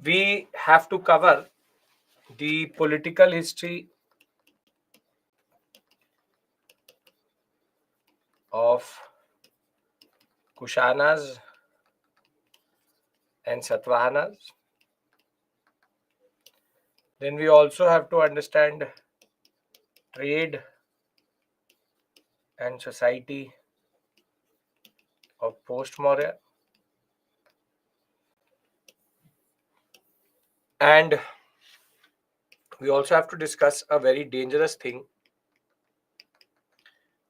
we have to cover the political history of Kushanas and Satavahanas. Then we also have to understand trade and society of post-Maurya. And we also have to discuss a very dangerous thing,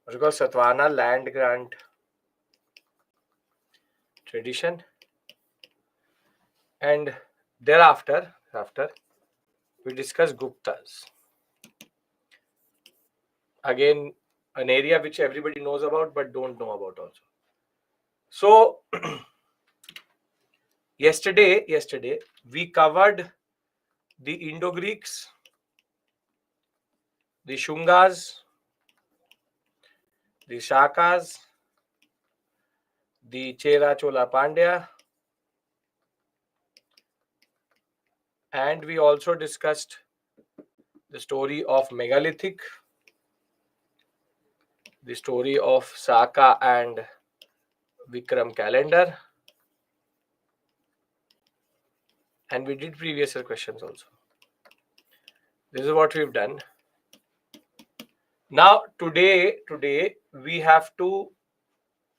what is called Satavahana land grant tradition. And thereafter, we discuss Guptas. Again, an area which everybody knows about but don't know about also. So yesterday we covered the Indo-Greeks, the Shungas, the Shakas, the Chera Chola Pandya, and we also discussed the story of megalithic, the story of Saka and Vikram calendar, and we did previous year questions also. This is what we've done. Now today we have to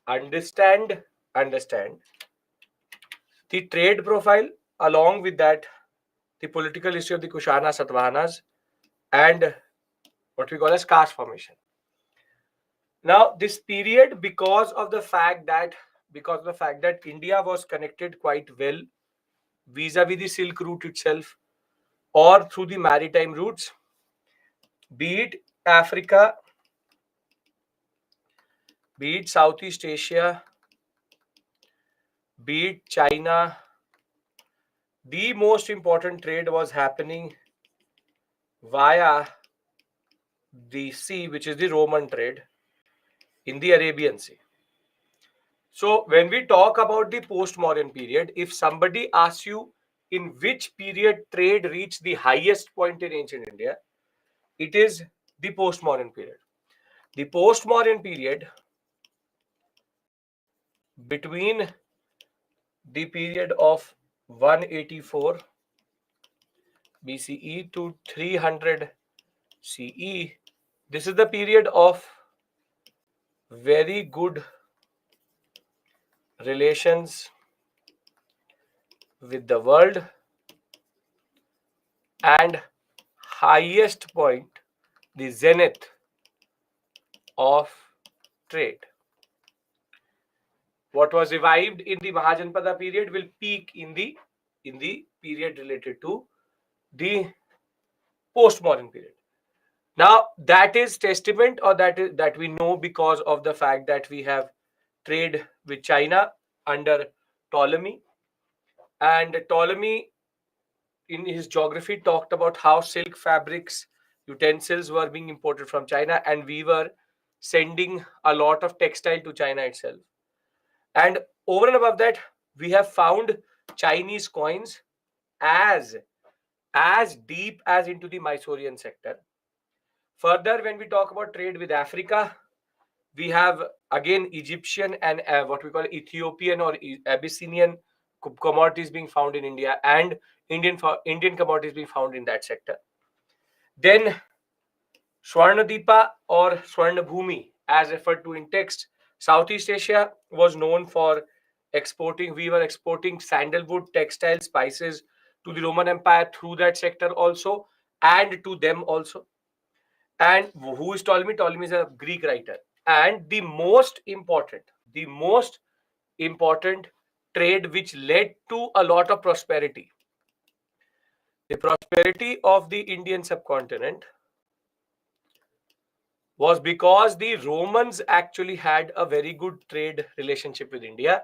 understand the trade profile, along with that the political history of the Kushana Satavahanas and what we call as caste formation. Now this period, because of the fact that India was connected quite well vis-a-vis the Silk Route itself or through the maritime routes, be it Africa, be it Southeast Asia, be it China, the most important trade was happening via the sea, which is the Roman trade in the Arabian Sea. So when we talk about the post-Mauryan period, if somebody asks you in which period trade reached the highest point in ancient India, it is the post-Mauryan period. The post-Mauryan period between the period of 184 BCE to 300 CE, this is the period of very good relations with the world and highest point, the zenith of trade. What was revived in the Mahajanpada period will peak in the period related to the post-Mauryan period. Now that is testament, or that we know because of the fact that we have trade with China under Ptolemy, and Ptolemy in his geography talked about how silk fabrics, utensils were being imported from China, and we were sending a lot of textile to China itself. And over and above that, we have found Chinese coins as deep as into the Mysorean sector. Further, when we talk about trade with Africa, we have again Egyptian and what we call Ethiopian or Abyssinian commodities being found in India, and Indian commodities being found in that sector. Then Swarnadipa or Swarnabhumi, as referred to in text, Southeast Asia was known for exporting. We were exporting sandalwood, textile, spices to the Roman Empire through that sector also, and to them also. And who is Ptolemy? Ptolemy is a Greek writer. And the most important trade which led to a lot of prosperity, the prosperity of the Indian subcontinent, was because the Romans actually had a very good trade relationship with India.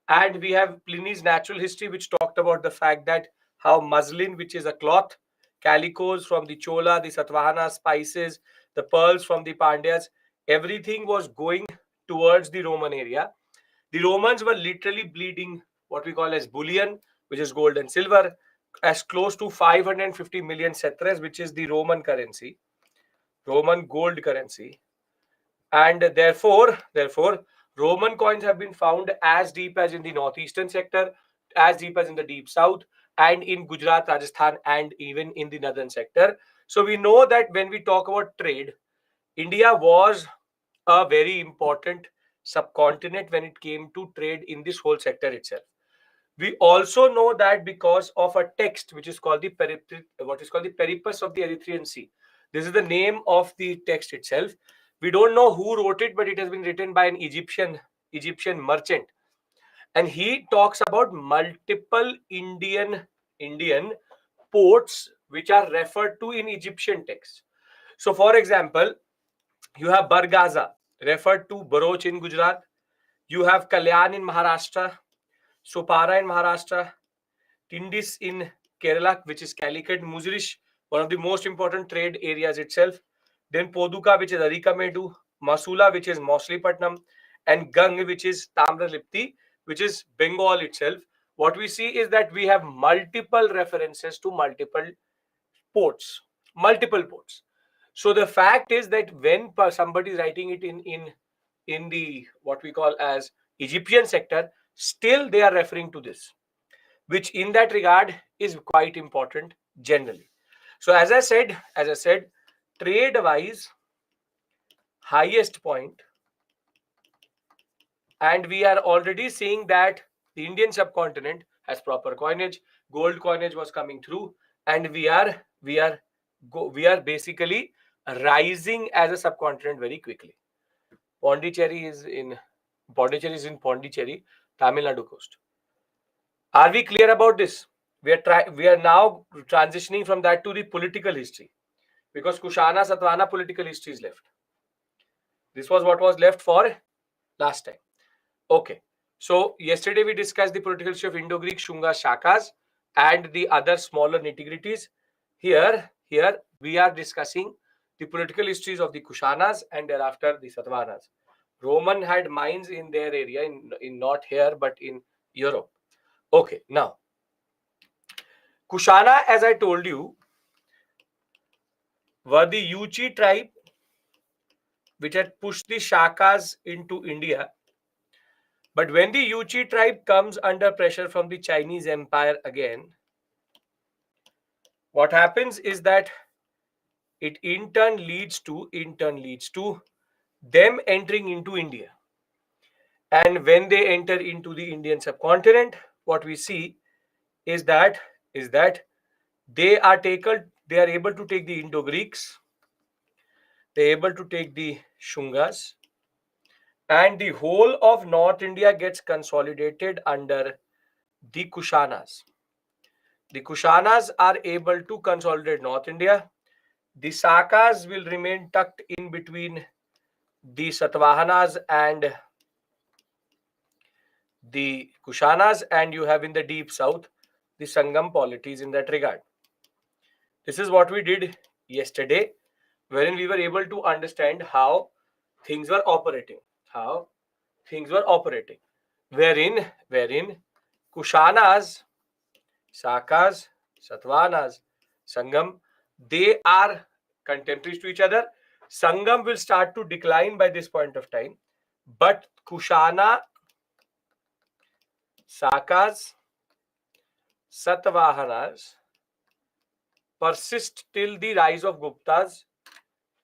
And we have Pliny's Natural History, which talked about the fact that how muslin, which is a cloth, calicos from the Chola, the Satavahana, spices, the pearls from the Pandyas, everything was going towards the Roman area. The Romans were literally bleeding what we call as bullion, which is gold and silver. as close to 550 million setres, which is the Roman currency, Roman gold currency. And therefore, Roman coins have been found as deep as in the northeastern sector, as deep as in the deep south, and in Gujarat, Rajasthan, and even in the northern sector. So we know that when we talk about trade, India was a very important subcontinent when it came to trade in this whole sector itself. We also know that because of a text which is called the Periplus of the Erythraean Sea. This is the name of the text itself. We don't know who wrote it, but it has been written by an Egyptian merchant, and he talks about multiple Indian ports which are referred to in Egyptian texts. So, for example, you have Bargaza, referred to Bharuch in Gujarat. You have Kalyan in Maharashtra, Sopara in Maharashtra, Tindis in Kerala, which is Calicut, Muzirish, one of the most important trade areas itself. Then Poduka, which is Arikamedu, Masula, which is Mauslipatnam, and Gang, which is Tamralipti, which is Bengal itself. What we see is that we have multiple references to multiple ports. So the fact is that when somebody is writing it in the what we call as Egyptian sector, still they are referring to this, which in that regard is quite important generally. So as I said, trade wise, highest point, and we are already seeing that the Indian subcontinent has proper coinage, gold coinage was coming through, and we are basically rising as a subcontinent very quickly. Pondicherry is in Pondicherry, Tamil Nadu coast. Are we clear about this? We are now transitioning from that to the political history, because Kushana Satavahana political history is left. This was what was left for last time. Okay. So yesterday we discussed the political history of Indo-Greek, Shunga, Shakas, and the other smaller nitty-gritties. Here we are discussing the political histories of the Kushanas and thereafter the Satavahanas. Roman had mines in their area, in not here but in Europe. Okay, now Kushana, as I told you, were the Yuchi tribe which had pushed the Shakas into India. But when the Yuchi tribe comes under pressure from the Chinese Empire again, what happens is that it in turn leads to them entering into India. And when they enter into the Indian subcontinent, what we see is that they are able to take the Indo-Greeks, they're able to take the Shungas, and the whole of North India gets consolidated under the Kushanas. The Kushanas are able to consolidate North India. The Sakas will remain tucked in between the Satavahanas and the Kushanas, and you have in the deep south the Sangam polities in that regard. This is what we did yesterday, wherein we were able to understand how things were operating. Wherein Kushanas, Sakas, Satavahanas, Sangam, they are contemporaries to each other. Sangam will start to decline by this point of time, but Kushana, Sakas, Satavahanas persist till the rise of Guptas,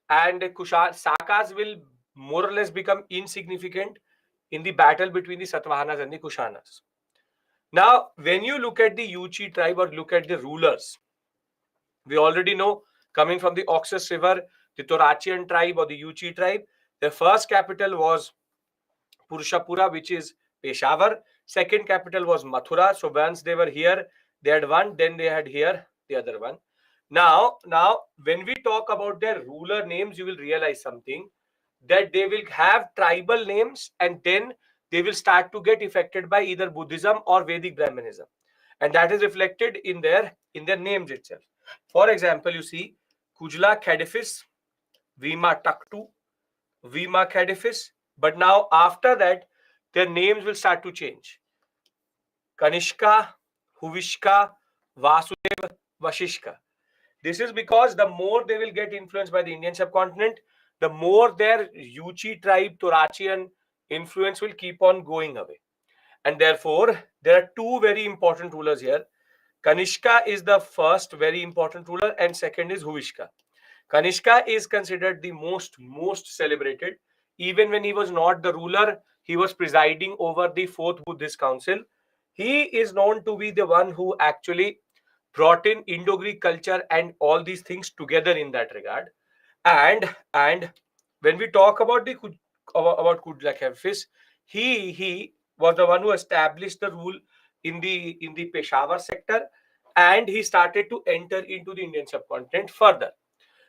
and Sakas will more or less become insignificant in the battle between the Satavahanas and the Kushanas. Now, when you look at the Yuchi tribe or look at the rulers, we already know, coming from the Oxus River, the Torachian tribe or the Yuchi tribe, their first capital was Purushapura, which is Peshawar. Second capital was Mathura. So once they were here, they had one, then they had here the other one. Now, when we talk about their ruler names, you will realize something, that they will have tribal names, and then they will start to get affected by either Buddhism or Vedic Brahmanism, and that is reflected in their names itself. For example, you see Kujla Khedifis, Vima Taktu, Vima Khedifis, but now after that their names will start to change. Kanishka, Huvishka, Vasudev, Vashishka. This is because the more they will get influenced by the Indian subcontinent, the more their Yuchi tribe, Torachian influence will keep on going away. And therefore, there are two very important rulers here. Kanishka is the first very important ruler, and second is Huvishka. Kanishka is considered the most celebrated. Even when he was not the ruler, he was presiding over the fourth Buddhist council. He is known to be the one who actually brought in Indo-Greek culture and all these things together in that regard. And when we talk about about Kublai Khan, he was the one who established the rule in the Peshawar sector, and he started to enter into the Indian subcontinent further.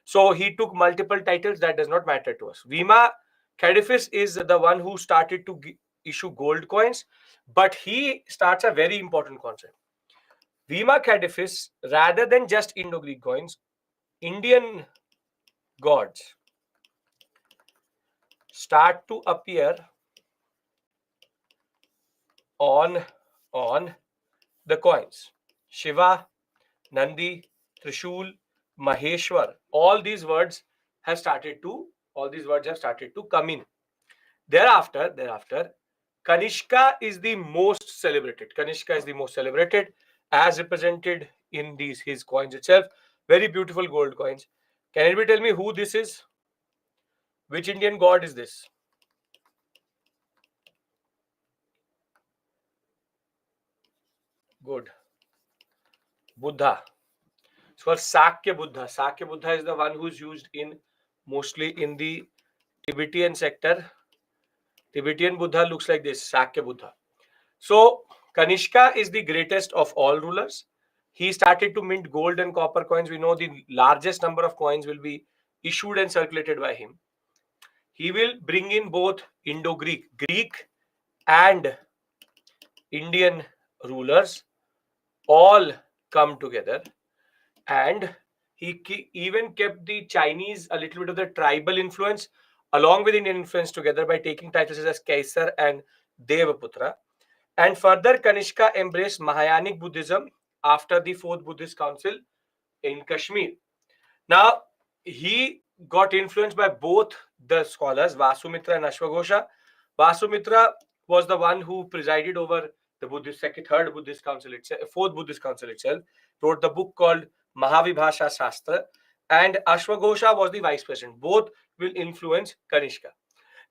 So he took multiple titles. That does not matter to us. Vima Kadphis is the one who started to issue gold coins, but he starts a very important concept. Vima Kadphis, rather than just Indo-Greek coins, Indian gods start to appear on the coins. Shiva, Nandi, Trishul, Maheshwar, all these words have started to come in. Thereafter, Kanishka is the most celebrated. Kanishka is the most celebrated, as represented in his coins itself. Very beautiful gold coins. Can anybody tell me who this is? Which Indian god is this? Good. Buddha. It's called Sakya Buddha. Sakya Buddha is the one who's used in mostly in the Tibetan sector. Tibetan Buddha looks like this, Sakya Buddha. So Kanishka is the greatest of all rulers. He started to mint gold and copper coins. We know the largest number of coins will be issued and circulated by him. He will bring in both Indo-Greek, Greek and Indian rulers all come together, and he even kept the Chinese, a little bit of the tribal influence along with Indian influence together by taking titles such as Kaisar and Devaputra. And further, Kanishka embraced Mahayanic Buddhism after the fourth Buddhist council in Kashmir. Now, he got influenced by both the scholars, Vasumitra and Ashwagosha. Vasumitra was the one who presided over the third Buddhist council itself, fourth Buddhist council itself, wrote the book called Mahavibhasha Shastra, and Ashwagosha was the vice president. Both will influence Kanishka.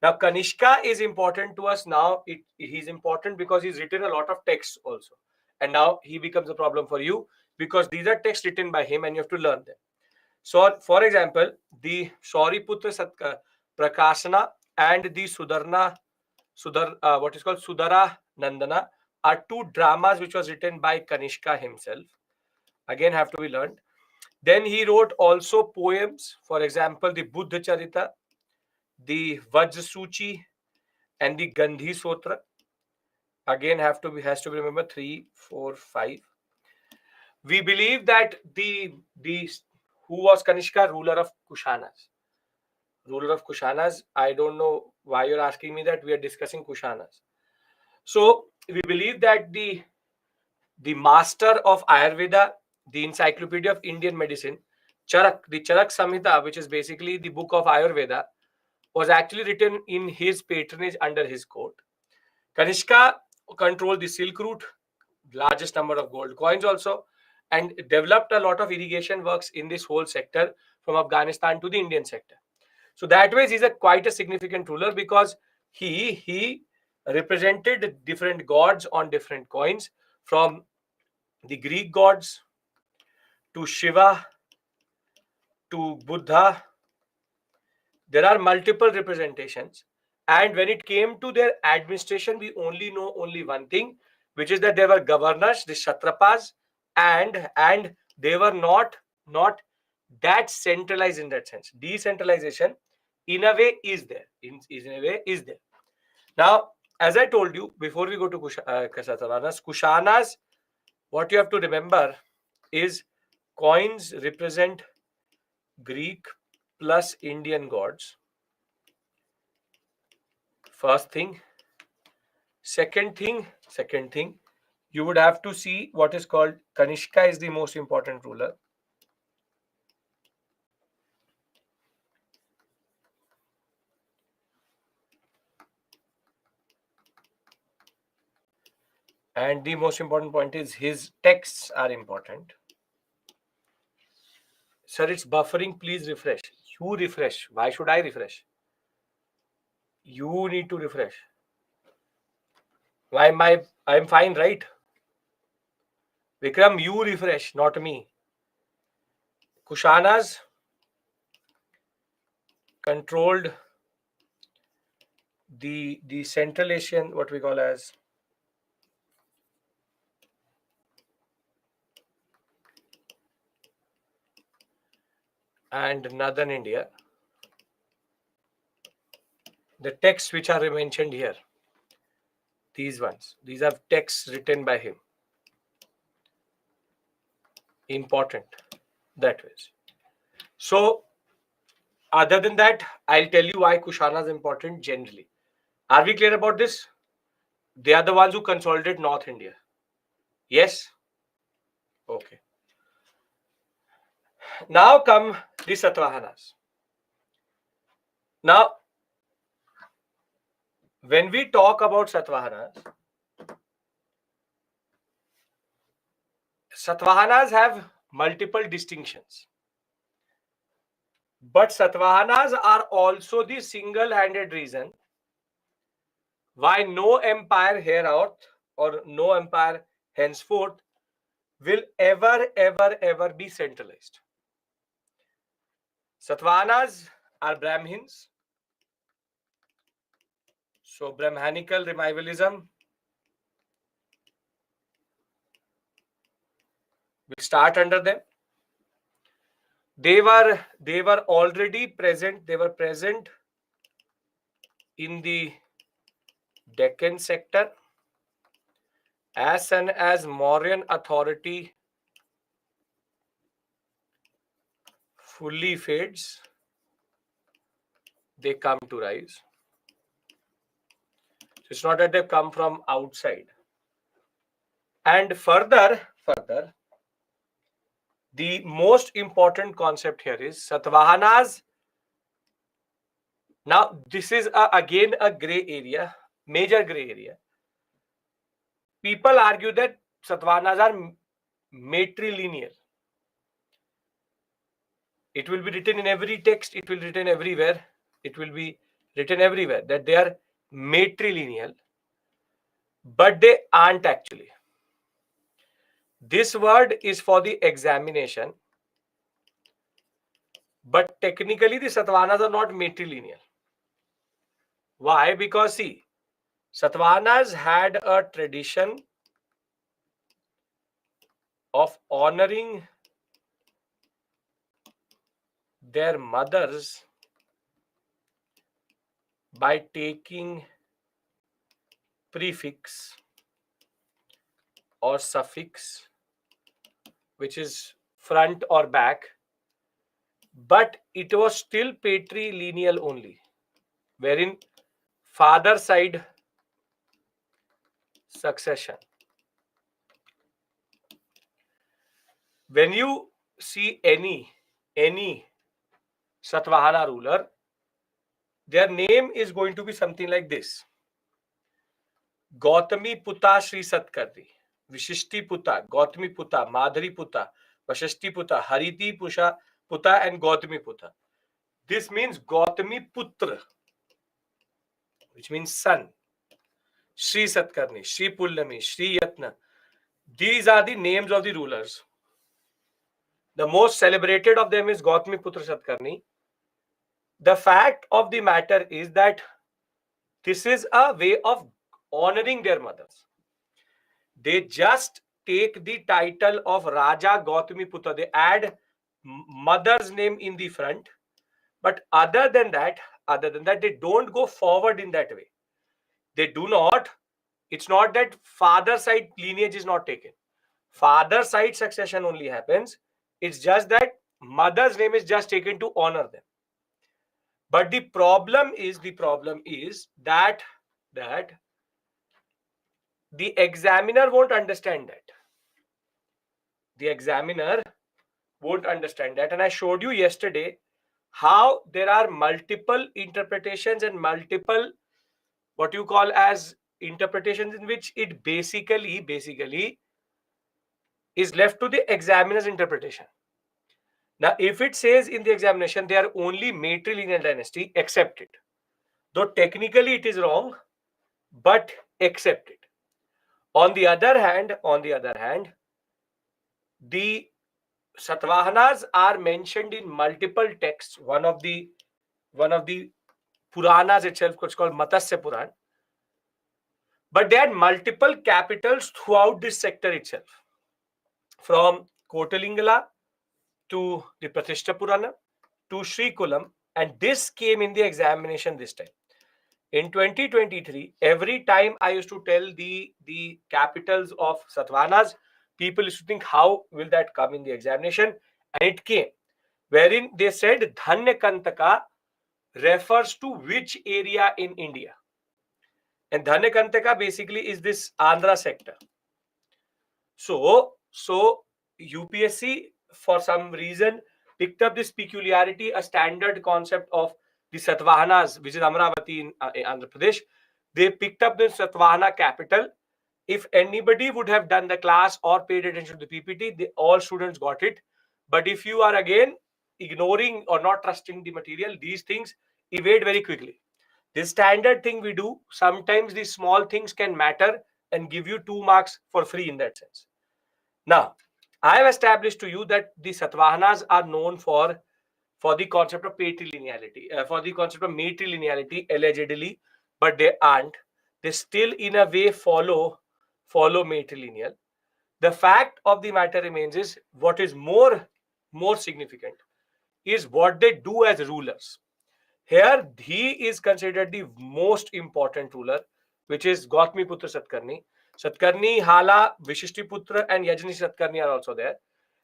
Now, Kanishka is important to us now. He's important because he's written a lot of texts also. And now he becomes a problem for you because these are texts written by him and you have to learn them. So, for example, the Shauriputra Prakashana and the what is called Sudara Nandana are two dramas which was written by Kanishka himself. Again, have to be learned. Then he wrote also poems, for example, the Buddha Charita, the Vajrasuchi, and the Gandhi Sotra. Again, has to be remembered 3, 4, 5. We believe that the who was Kanishka, ruler of Kushanas. Ruler of Kushanas. I don't know why you're asking me that. We are discussing Kushanas. So we believe that the master of Ayurveda, the Encyclopedia of Indian Medicine, Charak, the Charak Samhita, which is basically the book of Ayurveda, was actually written in his patronage under his court. Kanishka controlled the Silk Route, largest number of gold coins also, and developed a lot of irrigation works in this whole sector from Afghanistan to the Indian sector. So that way, he's quite a significant ruler because he represented different gods on different coins, from the Greek gods to Shiva to Buddha. There are multiple representations. And when it came to their administration, we only know one thing, which is that they were governors, the Kshatrapas, and they were not that centralized in that sense. Decentralization, in a way, is there. In a way, is there. Now, as I told you before we go to Kushanas, what you have to remember is coins represent Greek plus Indian gods. First thing. Second thing, you would have to see what is called Kanishka is the most important ruler. And the most important point is his texts are important. Sir, it's buffering. Please refresh. You refresh. Why should I refresh? You need to refresh. Why am I'm fine, right? Vikram, you refresh, not me. Kushanas controlled the Central Asian, what we call as and Northern India. The texts which are mentioned here, these ones, these are texts written by him. Important that ways. So other than that, I'll tell you why Kushana is important generally. Are we clear about this? They are the ones who consolidate North India. Yes? Okay. Now come the Satavahanas. Now, when we talk about Satavahanas, Satavahanas have multiple distinctions. But Satavahanas are also the single-handed reason why no empire hereout or no empire henceforth will ever be centralized. Satavahanas are Brahmins. So Brahmanical revivalism will start under them. They were already present. They were present in the Deccan sector. As soon as Mauryan authority fully fades, they come to rise. It's not that they come from outside. And further, the most important concept here is Satavahanas. Now, this is again a gray area, major gray area. People argue that Satavahanas are matrilineal. It will be written in every text. It will be written everywhere. It will be written everywhere that they are matrilineal, but they aren't actually. This word is for the examination, but technically the Satavahanas are not matrilineal. Why? Because see, Satavahanas had a tradition of honoring their mothers by taking prefix or suffix, which is front or back, but it was still patrilineal only, wherein father side succession. When you see any Satvahana ruler, their name is going to be something like this: Gautami Puta Sri Satkarni, Vishishti Puta, Gautami Puta, Madhuri Puta, Vashishti Puta, Hariti Puta, and Gautami Puta. This means Gautami Putra, which means son. Sri Satkarni, Sri Pullami, Sri Yatna. These are the names of the rulers. The most celebrated of them is Gautami Putra Satkarni. The fact of the matter is that this is a way of honoring their mothers. They just take the title of Raja Gautami Putra. They add mother's name in the front. But other than that, they don't go forward in that way. They do not. It's not that father side lineage is not taken. Father side succession only happens. It's just that mother's name is just taken to honor them. But the problem is that the examiner won't understand that. The examiner won't understand that. And I showed you yesterday how there are multiple interpretations and multiple what you call as interpretations in which it basically is left to the examiner's interpretation. Now, if it says in the examination they are only matrilineal dynasty, accept it. Though technically it is wrong, but accept it. On the other hand, the Satavahanas are mentioned in multiple texts. One of the Puranas itself, which is called Matsya Puran. But they had multiple capitals throughout this sector itself. From Kotalingala to the Pratishta Purana to Sri Kulam, and this came in the examination this time. In 2023, every time I used to tell the capitals of Satavahanas, people used to think, how will that come in the examination? And it came, wherein they said Dhanyakantaka refers to which area in India. And Dhanyakantaka basically is this Andhra sector. So UPSC, for some reason, picked up this peculiarity, a standard concept of the Satavahanas, which is Amravati in Andhra Pradesh. They picked up the Satavahana capital. If anybody would have done the class or paid attention to the PPT, all students got it. But if you are again ignoring or not trusting the material, these things evade very quickly. This standard thing we do, sometimes these small things can matter and give you 2 marks for free in that sense. Now, I have established to you that the Satavahanas are known for the concept of patrilineality, for the concept of matrilineality, allegedly, but they aren't. They still, in a way, follow matrilineal. The fact of the matter remains is what is more significant is what they do as rulers. Here, he is considered the most important ruler, which is Gautami Putra Satkarni. Satkarni, Hala, Vishishtiputra, and Yajni Satkarni are also there.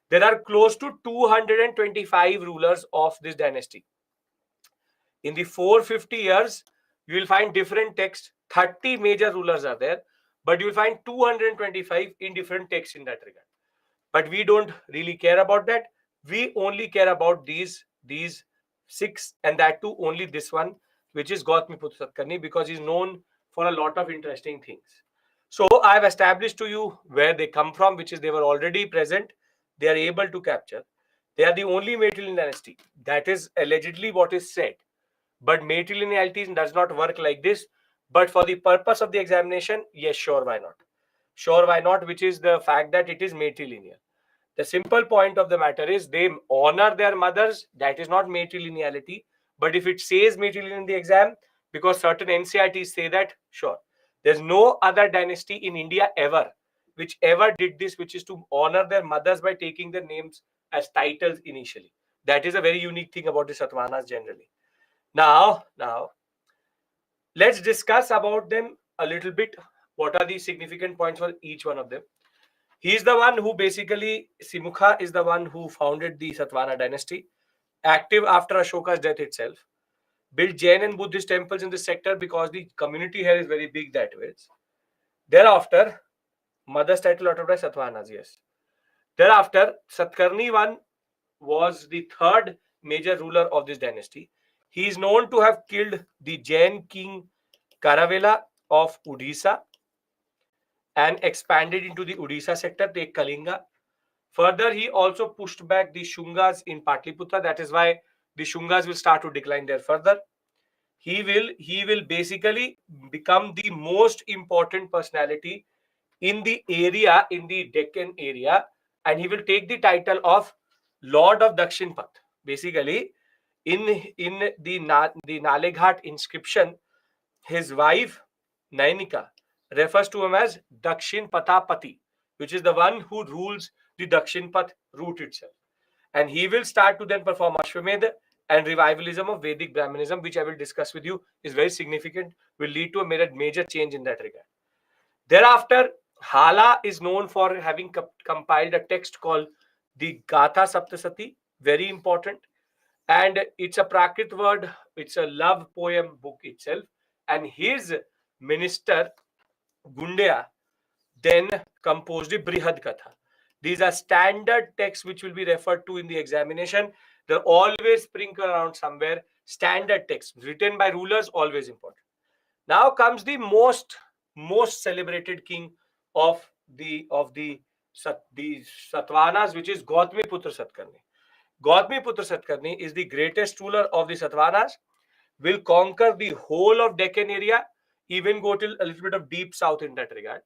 There are close to 225 rulers of this dynasty. In the 450 years, you will find different texts. 30 major rulers are there, but you will find 225 in different texts in that regard. But we don't really care about that. We only care about these 6, and that too only this one, which is Gautami Putra Satkarni, because he's known for a lot of interesting things. So I've established to you where they come from, which is they were already present. They are able to capture. They are the only matrilineal dynasty. That is allegedly what is said. But matrilineality does not work like this. But for the purpose of the examination, yes, sure, why not? Sure, why not? Which is the fact that it is matrilineal. The simple point of the matter is they honor their mothers. That is not matrilineality. But if it says matrilineal in the exam, because certain NCRTs say that, sure. There's no other dynasty in India ever which ever did this, which is to honor their mothers by taking their names as titles initially. That is a very unique thing about the Satavahanas generally. Now, let's discuss about them a little bit. What are the significant points for each one of them? He is the one who basically, Simukha is the one who founded the Satvana dynasty, active after Ashoka's death itself. Built Jain and Buddhist temples in this sector because the community here is very big that way. Thereafter, mother's title uttered by Satavahanas, yes. Thereafter, Satkarni I was the third major ruler of this dynasty. He is known to have killed the Jain king Karavela of Odisha and expanded into the Odisha sector, take Kalinga. Further, he also pushed back the Shungas in Patliputra. That is why the Shungas will start to decline there further. He will basically become the most important personality in the area, in the Deccan area, and he will take the title of Lord of Dakshin Path. Basically, in the Naleghat inscription, his wife Nainika refers to him as Dakshin Patapati, which is the one who rules the Dakshin Path route itself. And he will start to then perform Ashwamedha, and revivalism of Vedic Brahmanism, which I will discuss with you, is very significant, will lead to a major change in that regard. Thereafter, Hala is known for having compiled a text called the Gatha Saptasati, very important. And it's a Prakrit word, it's a love poem book itself. And his minister, Gundaya, then composed the Brihad Katha. These are standard texts which will be referred to in the examination. They're always sprinkled around somewhere. Standard texts written by rulers, always important. Now comes the most celebrated king of the Satavahanas, which is Gautami Putra Satkarni. Gautami Putra Satkarni is the greatest ruler of the Satavahanas. Will conquer the whole of Deccan area, even go till a little bit of deep south in that regard.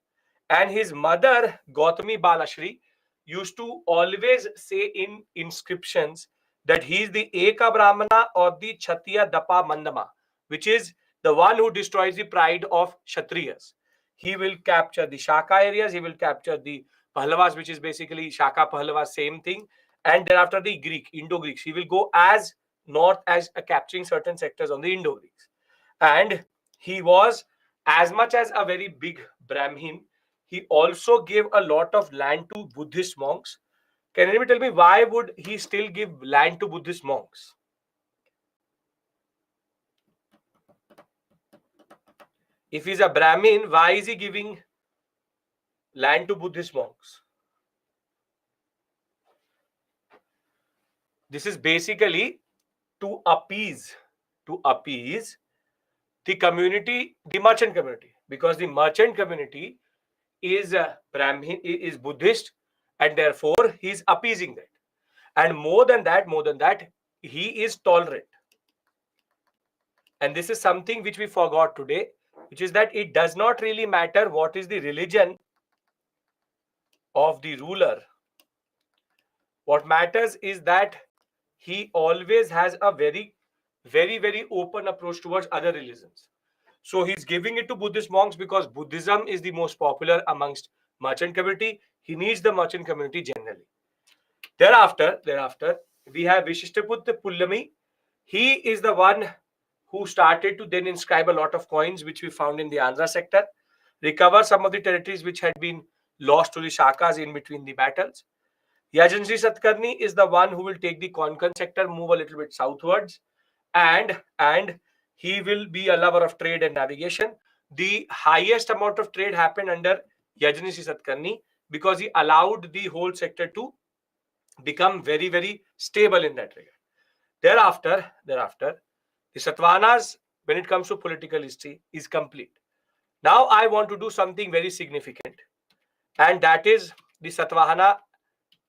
And his mother, Gautami Balashri, used to always say in inscriptions that he is the Eka Brahmana or the Kshatriya Dapa Mandama, which is the one who destroys the pride of Kshatriyas. He will capture the Shaka areas, he will capture the Pahlavas, which is basically Shaka Pahlavas, same thing. And thereafter the Greek, Indo-Greeks. He will go as north as capturing certain sectors on the Indo-Greeks. And he was as much as a very big Brahmin, he also gave a lot of land to Buddhist monks. Can anybody tell me why would he still give land to Buddhist monks? If he's a Brahmin, why is he giving land to Buddhist monks? This is basically to appease the community, the merchant community, because the merchant community is Brahmin, is Buddhist, and therefore he is appeasing that. And more than that, he is tolerant. And this is something which we forgot today, which is that it does not really matter what is the religion of the ruler. What matters is that he always has a very, very, very open approach towards other religions. So he's giving it to Buddhist monks because Buddhism is the most popular amongst merchant community. He needs the merchant community generally. Thereafter, we have Vishishtaputta Pullami. He is the one who started to then inscribe a lot of coins, which we found in the Andhra sector, recover some of the territories which had been lost to the Shakas in between the battles. Yajansi Satkarni is the one who will take the Konkan sector, move a little bit southwards, and he will be a lover of trade and navigation. The highest amount of trade happened under Yajansi Satkarni because he allowed the whole sector to become very, very stable in that regard. Thereafter, the Satavahanas, when it comes to political history, is complete. Now I want to do something very significant, and that is the Satavahana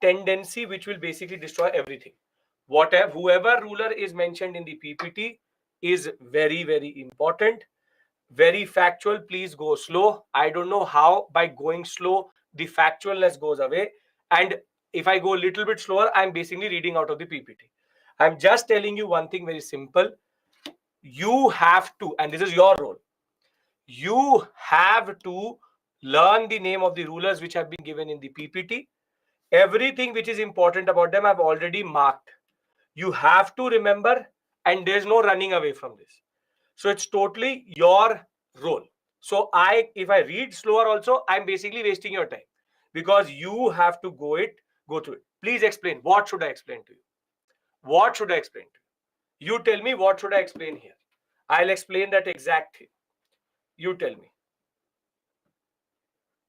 tendency, which will basically destroy everything. Whoever ruler is mentioned in the PPT is very, very important, very factual. Please go slow. I don't know how by going slow the factualness goes away, and if I go a little bit slower, I'm basically reading out of the PPT. I'm just telling you one thing very simple. You have to, and this is your role, you have to learn the name of the rulers which have been given in the PPT. Everything which is important about them I've already marked. You have to remember, and there's no running away from this. So it's totally your role. So if I read slower also, I'm basically wasting your time because you have to go through it. Please explain. What should I explain to you? What should I explain to you? You tell me what should I explain here. I'll explain that exact thing. You tell me.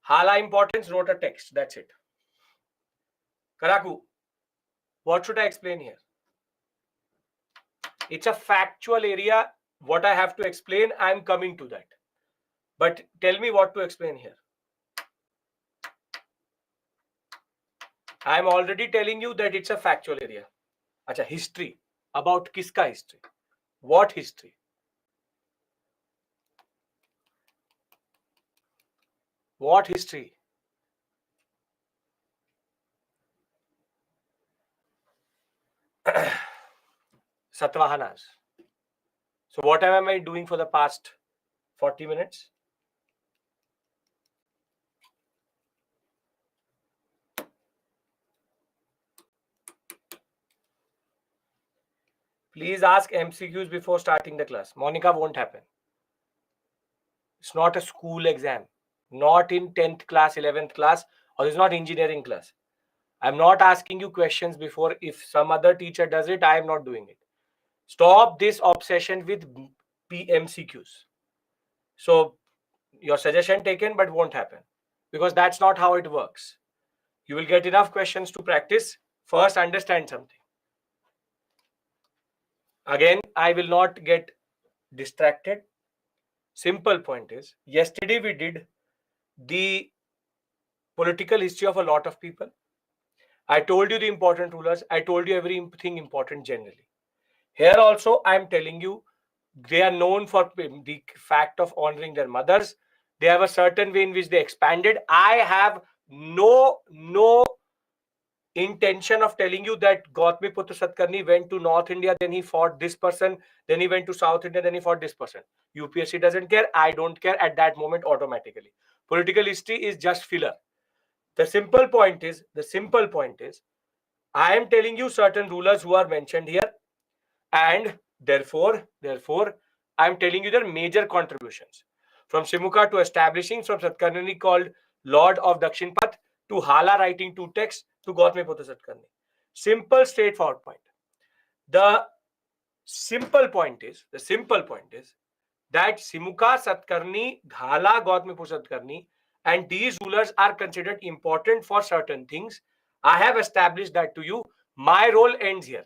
Hala importance, wrote a text. That's it. Karaku, what should I explain here? It's a factual area. What I have to explain, I'm coming to that. But tell me what to explain here. I'm already telling you that it's a factual area. Acha, history. About kiska history? What history? What history? Satavahanas. So what am I doing for the past 40 minutes? Please ask MCQs before starting the class. Monica, won't happen. It's not a school exam. Not in 10th class, 11th class, or it's not engineering class. I'm not asking you questions before. If some other teacher does it, I am not doing it. Stop this obsession with PMCQs. So your suggestion taken, but won't happen. because that's not how it works. You will get enough questions to practice. First, understand something. Again, I will not get distracted. Simple point is, yesterday we did the political history of a lot of people. I told you the important rulers. I told you everything important generally. Here also, I am telling you, they are known for the fact of honoring their mothers. They have a certain way in which they expanded. I have no intention of telling you that Gautamiputra Satkarni went to North India, then he fought this person, then he went to South India, then he fought this person. UPSC doesn't care. I don't care at that moment automatically. Political history is just filler. The simple point is, I am telling you certain rulers who are mentioned here, and therefore, I am telling you their major contributions. From Shimuka to establishing, from Satkarni called Lord of Dakshinpath, to Hala writing two texts, to Gautamiputra Satkarni. Simple, straightforward point. The simple point is that Shimuka, Satkarni, Hala, Gautamiputra Satkarni, and these rulers are considered important for certain things. I have established that to you. My role ends here.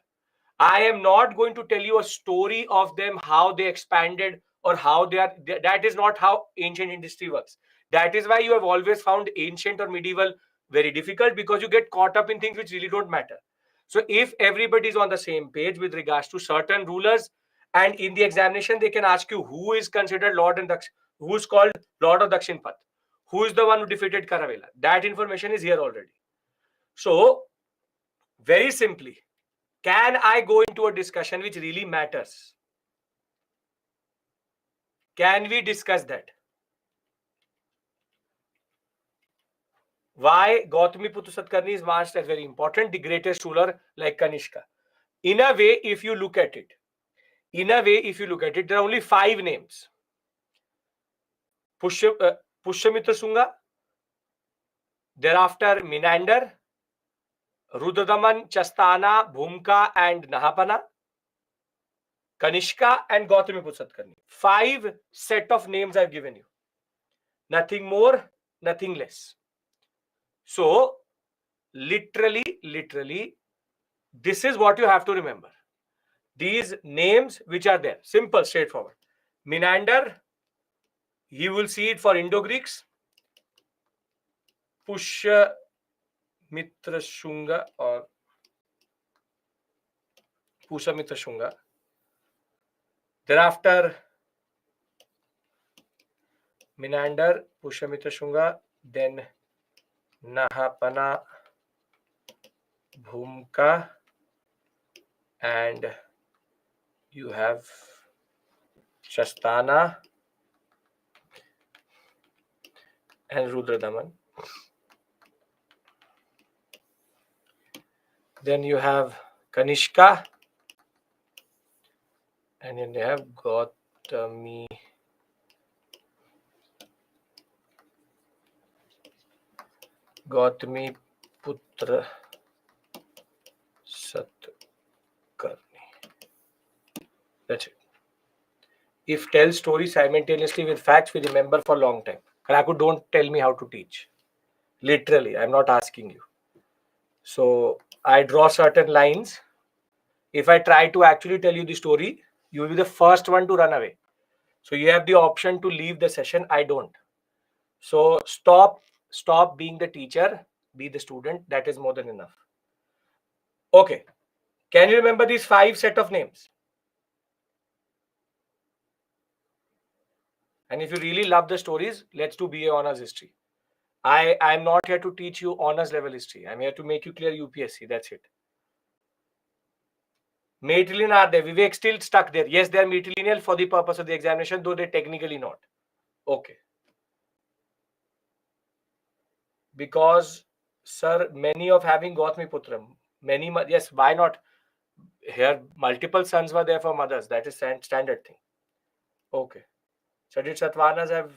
I am not going to tell you a story of them, how they expanded or how they are. That is not how ancient history works. That is why you have always found ancient or medieval very difficult, because you get caught up in things which really don't matter. So if everybody is on the same page with regards to certain rulers, and in the examination they can ask you who is considered Lord and who is called Lord of Dakshinpath, who is the one who defeated Karavela. That information is here already. So very simply, can I go into a discussion which really matters? Can we discuss that? Why Gautamiputra Satkarni is marked as very important, the greatest ruler like Kanishka. In a way, if you look at it, there are only 5 names. Pushyamitra Shunga, thereafter Menander, Rudradaman, Chastana, Bhumka, and Nahapana, Kanishka, and Gautamiputra Satkarni. 5 set of names I've given you. Nothing more, nothing less. So, literally, this is what you have to remember. These names which are there, simple, straightforward. Menander, you will see it for Indo-Greeks. Pushyamitra Shunga or Pushyamitra Shunga. Thereafter, Menander, Pushyamitra Shunga, then Nahapana, Bhumka, and you have Shastana and Rudradaman. Then you have Kanishka, and then you have Gautamiputra Satkarni. That's it. If tell stories simultaneously with facts, we remember for a long time. Karaku, don't tell me how to teach. Literally, I'm not asking you. So I draw certain lines. If I try to actually tell you the story, you will be the first one to run away. So you have the option to leave the session. I don't. So stop being the teacher, be the student. That is more than enough. Okay. Can you remember these 5 set of names? And if you really love the stories, let's do BA Honors History. I'm not here to teach you honors level history. I'm here to make you clear UPSC. That's it. Matrilineal are there. Vivek still stuck there. Yes, they are matrilineal for the purpose of the examination, though they're technically not. Okay. Because, sir, many of having Gautamiputra. Many, yes, why not? Here, multiple sons were there for mothers. That is standard thing. Okay. So did Satavahanas have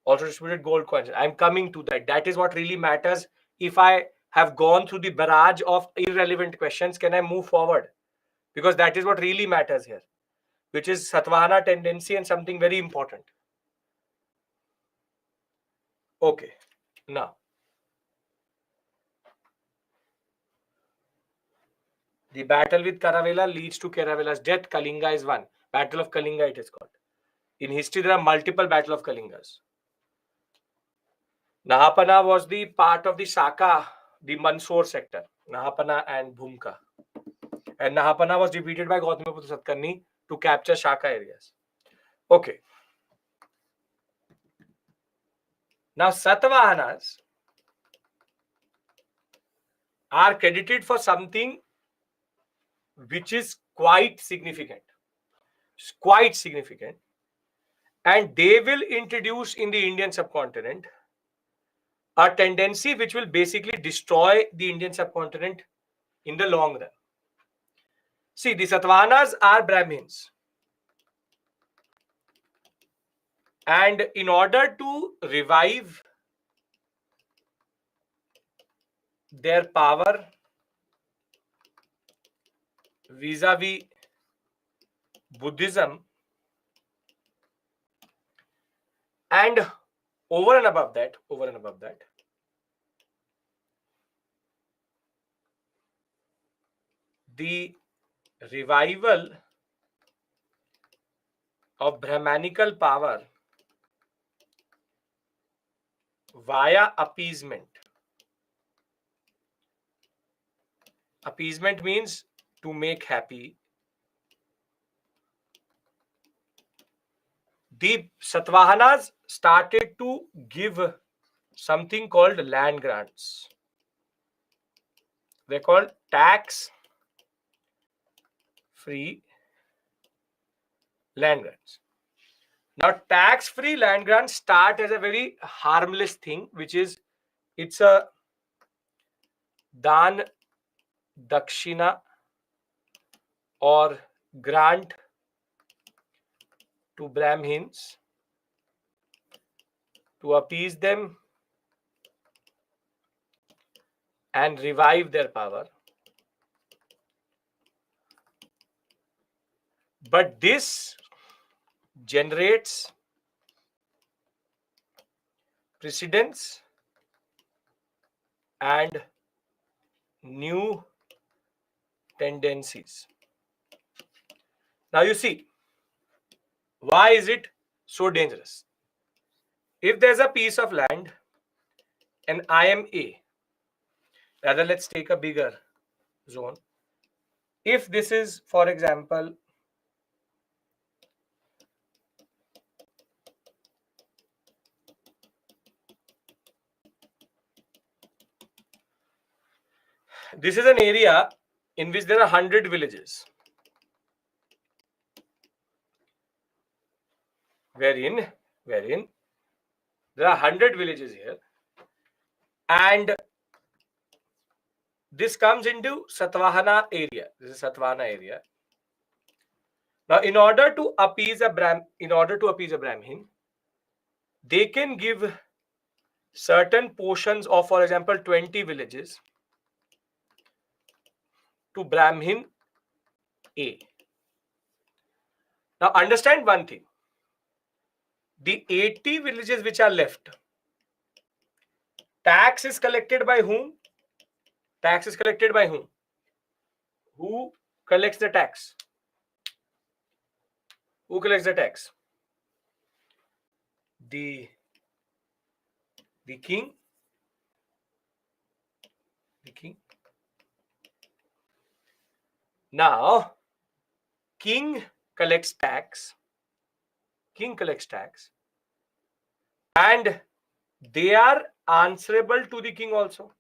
also distributed gold coins? I'm coming to that. That is what really matters. If I have gone through the barrage of irrelevant questions, can I move forward? Because that is what really matters here, which is Satavahana tendency and something very important. Okay. Now, the battle with Karavela leads to Karavela's death. Kalinga is won. Battle of Kalinga it is called. In history, there are multiple Battle of Kalingas. Nahapana was the part of the Saka, the Mandsaur sector. Nahapana and Bhumka. And Nahapana was defeated by Gautamiputra Satkarni to capture Shaka areas. Okay. Now, Satavahanas are credited for something which is quite significant. It's quite significant. And they will introduce in the Indian subcontinent a tendency which will basically destroy the Indian subcontinent in the long run. See, the Satavahanas are Brahmins. And in order to revive their power vis-a-vis Buddhism, and over and above that, the revival of Brahmanical power via appeasement. Appeasement means to make happy. The Satavahanas started to give something called land grants. They're called tax-free land grants. Now, tax-free land grants start as a very harmless thing, which is it's a dan dakshina or grant to Brahmins to appease them and revive their power. But this generates precedents and new tendencies. Now you see, why is it so dangerous? If there's a piece of land and I am A, rather let's take a bigger zone. If this is, for example, this is an area in which there are 100 villages, wherein there are 100 villages here, and this comes into Satvahana area. This is Satvahana area. Now, in order to appease a Brahmin, they can give certain portions of, for example, 20 villages to Brahmin A. Now, understand one thing. The 80 villages which are left, tax is collected by whom? Tax is collected by whom? Who collects the tax? Who collects the tax? The king. The king. Now, king collects tax. King collects tax. And they are answerable to the king also.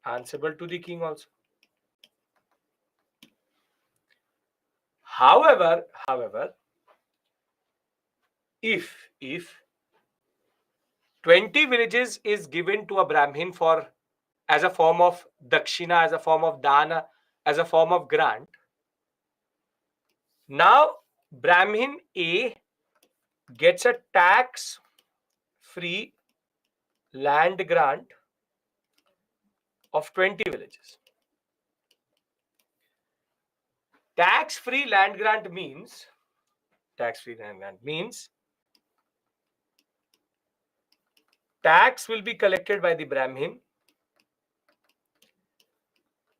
Answerable to the king also. However, if 20 villages is given to a Brahmin for as a form of dakshina, as a form of dana, as a form of grant, now Brahmin A gets a tax-free land grant of 20 villages. Tax-free land grant means tax will be collected by the Brahmin.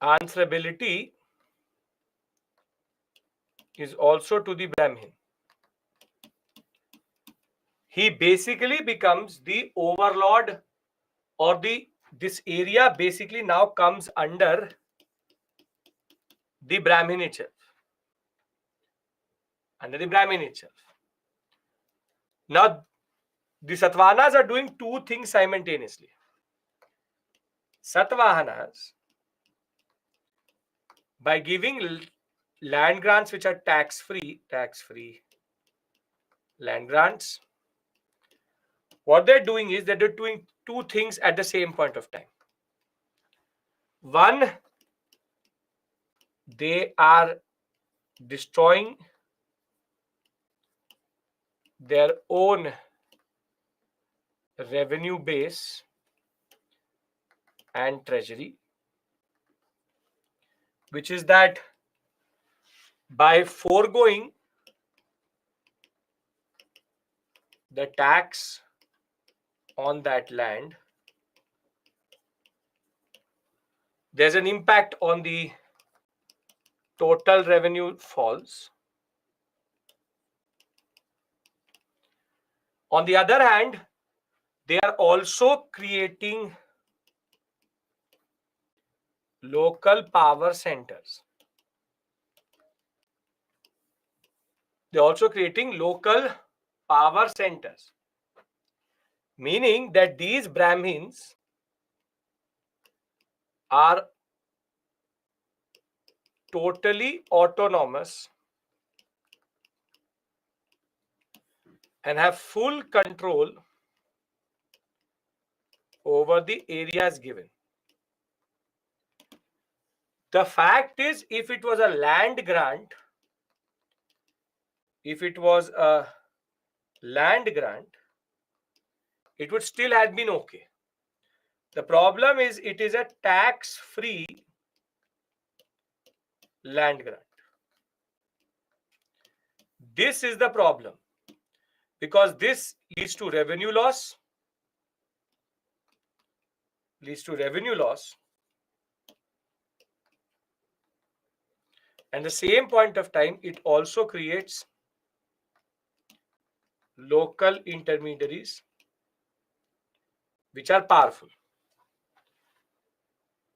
Answerability is also to the Brahmin. He basically becomes the overlord, or this area basically now comes under the Brahmin itself. Under the Brahmin itself. Now, the Satavahanas are doing two things simultaneously. Satavahanas, by giving land grants which are tax-free land grants, what they're doing is that they're doing two things at the same point of time. One, they are destroying their own revenue base and treasury, which is that by foregoing the tax on that land, there's an impact on the total revenue falls. On the other hand, they are also creating local power centers. They're also creating local power centers, meaning that these Brahmins are totally autonomous and have full control over the areas given. The fact is, if it was a land grant, it would still have been okay. The problem is it is a tax-free land grant. This is the problem, because this leads to revenue loss. And the same point of time, it also creates local intermediaries which are powerful.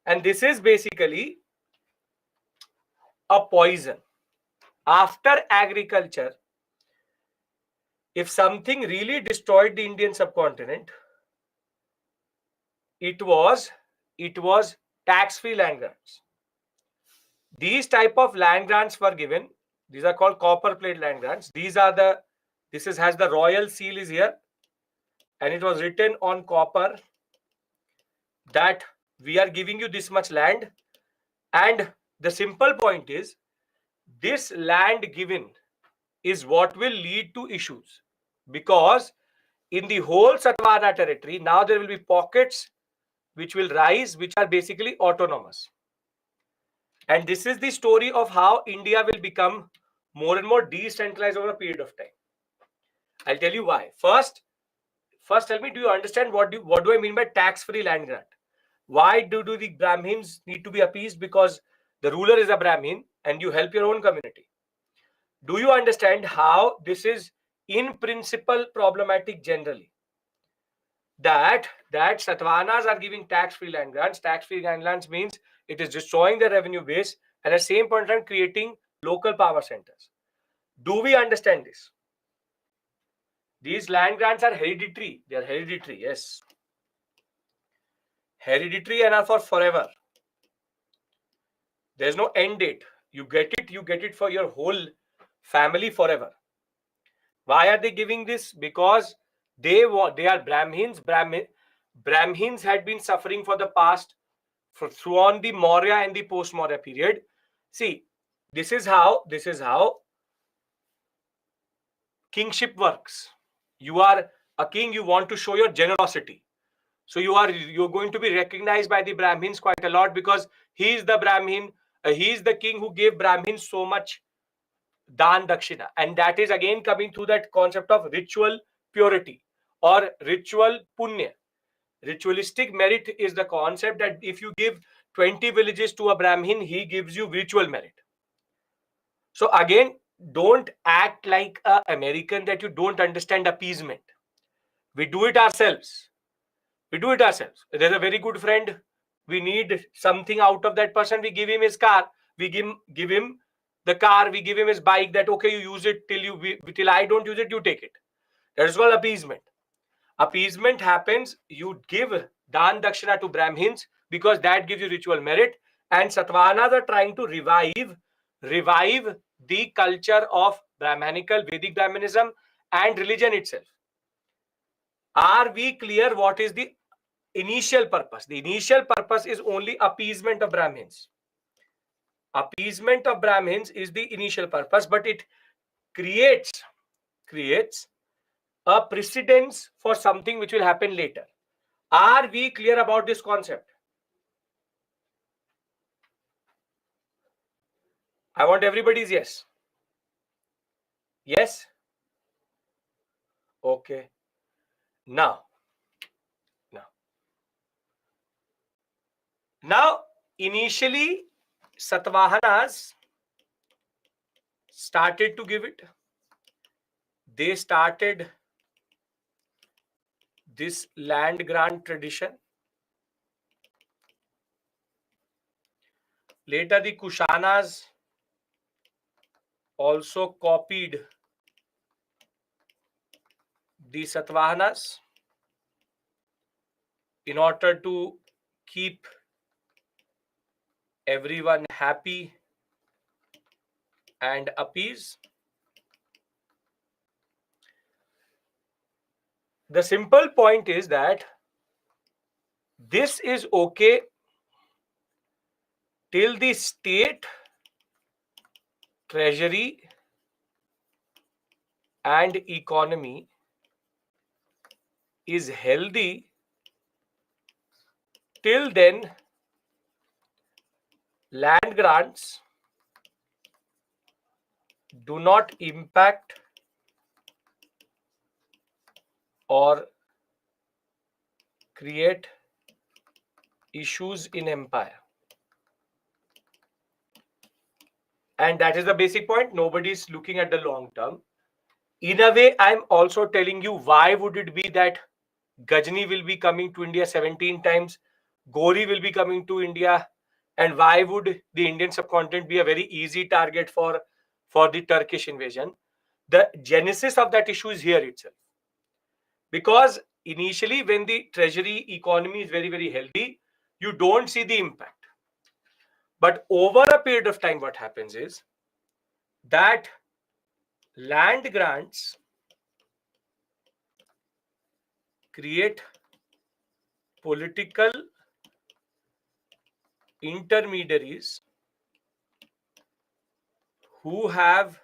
And this is basically a poison. After agriculture, if something really destroyed the Indian subcontinent, it was tax-free land grants. These type of land grants were given. These are called copper plate land grants. Has the royal seal is here, and it was written on copper that we are giving you this much land. And the simple point is, this land given is what will lead to issues, because in the whole Satavahana territory, now there will be pockets which will rise, which are basically autonomous. And this is the story of how India will become more and more decentralized over a period of time. I'll tell you why. First tell me, do you understand what do I mean by tax-free land grant? Why do the Brahmins need to be appeased? Because the ruler is a Brahmin and you help your own community. Do you understand how this is in principle problematic generally? That Satavahanas are giving tax-free land grants. Tax-free land grants means it is destroying the revenue base and at the same point in time creating local power centers. Do we understand this? These land grants are hereditary. They are hereditary, yes. Hereditary and are for forever. There's no end date. You get it for your whole family forever. Why are they giving this? Because they are Brahmins. Brahmins had been suffering for the past, throughout the Maurya and the post-Maurya period. See, this is how kingship works. You are a king, you want to show your generosity. So you're going to be recognized by the Brahmins quite a lot, because he is the Brahmin, he is the king who gave Brahmins so much dan dakshina. And that is again coming through that concept of ritual purity or ritual punya. Ritualistic merit is the concept that if you give 20 villages to a Brahmin, he gives you ritual merit. So again, don't act like an American that you don't understand appeasement. We do it ourselves. We do it ourselves. There's a very good friend. We need something out of that person. We give him his car. We give him the car. We give him his bike. That okay, you use it till I don't use it. You take it. That is called appeasement. Appeasement happens. You give dan dakshina to Brahmins because that gives you ritual merit. And Satavahanas are trying to revive the culture of Brahmanical Vedic Brahmanism and religion itself. Are we clear what is the initial purpose? The initial purpose is only appeasement of Brahmins. Appeasement of Brahmins is the initial purpose, but it creates a precedence for something which will happen later. Are we clear about this concept? I want everybody's yes. Yes? Okay. Now, initially, Satavahanas started to give it. They started this land grant tradition. Later, the Kushanas also copied the Satavahanas in order to keep everyone happy and appease. The simple point is that this is okay till the state, treasury, and economy is healthy. Till then, land grants do not impact or create issues in empire. And that is the basic point. Nobody is looking at the long term. In a way, I'm also telling you why would it be that Gajni will be coming to India 17 times, Gori will be coming to India, and why would the Indian subcontinent be a very easy target for the Turkish invasion? The genesis of that issue is here itself. Because initially, when the treasury economy is very, very healthy, you don't see the impact. But over a period of time, what happens is that land grants create political intermediaries who have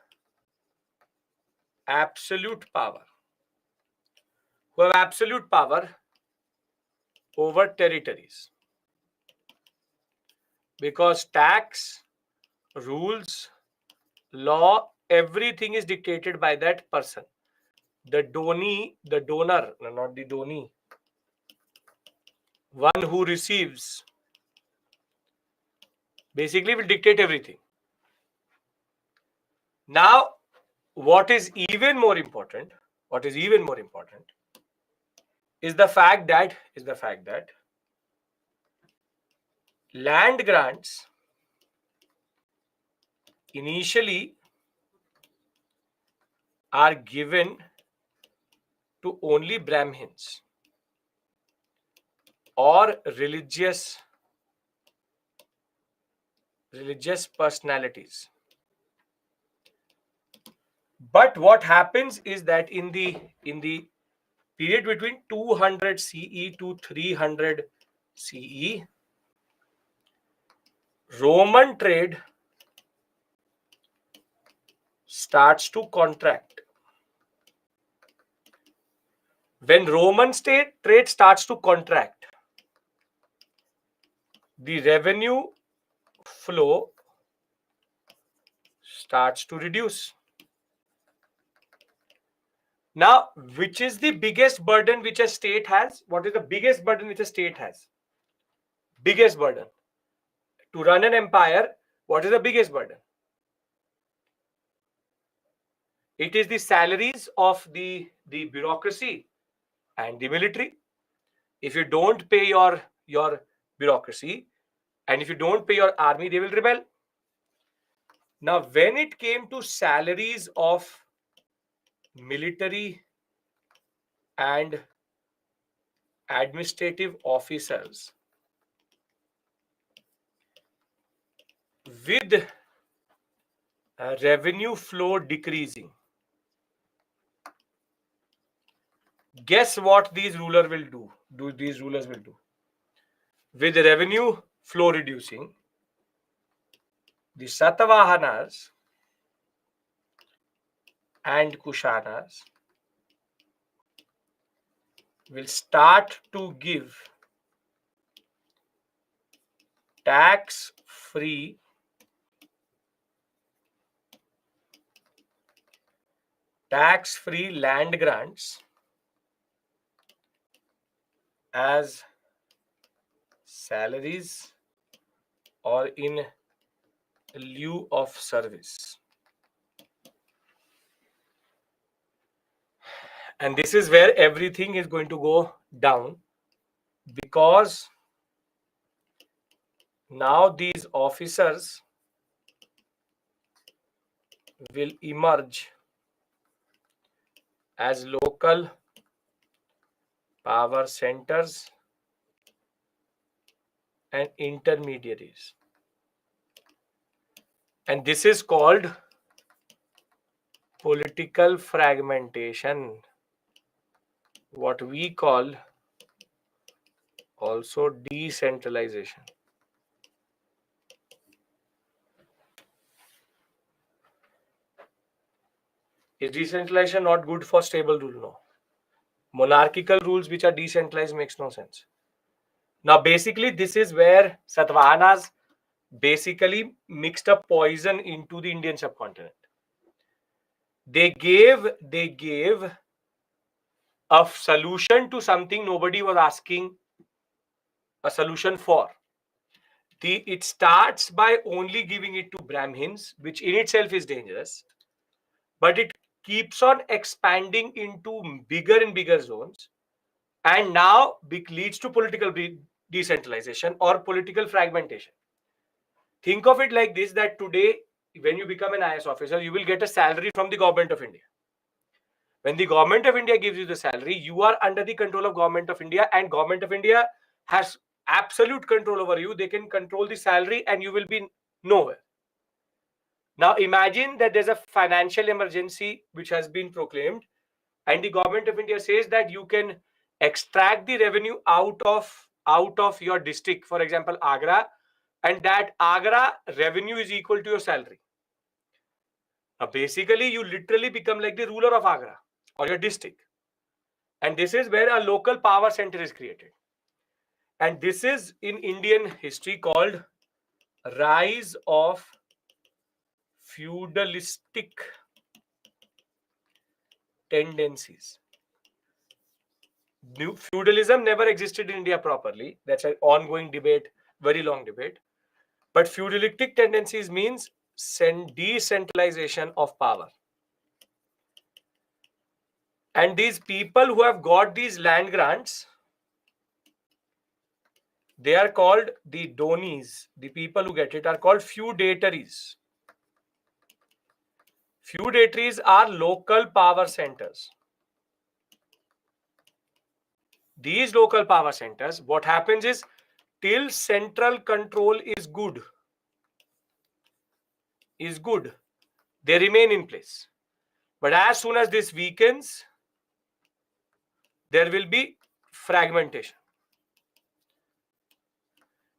absolute power, over territories. Because tax, rules, law, everything is dictated by that person. The donor, no, not the donee, one who receives, basically will dictate everything. Now, what is even more important is the fact that land grants initially are given to only Brahmins or religious personalities. But what happens is that in the period between 200 CE to 300 CE, Roman trade starts to contract. When Roman trade starts to contract, the revenue flow starts to reduce. Now, which is the biggest burden which a state has? What is the biggest burden which a state has? Biggest burden. To run an empire, what is the biggest burden? It is the salaries of the bureaucracy and the military. If you don't pay your bureaucracy and if you don't pay your army, they will rebel. Now, when it came to salaries of military and administrative officers, with revenue flow decreasing, guess what these rulers will do? These rulers will do? With revenue flow reducing, the Satavahanas and Kushanas will start to give tax-free land grants as salaries or in lieu of service. And this is where everything is going to go down, because now these officers will emerge as local power centers and intermediaries. And this is called political fragmentation, what we call also decentralization. Is decentralization not good for stable rule? No. Monarchical rules which are decentralized makes no sense. Now, basically, this is where Satavahanas basically mixed up poison into the Indian subcontinent. They gave a solution to something nobody was asking a solution for. It starts by only giving it to Brahmins, which in itself is dangerous, but it keeps on expanding into bigger and bigger zones, and now leads to political decentralization or political fragmentation. Think of it like this, that today, when you become an IS officer, you will get a salary from the government of India. When the government of India gives you the salary, you are under the control of government of India, and government of India has absolute control over you. They can control the salary and you will be nowhere. Now imagine that there's a financial emergency which has been proclaimed, and the government of India says that you can extract the revenue out of your district, for example, Agra, and that Agra revenue is equal to your salary. Now basically, you literally become like the ruler of Agra or your district. And this is where a local power center is created. And this is in Indian history called rise of feudalistic tendencies. Feudalism never existed in India properly. That's an ongoing debate, very long debate. But feudalistic tendencies means decentralization of power. And these people who have got these land grants, they are called the donis. The people who get it are called feudatories. Feudatories are local power centers. These local power centers, what happens is, till central control is good, they remain in place. But as soon as this weakens, there will be fragmentation.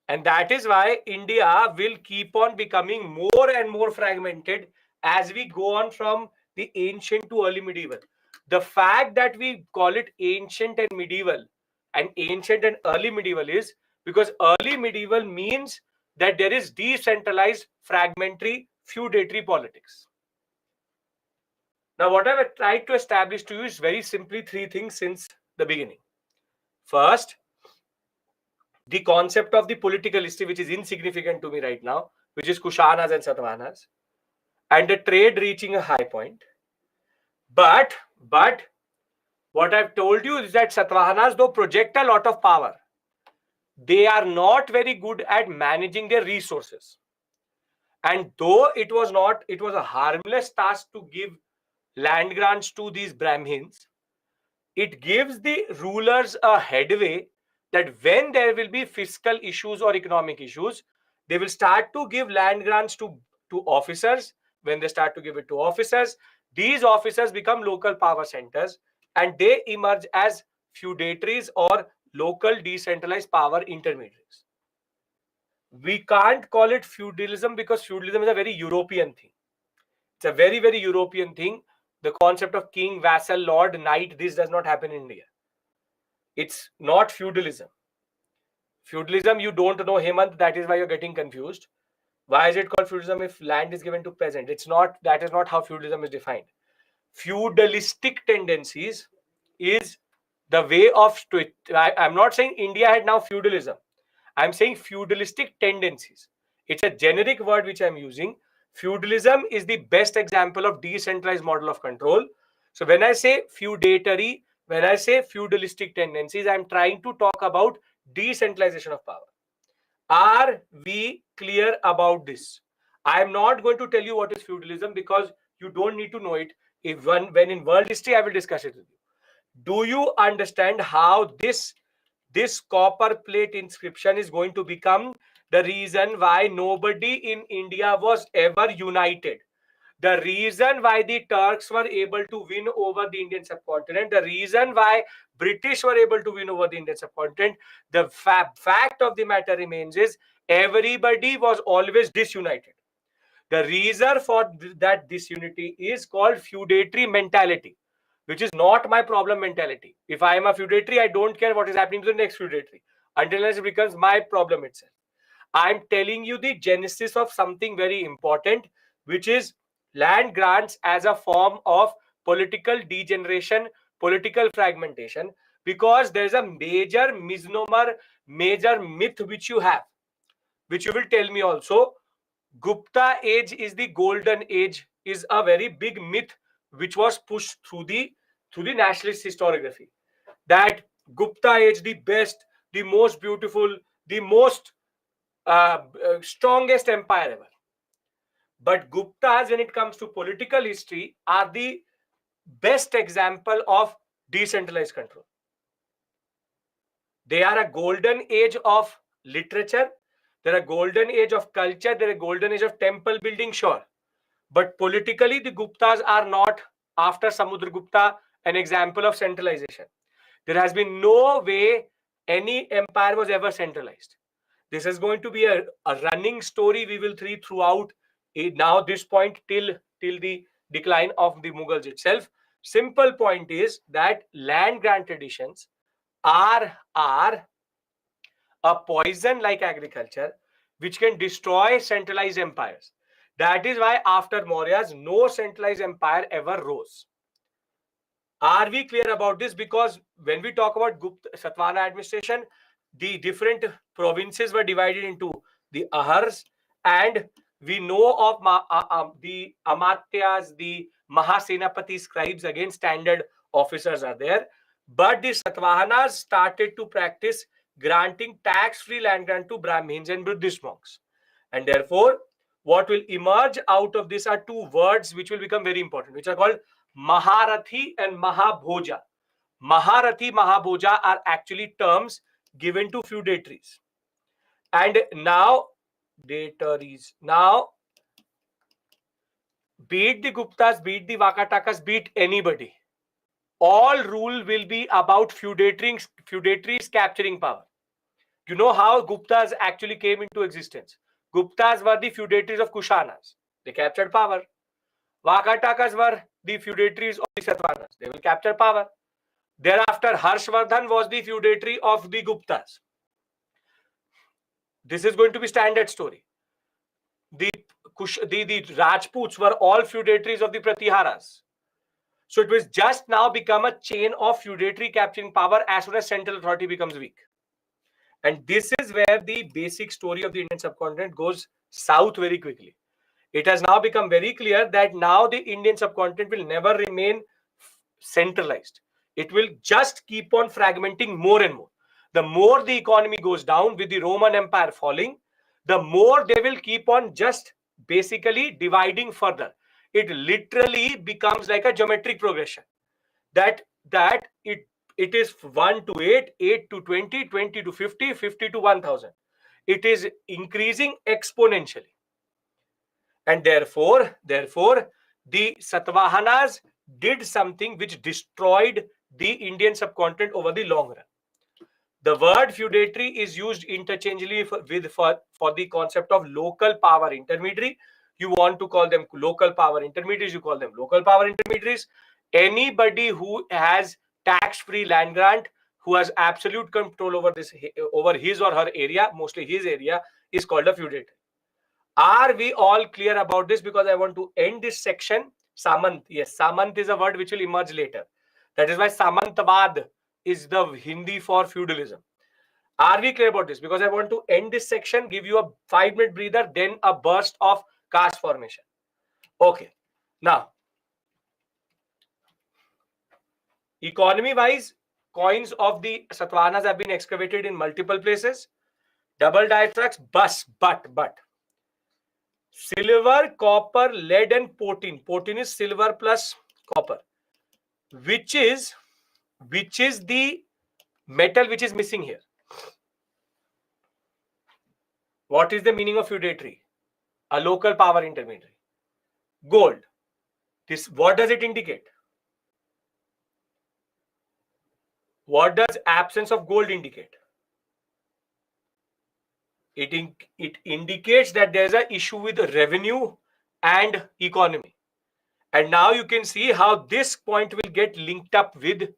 And that is why India will keep on becoming more and more fragmented as we go on from the ancient to early medieval. The fact that we call it ancient and medieval and ancient and early medieval is because early medieval means that there is decentralized, fragmentary, feudatory politics. Now, what I've tried to establish to you is very simply three things since the beginning. First, the concept of the political history, which is insignificant to me right now, which is Kushanas and Satavahanas, and the trade reaching a high point. But what I've told you is that Satavahanas, though project a lot of power, they are not very good at managing their resources. And though it was a harmless task to give land grants to these Brahmins, it gives the rulers a headway that when there will be fiscal issues or economic issues, they will start to give land grants to officers. When they start to give it to officers, these officers become local power centers and they emerge as feudatories or local decentralized power intermediaries. We can't call it feudalism because feudalism is a very European thing. It's a very, very European thing. The concept of king, vassal, lord, knight, this does not happen in India. It's not feudalism. Feudalism, you don't know Hemant, that is why you're getting confused. Why is it called feudalism if land is given to peasant? It's not, that is not how feudalism is defined. Feudalistic tendencies is the way of, I'm not saying India had now feudalism. I'm saying feudalistic tendencies. It's a generic word which I'm using. Feudalism is the best example of decentralized model of control. So when I say feudatory, when I say feudalistic tendencies, I'm trying to talk about decentralization of power. Are we clear about this? I am not going to tell you what is feudalism because you don't need to know it. If when in world history, I will discuss it with you. Do you understand how this copper plate inscription is going to become the reason why nobody in India was ever united? The reason why the Turks were able to win over the Indian subcontinent, the reason why British were able to win over the Indian subcontinent, the fact of the matter remains is everybody was always disunited. The reason for that disunity is called feudatory mentality, which is not my problem mentality. If I am a feudatory, I don't care what is happening to the next feudatory until it becomes my problem itself. I'm telling you the genesis of something very important, which is land grants as a form of political degeneration, political fragmentation, because there's a major misnomer, major myth which you have, which you will tell me also. Gupta age is the golden age is a very big myth which was pushed through the nationalist historiography. That Gupta age, the best, the most beautiful, the most strongest empire ever. But Guptas, when it comes to political history, are the best example of decentralized control. They are a golden age of literature. They're a golden age of culture. They're a golden age of temple building, sure. But politically, the Guptas are not, after Samudragupta, an example of centralization. There has been no way any empire was ever centralized. This is going to be a running story we will see throughout now this point till the decline of the Mughals itself. Simple point is that land grant traditions are a poison like agriculture which can destroy centralized empires. That is why after Mauryas, no centralized empire ever rose. Are we clear about this? Because when we talk about Gupta Satavahana administration, the different provinces were divided into the Ahars, and we know of the Amatyas, the Mahasenapati scribes, again standard officers are there. But the Satavahanas started to practice granting tax-free land grant to Brahmins and Buddhist monks. And therefore, what will emerge out of this are two words which will become very important, which are called Maharathi and Mahabhoja. Maharathi, Mahabhoja are actually terms given to feudatories. And now, datories. Now, beat the Guptas, beat the Vakatakas, beat anybody. All rule will be about feudatories capturing power. You know how Guptas actually came into existence. Guptas were the feudatories of Kushanas. They captured power. Vakatakas were the feudatories of the Satavahanas. They will capture power. Thereafter, Harshvardhan was the feudatory of the Guptas. This is going to be standard story. The Rajputs were all feudatories of the Pratiharas. So it will just now become a chain of feudatory capturing power as soon as central authority becomes weak. And this is where the basic story of the Indian subcontinent goes south very quickly. It has now become very clear that now the Indian subcontinent will never remain centralized. It will just keep on fragmenting more and more. The more the economy goes down with the Roman Empire falling, the more they will keep on just basically dividing further. It literally becomes like a geometric progression. That it is 1 to 8, 8 to 20, 20 to 50, 50 to 1000. It is increasing exponentially. And therefore, the Satavahanas did something which destroyed the Indian subcontinent over the long run. The word feudatory is used interchangeably for the concept of local power intermediary. You want to call them local power intermediaries, you call them local power intermediaries. Anybody who has tax-free land grant, who has absolute control over his or her area, mostly his area, is called a feudatory. Are we all clear about this? Because I want to end this section. Samant, yes, Samant is a word which will emerge later. That is why Samantavad is the Hindi for feudalism. Are we clear about this? Because I want to end this section, give you a 5-minute breather, then a burst of caste formation. Okay. Now, economy-wise, coins of the Satavahanas have been excavated in multiple places. Double diatrachs, but silver, copper, lead, and potin. Potin is silver plus copper. Which is the metal which is missing here? What is the meaning of feudatory? A local power intermediary. Gold. This, what does it indicate? What does absence of gold indicate? It indicates that there's an issue with revenue and economy. And now you can see how this point will get linked up with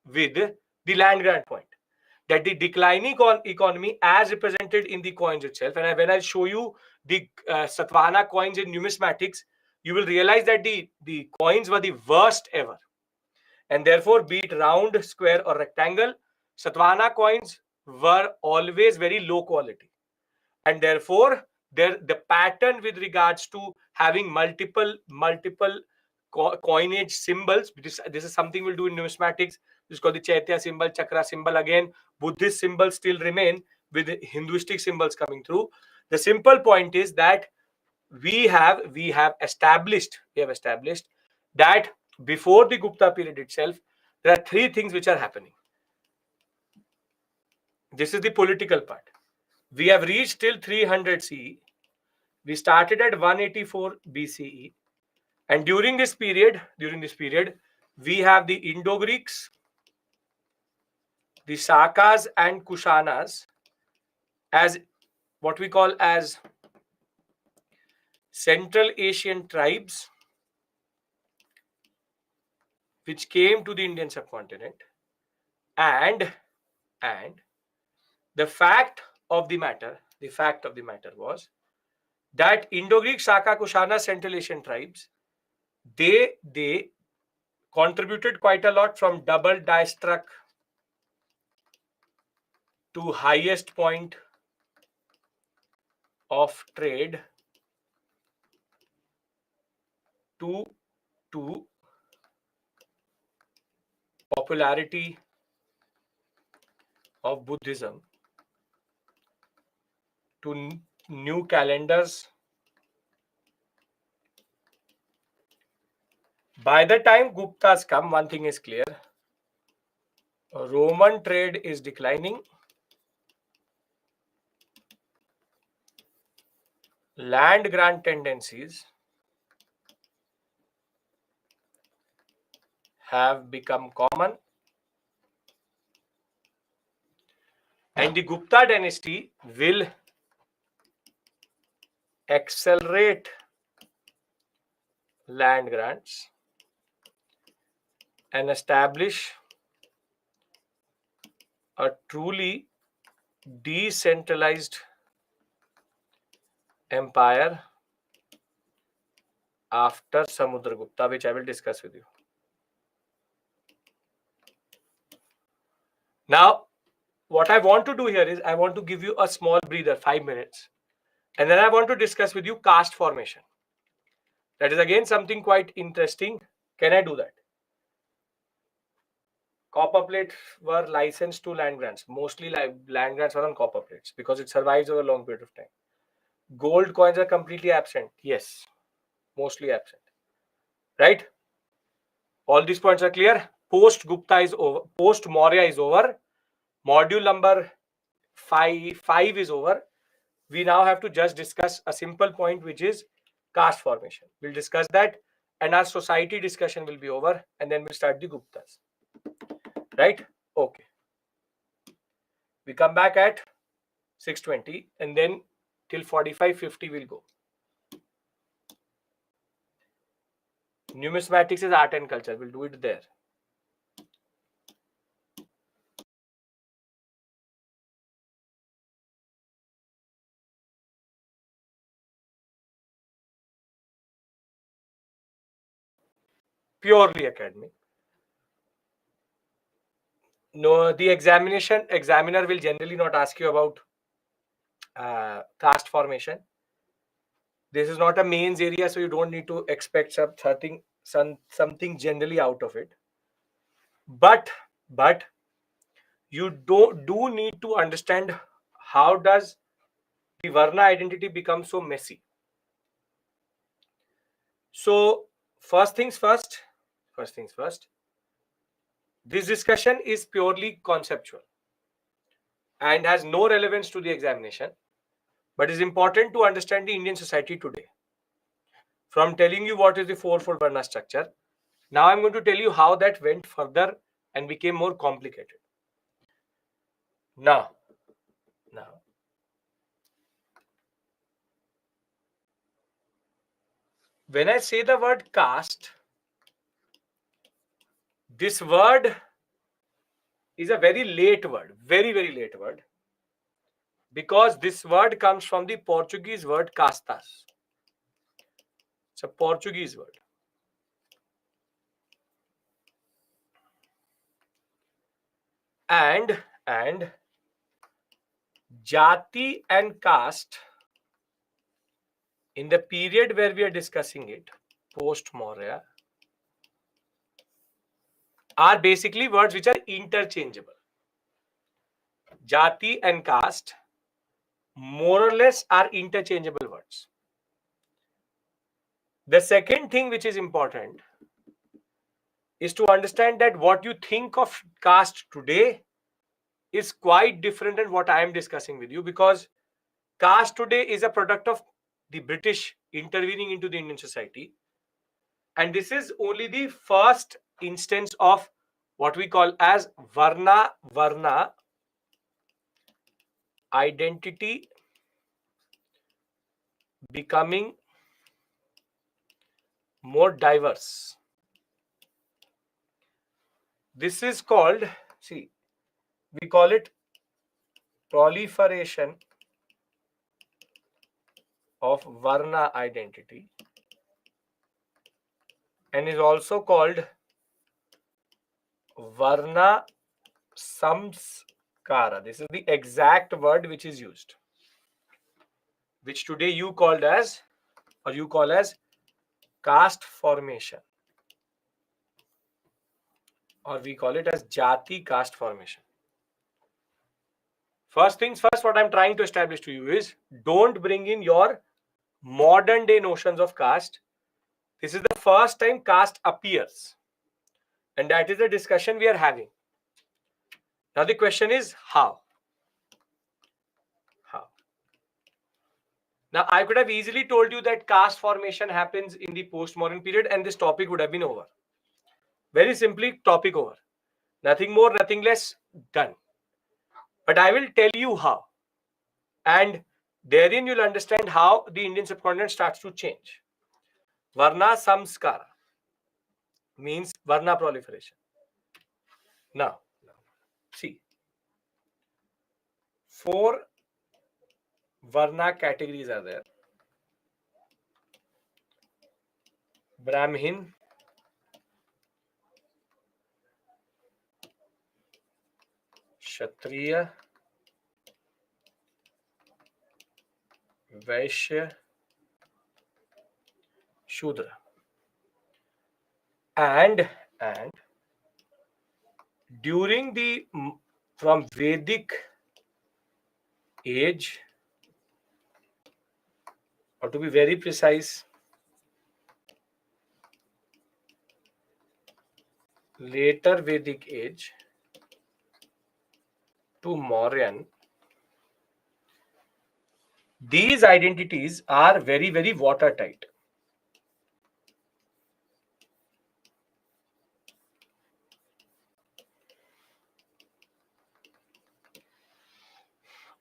the land grant point. That the declining economy as represented in the coins itself, and when I show you the Satavahana coins in numismatics, you will realize that the coins were the worst ever. And therefore, be it round, square, or rectangle, Satavahana coins were always very low quality. And therefore, the pattern with regards to having multiple coinage symbols, this is something we'll do in numismatics. This is called the Chaitya symbol, Chakra symbol. Again, Buddhist symbols still remain with Hinduistic symbols coming through. The simple point is that we have established that before the Gupta period itself, there are 3 things which are happening. This is the political part. We have reached till 300 CE. We started at 184 BCE. And during this period, we have the Indo-Greeks, the Sakas and Kushanas as what we call as Central Asian tribes which came to the Indian subcontinent. And the fact of the matter was that Indo-Greek, Saka, Kushana, Central Asian tribes, they contributed quite a lot from double diastruck to highest point of trade to popularity of Buddhism, to new calendars. By the time Guptas come, one thing is clear. Roman trade is declining. Land grant tendencies have become common. And the Gupta dynasty will accelerate land grants and establish a truly decentralized empire after Samudragupta, which I will discuss with you. Now, what I want to do here is I want to give you a small breather, 5 minutes. And then I want to discuss with you caste formation. That is again something quite interesting. Can I do that? Copper plates were licensed to land grants. Mostly land grants were on copper plates because it survives over a long period of time. Gold coins are completely absent. Yes, mostly absent. Right? All these points are clear. Post Gupta is over. Post Maurya is over. Module number five is over. We now have to just discuss a simple point, which is caste formation. We'll discuss that, and our society discussion will be over, and then we'll start the Guptas. Right? Okay. We come back at 6:20, and then till 45:50 we'll go. Numismatics is art and culture. We'll do it there. Purely academic. No, the examiner will generally not ask you about caste formation. This is not a mains area, so you don't need to expect something generally out of it. But you do need to understand how does the Varna identity become so messy. So first things first. This discussion is purely conceptual and has no relevance to the examination, but is important to understand the Indian society today. From telling you what is the fourfold Varna structure, now I'm going to tell you how that went further and became more complicated. Now, when I say the word caste, this word is a very late word, very, very late word, because this word comes from the Portuguese word castas. It's a Portuguese word. And jati and caste, in the period where we are discussing it, post Maurya, are basically words which are interchangeable. Jati and caste more or less are interchangeable words. The second thing which is important is to understand that what you think of caste today is quite different than what I am discussing with you, because caste today is a product of the British intervening into the Indian society. And this is only the first instance of what we call as Varna identity becoming more diverse. This is called, see, we call it proliferation of Varna identity, and is also called Varna samskara. This is the exact word which is used, which today you called as, or you call as, caste formation, or we call it as jati caste formation. First things first, what I'm trying to establish to you is, don't bring in your modern day notions of caste. This is the first time caste appears, and that is the discussion we are having. Now the question is how? Now I could have easily told you that caste formation happens in the postmodern period and this topic would have been over. Very simply, topic over. Nothing more, nothing less, done. But I will tell you how. And therein you'll understand how the Indian subcontinent starts to change. Varna samskara means Varna proliferation. Now, see, 4 Varna categories are there. Brahmin, Kshatriya, Vaishya, Shudra. And during the from Vedic age, or to be very precise, later Vedic age to Mauryan, these identities are very, very watertight.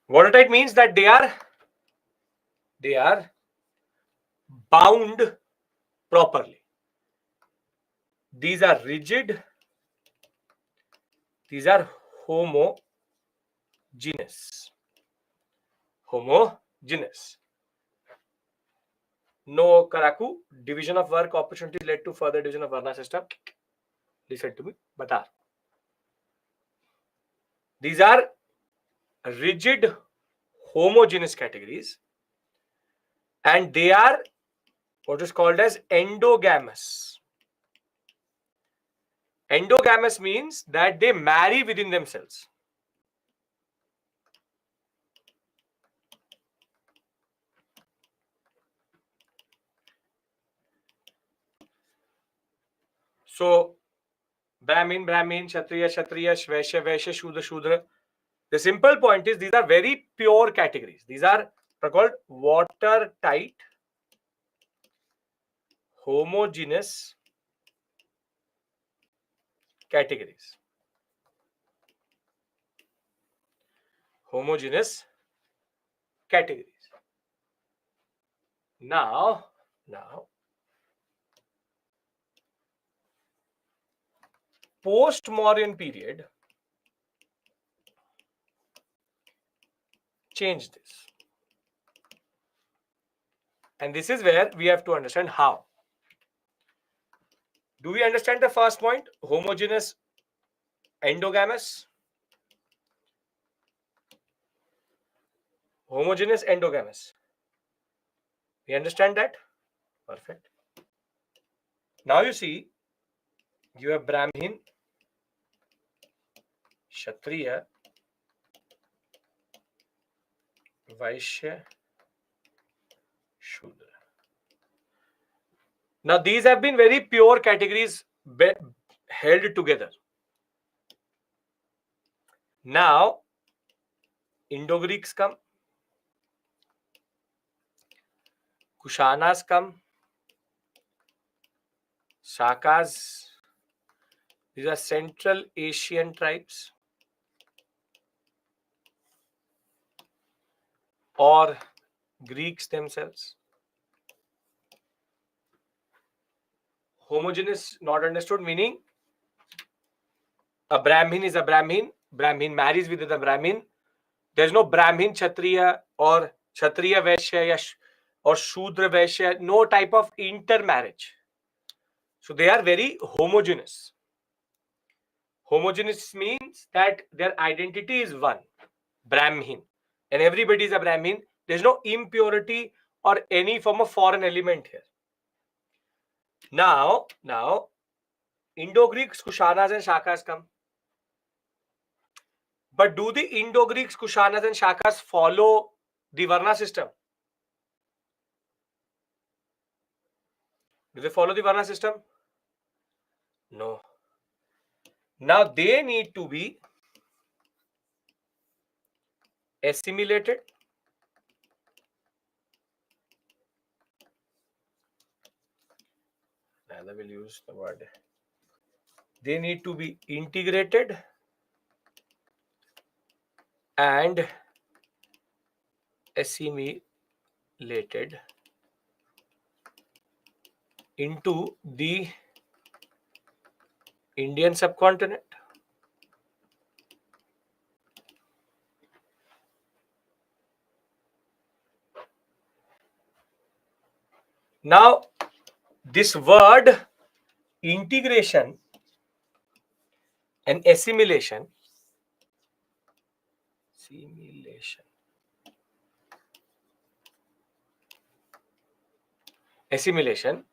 Watertight means that they are bound properly. These are rigid. These are homogeneous. Homogeneous. No Karaku, division of work opportunities led to further division of Varna system. Listen to me. Bata. These are rigid, homogeneous categories, and they are what is called as endogamous. Endogamous means that they marry within themselves. So, Brahmin, Kshatriya, Vaishya, Shudra. The simple point is these are very pure categories. These are called watertight, homogeneous categories. Homogeneous categories. Now, post-Mauryan period changed this. And this is where we have to understand how. Do we understand the first point? Homogeneous, endogamous. Homogeneous, endogamous. We understand that? Perfect. Now you see, you have Brahmin, Kshatriya, Vaishya, Shudra. Now these have been very pure categories held together. Now Indo-Greeks come, Kushanas come, Shakas. These are Central Asian tribes or Greeks themselves. Homogeneous, not understood, meaning a Brahmin is a Brahmin. Brahmin marries with the Brahmin. There's no Brahmin Kshatriya or Kshatriya Vaishya or Shudra Vaishya, no type of intermarriage. So they are very homogeneous. Homogeneous means that their identity is one, Brahmin, and everybody is a Brahmin. There's no impurity or any form of foreign element here. Now, Indo-Greeks, Kushanas and Shakas come. But do the Indo-Greeks, Kushanas and Shakas follow the Varna system? Do they follow the Varna system? No. Now they need to be assimilated. I will use the word. They need to be integrated and assimilated into the Indian subcontinent. Now, this word integration and assimilation Assimilation. Assimilation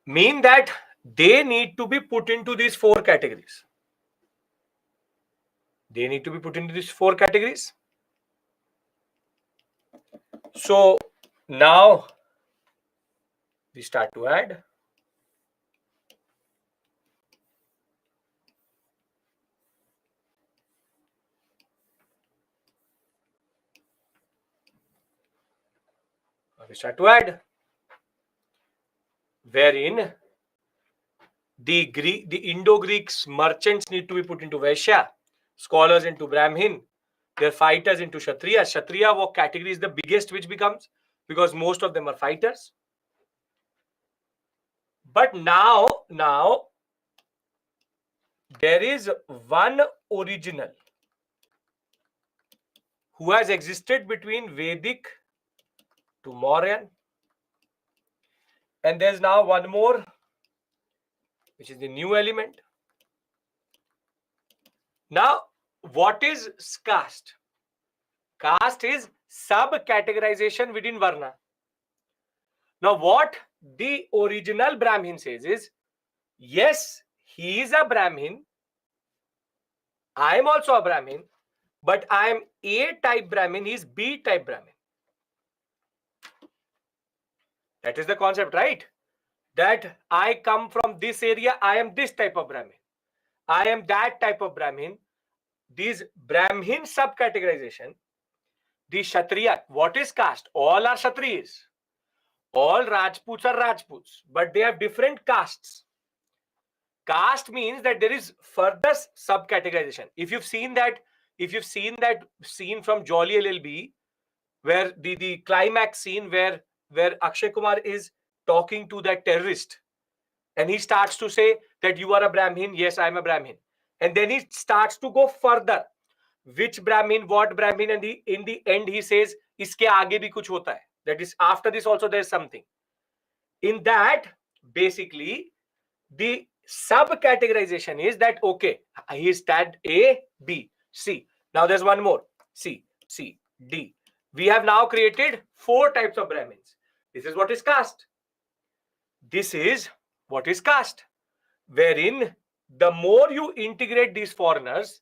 mean that they need to be put into these four categories. They need to be put into these four categories. So now we start to add. We start to add. Wherein the Indo-Greeks merchants need to be put into Vaishya, scholars into Brahmin, their fighters into Kshatriya. Kshatriya what category is the biggest which becomes, because most of them are fighters. But now there is one original who has existed between Vedic to Mauryan, and there's now one more which is the new element. Now what is caste? Caste is sub-categorization within Varna. Now what the original Brahmin says is, yes, he is a Brahmin, I am also a Brahmin, but I am A type Brahmin, he is B type Brahmin. That is the concept, right? That I come from this area, I am this type of Brahmin, I am that type of Brahmin. These Brahmin sub-categorization, the Kshatriya, what is caste? All are Kshatriyas. All Rajputs are Rajputs, but they have different castes. Caste means that there is further sub-categorization. If you've seen that scene from Jolly LLB, where the climax scene where Akshay Kumar is talking to that terrorist, and he starts to say that you are a Brahmin, yes, I am a Brahmin, and then he starts to go further. Which Brahmin, what Brahmin, and in the end he says, iske aage bhi kuch hota hai. That is, after this also there is something. In that, basically, the sub-categorization is that, okay, he is tagged A, B, C. Now there's one more, C, D. We have now created four types of Brahmins. This is what is caste. This is what is caste. Wherein the more you integrate these foreigners,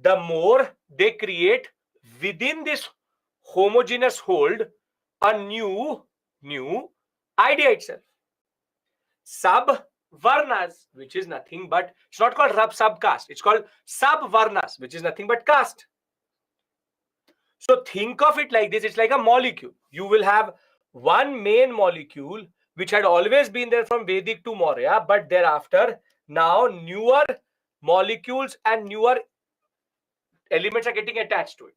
the more they create within this homogeneous hold a new idea itself. Sub-varnas, which is nothing but, it's not called subcaste, it's called sub-varnas, which is nothing but caste. So think of it like this, it's like a molecule. You will have one main molecule which had always been there from Vedic to Maurya, but thereafter now newer molecules and newer elements are getting attached to it.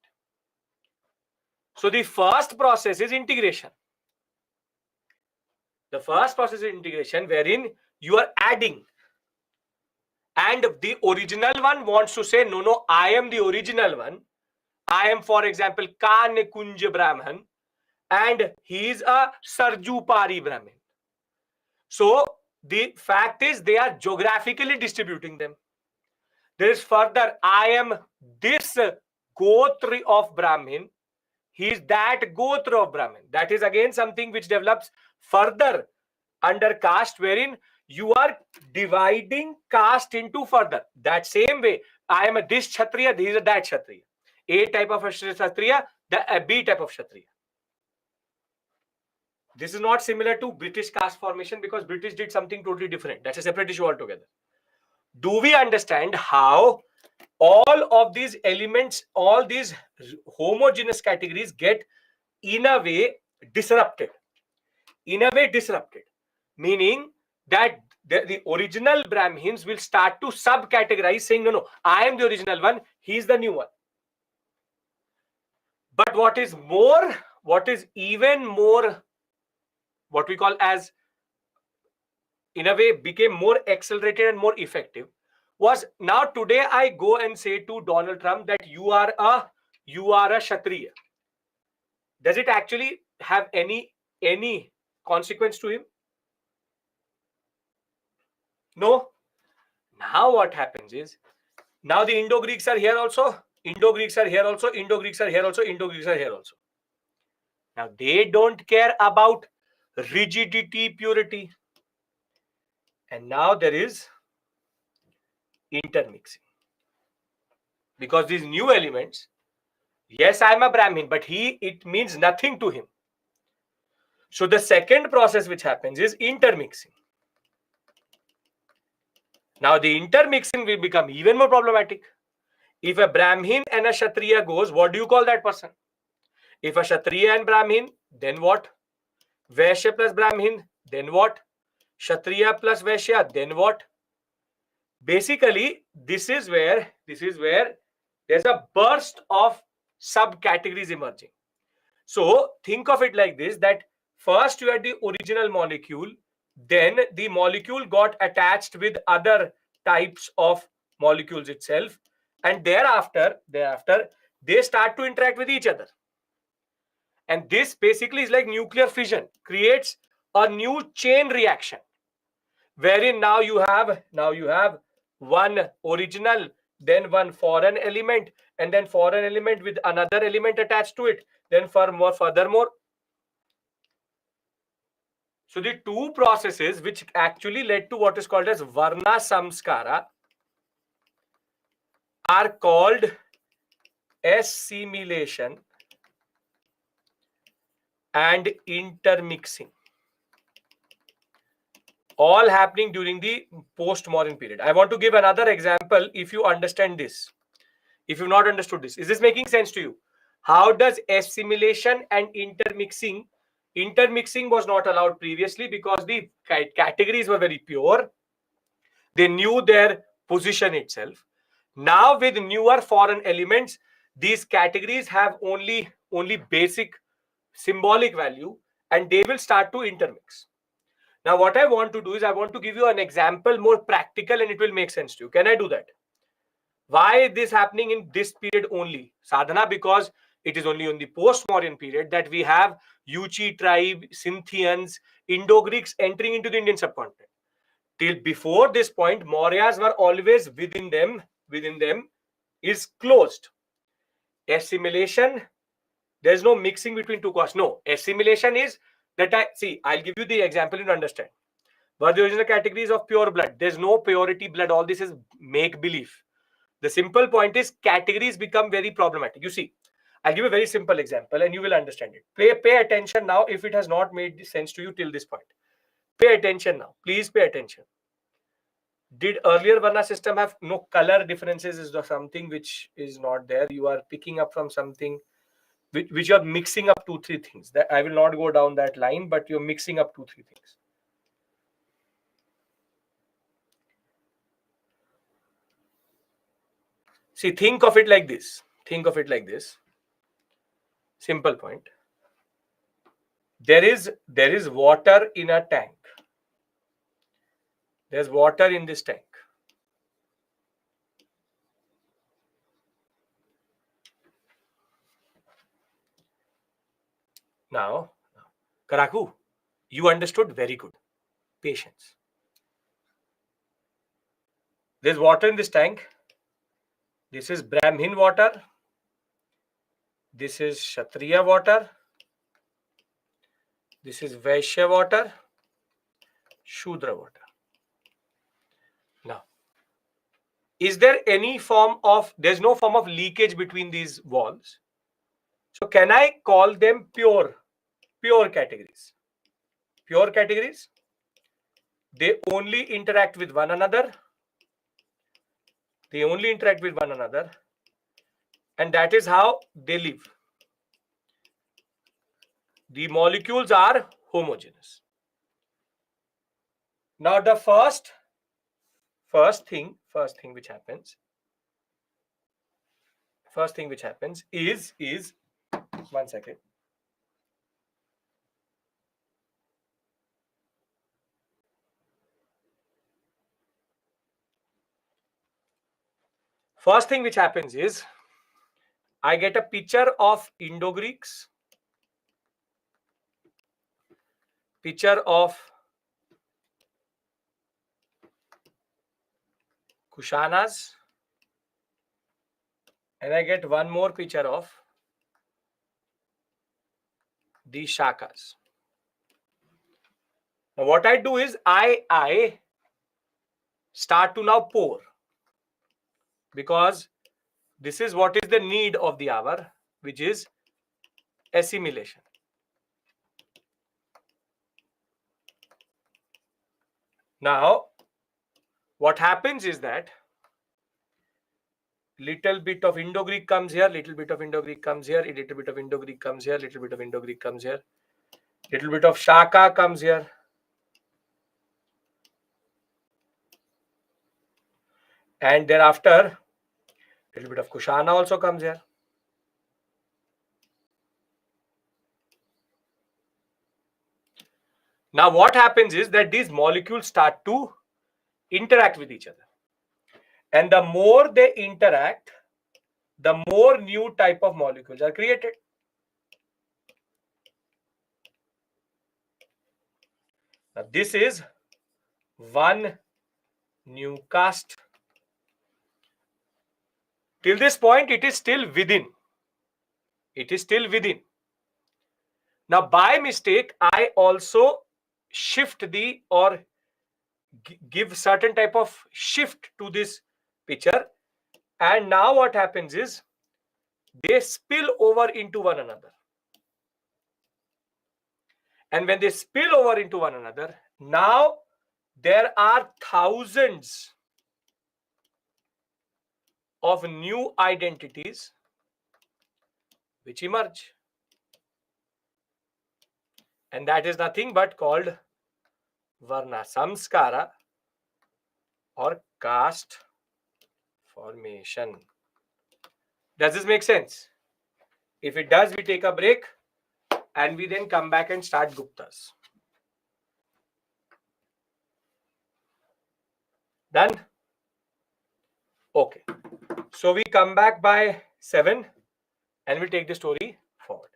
So the first process is integration. The first process is integration, wherein you are adding. And the original one wants to say, no, I am the original one. I am, for example, Kanekunj Brahman, and he is a Sarjupari Brahmin. So the fact is they are geographically distributing them. There is further, I am this Gotra of Brahmin, he is that Gotra of Brahmin. That is again something which develops further under caste, wherein you are dividing caste into further. That same way, I am a this Kshatriya, this is a that Kshatriya. A type of a Kshatriya, the B type of Kshatriya. This is not similar to British caste formation, because British did something totally different. That's a separate issue altogether. Do we understand how all of these elements, all these homogeneous categories get in a way disrupted? In a way disrupted, meaning that the original Brahmins will start to sub-categorize, saying, no, I am the original one, he is the new one. But what is even more, what we call as, in a way, became more accelerated and more effective, was now today I go and say to Donald Trump that you are a Kshatriya. Does it actually have any consequence to him? No. Now what happens is, now the Indo-Greeks are here also. Indo-Greeks are here also, Indo-Greeks are here also, Indo-Greeks are here also. Now they don't care about rigidity, purity. And now there is intermixing. Because these new elements, yes, I am a Brahmin, but it means nothing to him. So the second process which happens is intermixing. Now the intermixing will become even more problematic. If a Brahmin and a Kshatriya goes, what do you call that person? If a Kshatriya and Brahmin, then what? Vaishya plus Brahmin, then what? Kshatriya plus Vaishya, then what? Basically, this is where there's a burst of subcategories emerging. So think of it like this, that first you had the original molecule, then the molecule got attached with other types of molecules itself, and thereafter they start to interact with each other. And this basically is like nuclear fission, creates a new chain reaction, wherein now you have one original, then one foreign element, and then foreign element with another element attached to it, then furthermore. So the two processes which actually led to what is called as Varna Samskara are called assimilation and intermixing, all happening during the postmodern period. I want to give another example if you understand this. If you've not understood this, is this making sense to you? How does assimilation and intermixing was not allowed previously because the categories were very pure. They knew their position itself. Now with newer foreign elements, these categories have only basic symbolic value, and they will start to intermix. Now what I want to do is I want to give you an example, more practical, and it will make sense to you. Can I do that? Why is this happening in this period only, Sadhana? Because it is only on the postmodern period that we have Yuchi tribe, Scythians, Indo-Greeks entering into the Indian subcontinent. Till before this point, Mauryas were always within them is closed. Assimilation, there's no mixing between two castes. No, assimilation is that I'll give you the example you understand. What the original categories of pure blood? There's no purity blood. All this is make-believe. The simple point is categories become very problematic. You see, I'll give a very simple example and you will understand it. Pay attention now if it has not made sense to you till this point. Pay attention now. Please pay attention. Did earlier Varna system have no color differences? Is there something which is not there? You are picking up from something which you are mixing up 2-3 things. That I will not go down that line, but you're mixing up 2-3 things. See, think of it like this. Think of it like this. Simple point. There is water in a tank. There's water in this tank. Now, Karaku, you understood very good. Patience. There's water in this tank. This is Brahmin water. This is Kshatriya water. This is Vaishya water. Shudra water. Now, is there any form of, there's no form of leakage between these walls. So can I call them pure categories? Pure categories, they only interact with one another. They only interact with one another. And that is how they live. The molecules are homogeneous. Now the first thing which happens is 1 second. First thing which happens is I get a picture of Indo-Greeks, picture of Kushanas, and I get one more picture of the Shakas. Now what I do is I start to now pour, because this is what is the need of the hour, which is assimilation. Now what happens is that little bit of Indo-Greek comes here, little bit of Indo-Greek comes here, a little bit of Indo-Greek comes here, little bit of Indo-Greek comes here, little bit of Shaka comes here, and thereafter little bit of Kushana also comes here. Now what happens is that these molecules start to interact with each other, and the more they interact, the more new type of molecules are created. Now this is one new cast. Till this point it is still within. It is still within. Now by mistake I also shift the or give certain type of shift to this picture, and now what happens is they spill over into one another. And when they spill over into one another, now there are thousands of new identities which emerge. And that is nothing but called Varna Samskara or caste formation. Does this make sense? If it does, we take a break and we then come back and start Guptas. Done? Okay. So we come back by 7 and we take the story forward.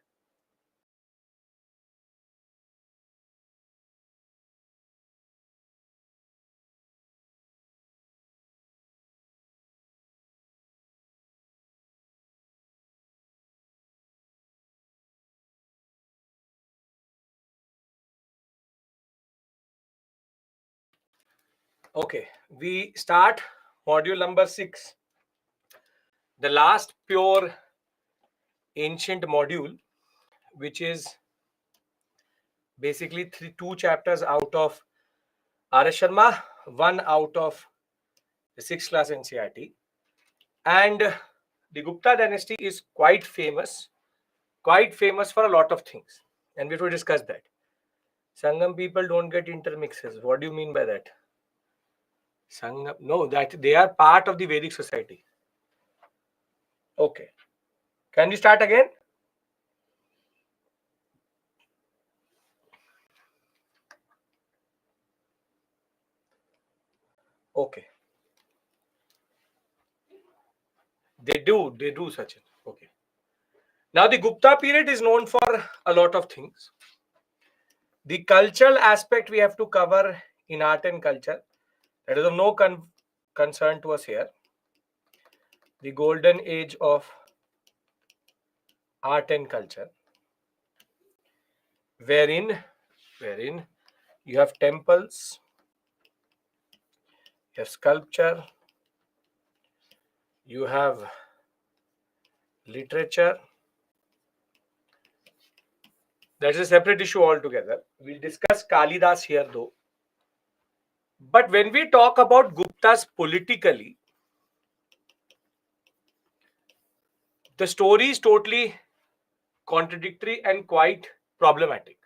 Okay, we start module number 6, the last pure ancient module, which is basically two chapters out of R.S. Sharma, one out of the 6th class NCERT. And the Gupta dynasty is quite famous for a lot of things. And we will discuss that. Sangam people don't get intermixes. What do you mean by that? Sangam, no, that they are part of the Vedic society. Okay. Can we start again? Okay. They do, Sachin. Okay. Now the Gupta period is known for a lot of things. The cultural aspect we have to cover in art and culture. That is of no concern to us here. The golden age of art and culture, wherein you have temples, you have sculpture, you have literature. That's a separate issue altogether. We'll discuss Kalidas here though. But when we talk about Guptas politically, the story is totally contradictory and quite problematic.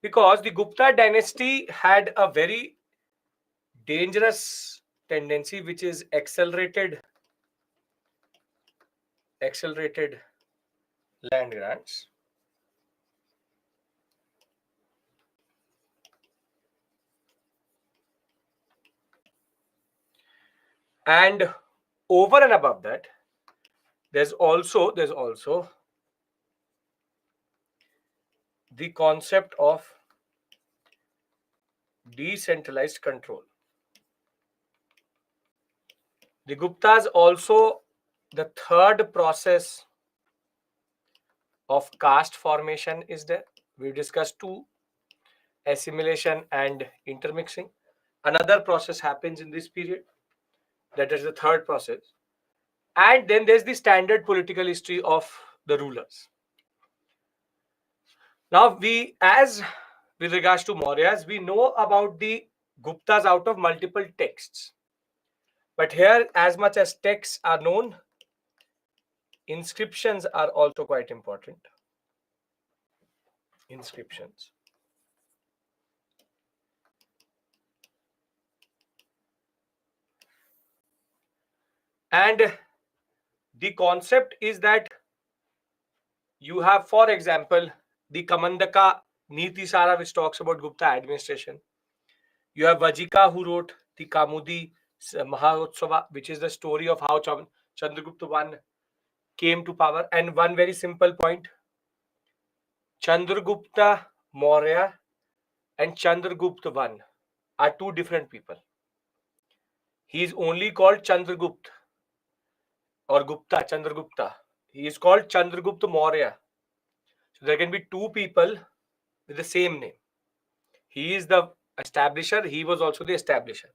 Because the Gupta dynasty had a very dangerous tendency, which is accelerated land grants. And over and above that, there's also the concept of decentralized control. The Guptas also the third process of caste formation is there. We discussed two, assimilation and intermixing. Another process happens in this period. That is the third process. And then there's the standard political history of the rulers. Now, as with regards to Mauryas, we know about the Guptas out of multiple texts. But here, as much as texts are known, inscriptions are also quite important. Inscriptions. And the concept is that you have, for example, the Kamandaka Niti Sara, which talks about Gupta administration. You have Vajika, who wrote the Kamudi Mahotsava, which is the story of how Chandragupta I came to power. And one very simple point, Chandragupta Maurya and Chandragupta I are two different people. He is only called Chandragupta or Gupta, Chandragupta. He is called Chandragupta Maurya. So there can be two people with the same name. He is the establisher. He was also the establisher.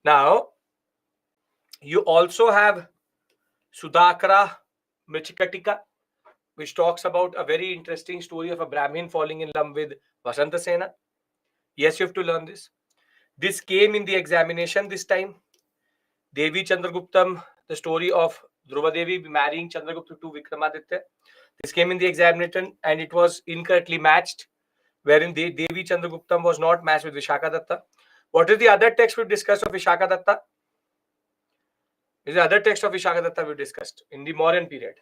Now, you also have Sudhakara Mrichikatika, which talks about a very interesting story of a Brahmin falling in love with Vasanta Sena. Yes, you have to learn this. This came in the examination this time. Devi Chandraguptam, the story of Dhruva Devi marrying Chandragupta to Vikramaditya. This came in the examination and it was incorrectly matched, wherein Devi Chandraguptam was not matched with Vishakadatta. What is the other text we discussed of Vishakadatta? Is the other text of Vishakadatta we discussed in the Mauryan period?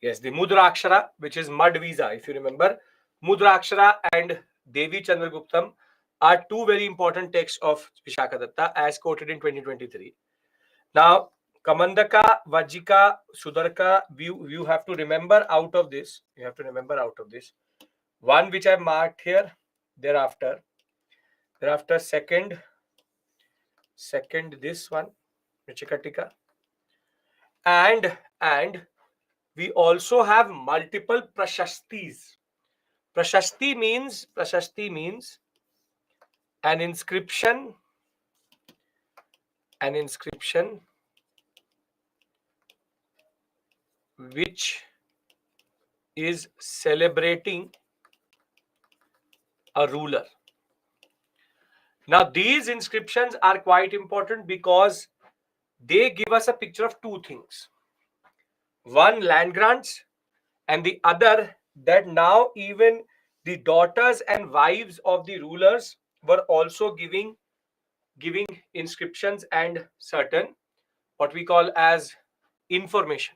Yes, the Mudrakshara, which is Mud Visa, if you remember. Mudrakshara and Devi Chandraguptam are two very important texts of Vishakadatta as quoted in 2023. Now, Kamandaka, Vajika, Sudarka, you have to remember out of this. You have to remember out of this. One which I marked here, thereafter second this one, Mrichikatika. And we also have multiple prashastis. Prashasti means an inscription which is celebrating a ruler. Now, these inscriptions are quite important because they give us a picture of two things. One, land grants, and the other, that now even the daughters and wives of the rulers were also giving inscriptions and certain what we call as information.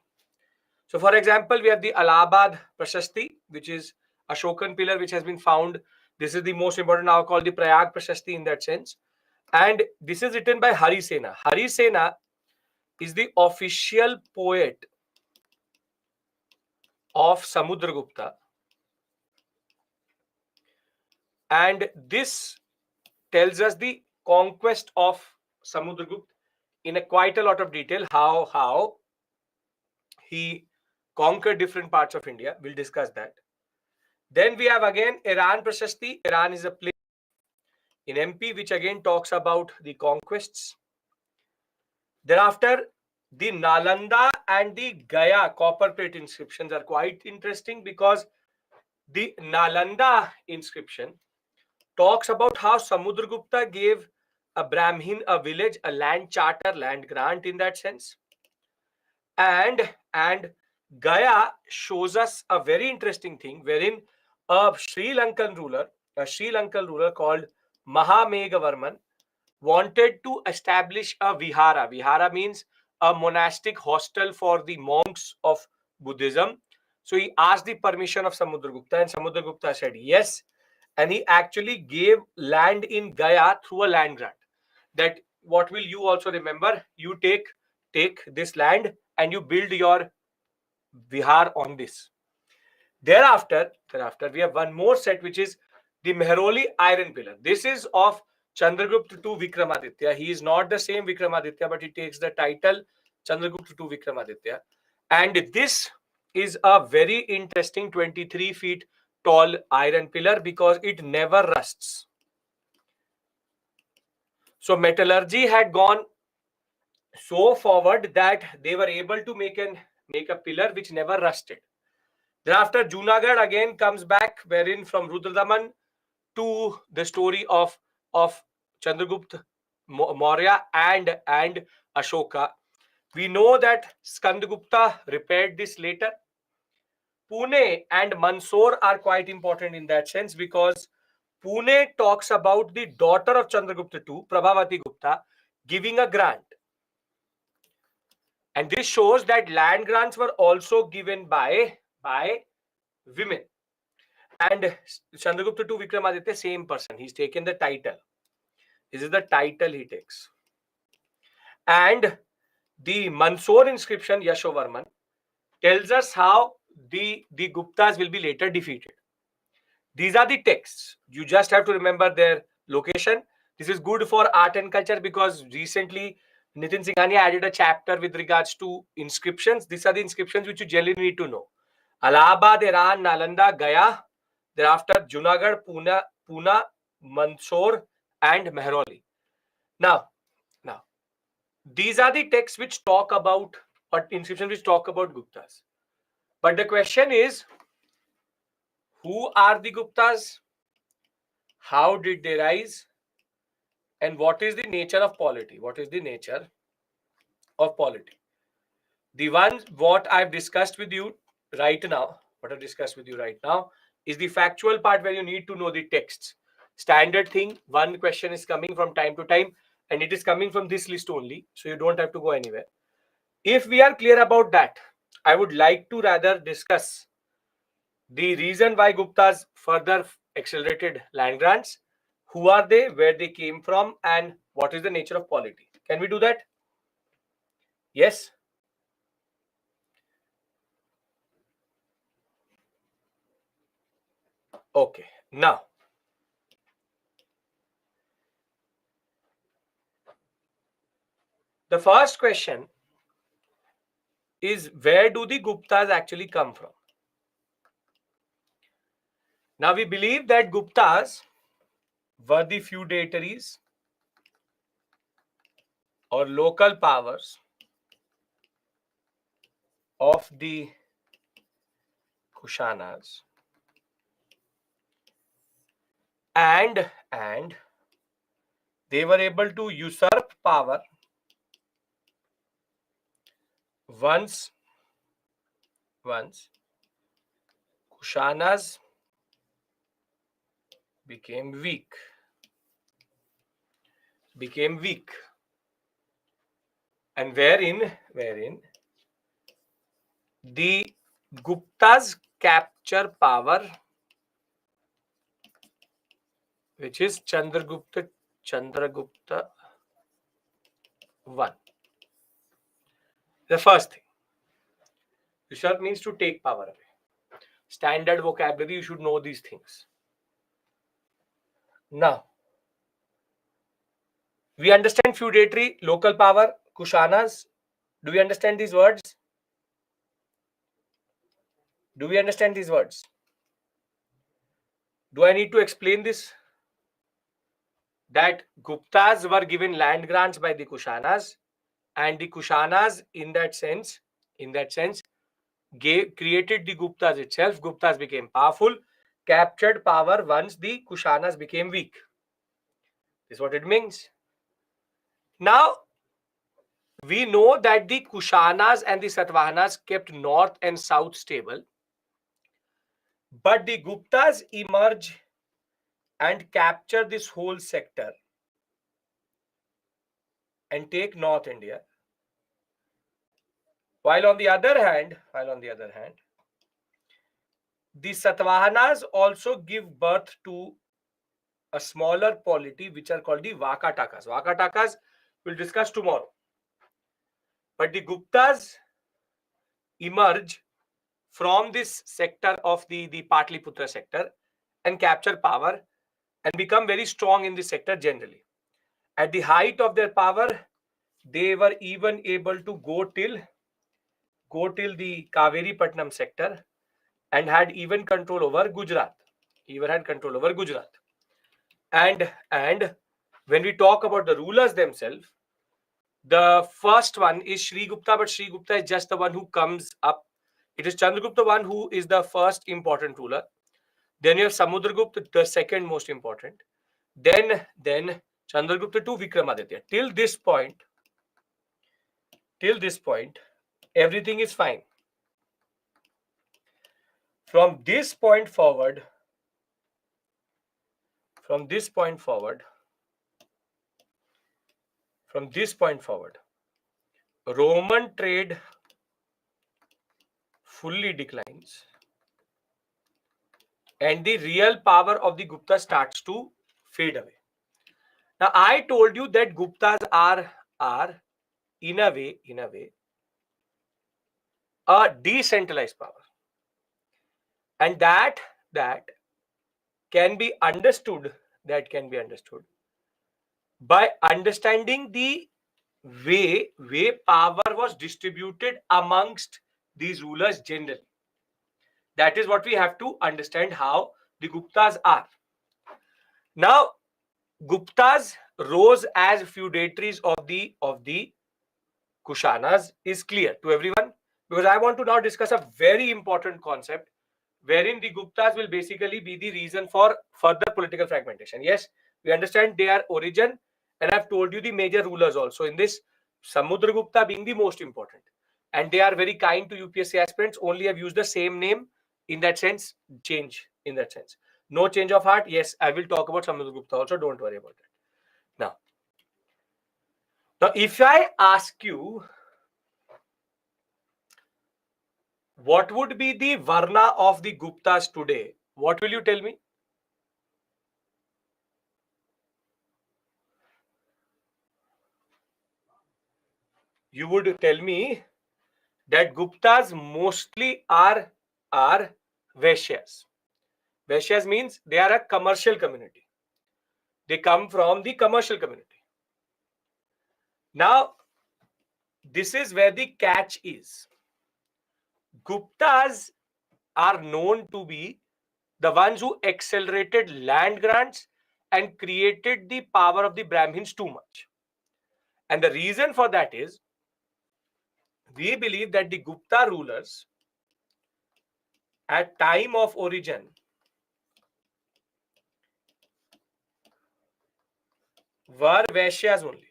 So, for example, we have the Allahabad Prashasti, which is Ashokan pillar, which has been found. This is the most important now called the Prayag Prashasti in that sense. And this is written by Hari Sena. Hari Sena is the official poet of Samudragupta. And this tells us the conquest of Samudragupta in quite a lot of detail, how he conquered different parts of India. We'll discuss that. Then we have again Iran Prashasti. Iran is a place in MP which again talks about the conquests. Thereafter, the Nalanda and the Gaya copper plate inscriptions are quite interesting because the Nalanda inscription talks about how Samudragupta gave a Brahmin a village, a land charter, land grant in that sense. And Gaya shows us a very interesting thing wherein a Sri Lankan ruler called Mahameghavarman wanted to establish a vihara. Vihara means a monastic hostel for the monks of Buddhism. So he asked the permission of Samudragupta and Samudragupta said yes. And he actually gave land in Gaya through a land grant. That what will you also remember? You take this land and you build your vihar on this. Thereafter, we have one more set which is the Mehroli iron pillar. This is of Chandragupta II Vikramaditya. He is not the same Vikramaditya, but he takes the title Chandragupta II Vikramaditya. And this is a very interesting 23 feet tall iron pillar because it never rusts. So metallurgy had gone so forward that they were able to make a pillar which never rusted. Thereafter, Junagadh again comes back, wherein from Rudradaman to the story of Chandragupta Maurya and Ashoka. We know that Skandagupta repaired this later. Pune and Mandsaur are quite important in that sense because Pune talks about the daughter of Chandragupta II, Prabhavati Gupta, giving a grant. And this shows that land grants were also given by women. And Chandragupta II Vikramaditya, same person. He's taken the title. This is the title he takes. And the Mandsaur inscription, Yashovarman, tells us how the Guptas will be later defeated. These are the texts. You just have to remember their location. This is good for art and culture because recently Nitin Singhania added a chapter with regards to inscriptions. These are the inscriptions which you generally need to know. Allahabad, Iran, Nalanda, Gaya, thereafter Junagadh, Pune, Mandsaur, and Mehrauli. Now, these are the texts which talk about, or inscriptions which talk about Guptas. But the question is, who are the Guptas? How did they rise? And what is the nature of polity? What is the nature of polity? The one what I've discussed with you right now, is the factual part where you need to know the texts. Standard thing, one question is coming from time to time, and it is coming from this list only, so you don't have to go anywhere. If we are clear about that, I would like to rather discuss the reason why Guptas further accelerated land grants. Who are they, where they came from, and what is the nature of polity? Can we do that? Yes? Okay. Now, the first question is, where do the Guptas actually come from? Now, we believe that Guptas were the feudatories or local powers of the Kushanas, and they were able to usurp power once Kushanas became weak. And wherein the Guptas capture power, which is Chandragupta I. The first thing, usurp means to take power away. Standard vocabulary, you should know these things. Now, we understand feudatory, local power, Kushanas. Do we understand these words? Do we understand these words? Do I need to explain this? That Guptas were given land grants by the Kushanas, and the Kushanas, in that sense, created the Guptas itself. Guptas became powerful, captured power once the Kushanas became weak. This is what it means. Now, we know that the Kushanas and the Satavahanas kept north and south stable, but the Guptas emerge and capture this whole sector and take North India. While on the other hand, the Satavahanas also give birth to a smaller polity which are called the Vakatakas. Vakatakas we'll discuss tomorrow. But the Guptas emerge from this sector of the Patliputra sector and capture power and become very strong in this sector generally. At the height of their power, they were even able to go till the Kaveri Patnam sector and had even control over Gujarat. And when we talk about the rulers themselves, the first one is Sri Gupta, but Sri Gupta is just the one who comes up. It is Chandragupta one who is the first important ruler. Then you have Samudragupta, the second most important. Then Chandragupta to Vikramaditya. Till this point, everything is fine. From this point forward, Roman trade fully declines and the real power of the Gupta starts to fade away. Now, I told you that Guptas are in a way a decentralized power, and that can be understood by understanding the way power was distributed amongst these rulers generally. That is what we have to understand, how the Guptas are. Now, Guptas rose as feudatories of the Kushanas is clear to everyone, because I want to now discuss a very important concept wherein the Guptas will basically be the reason for further political fragmentation. Yes, we understand their origin, and I've told you the major rulers also in this, Samudragupta being the most important. And they are very kind to UPSC aspirants, only have used the same name in that sense, change in that sense. No change of heart. Yes, I will talk about Samudragupta also, don't worry about that. Now, if I ask you, what would be the Varna of the Guptas today, what will you tell me? You would tell me that Guptas mostly are Vaishyas. Vaishyas means they are a commercial community. They come from the commercial community. Now, this is where the catch is. Guptas are known to be the ones who accelerated land grants and created the power of the Brahmins too much. And the reason for that is, we believe that the Gupta rulers at time of origin were Vaishyas only.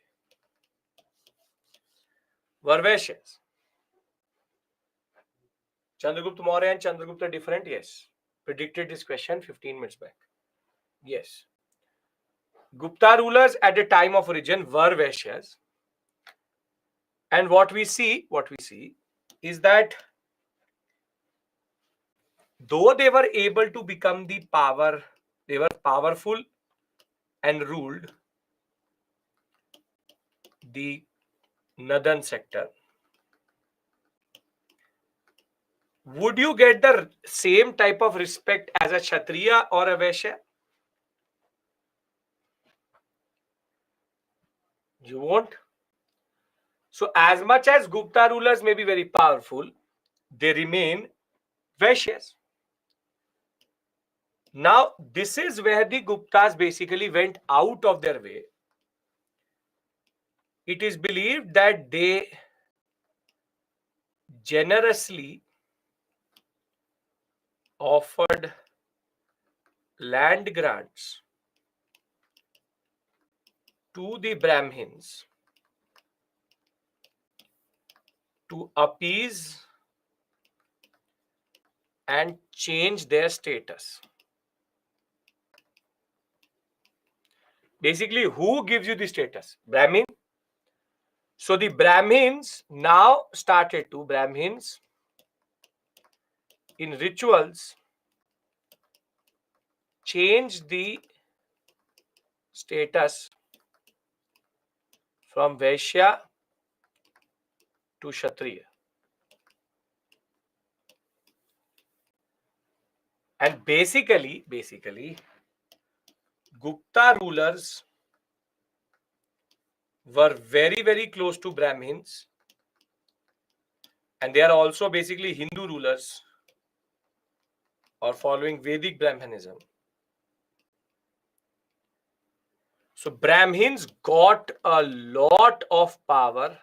Chandragupta Maurya and Chandragupta different? Yes. Predicted this question 15 minutes back. Yes. Gupta rulers at the time of origin were Vaishyas. And what we see is that though they were able to become the power, they were powerful and ruled the northern sector. Would you get the same type of respect as a Kshatriya or a Vaishya? You won't. So as much as Gupta rulers may be very powerful, they remain Vaishyas. Now, this is where the Guptas basically went out of their way. It is believed that they generously offered land grants to the Brahmins to appease and change their status. Basically, who gives you the status? Brahmin. So the Brahmins now started to, Brahmins in rituals change the status from Vaishya to Kshatriya. And basically, Gupta rulers were very, very close to Brahmins, and they are also basically Hindu rulers or following Vedic Brahmanism. So Brahmins got a lot of power,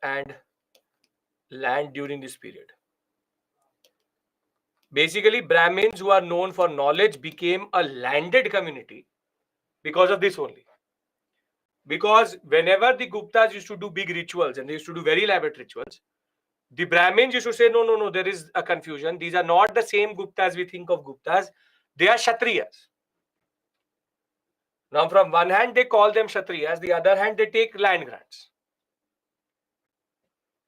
and land during this period. Basically, Brahmins who are known for knowledge became a landed community because of this only. Because whenever the Guptas used to do big rituals, and they used to do very elaborate rituals, the Brahmins used to say, no, no, no, there is a confusion. These are not the same Guptas we think of Guptas. They are Kshatriyas. Now, from one hand, they call them Kshatriyas. The other hand, they take land grants.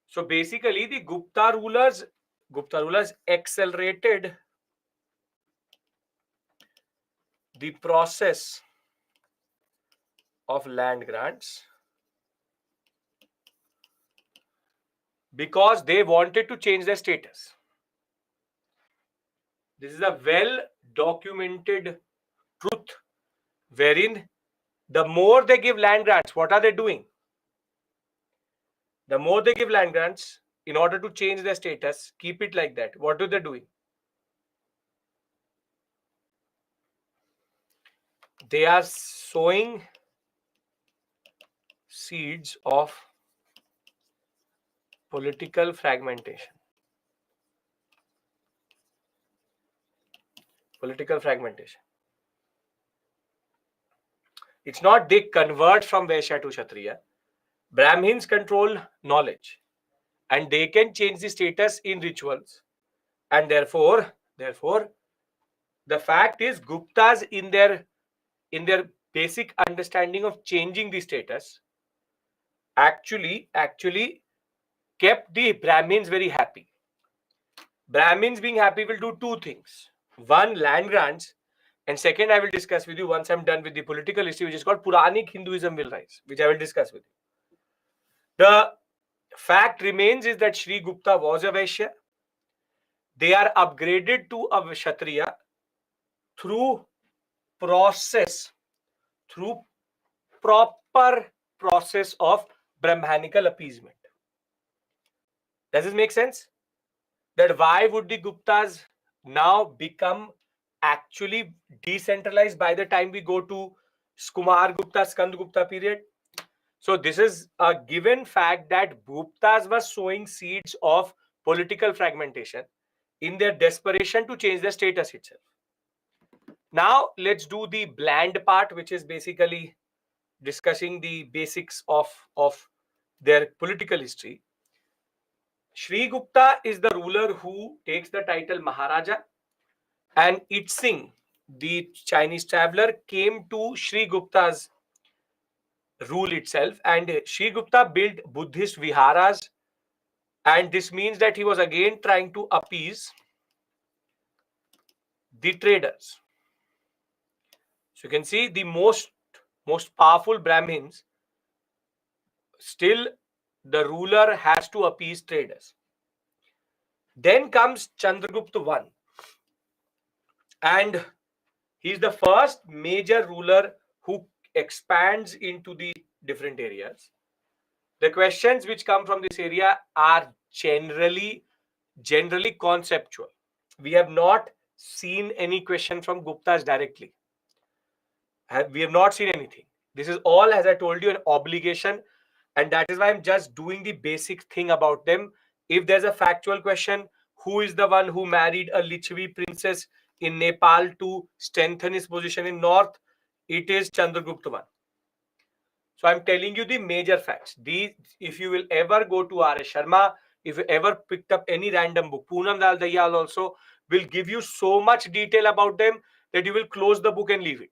So basically, the Gupta rulers accelerated the process of land grants because they wanted to change their status. This is a well documented truth wherein the more they give land grants, what are they doing? The more they give land grants in order to change their status, keep it like that. What are they doing? They are sowing seeds of political fragmentation. Political fragmentation. It's not they convert from Vaishya to Kshatriya. Brahmins control knowledge and they can change the status in rituals. And therefore, the fact is Guptas in their basic understanding of changing the status actually kept the Brahmins very happy. Brahmins being happy will do two things. One, land grants, and second, I will discuss with you once I'm done with the political history, which is called Puranic Hinduism will rise, which I will discuss with you. The fact remains is that Sri Gupta was a Vaishya. They are upgraded to a Kshatriya through proper process of Brahmanical appeasement. Does this make sense? That why would the Guptas now become actually decentralized by the time we go to Kumar Gupta, Skand Gupta period? So this is a given fact that Guptas were sowing seeds of political fragmentation in their desperation to change their status itself. Now let's do the bland part, which is basically discussing the basics of their political history. Sri Gupta is the ruler who takes the title Maharaja, and Itzing, the Chinese traveler, came to Sri Gupta's rule itself, and Sri Gupta built Buddhist viharas, and this means that he was again trying to appease the traders. So you can see the most powerful Brahmins, still the ruler has to appease traders. Then comes Chandragupta I, and he's the first major ruler who expands into the different areas. The questions which come from this area are generally conceptual. We have not seen any question from Guptas directly. We have not seen anything. This is all, as I told you, an obligation, and that is why I'm just doing the basic thing about them. If there's a factual question, who is the one who married a Lichvi princess in Nepal to strengthen his position in north? It is Chandragupta I. So I'm telling you the major facts. These, if you will ever go to R.S. Sharma, if you ever picked up any random book, Poonam Lal Dayal also will give you so much detail about them that you will close the book and leave it.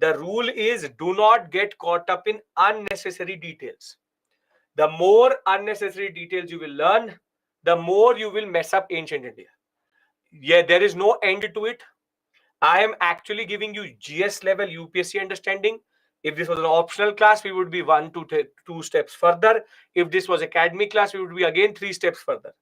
The rule is do not get caught up in unnecessary details. The more unnecessary details you will learn, the more you will mess up ancient India. Yeah, there is no end to it. I am actually giving you GS level UPSC understanding. If this was an optional class, we would be 1 to 2 steps further. If this was academic class, we would be again 3 steps further.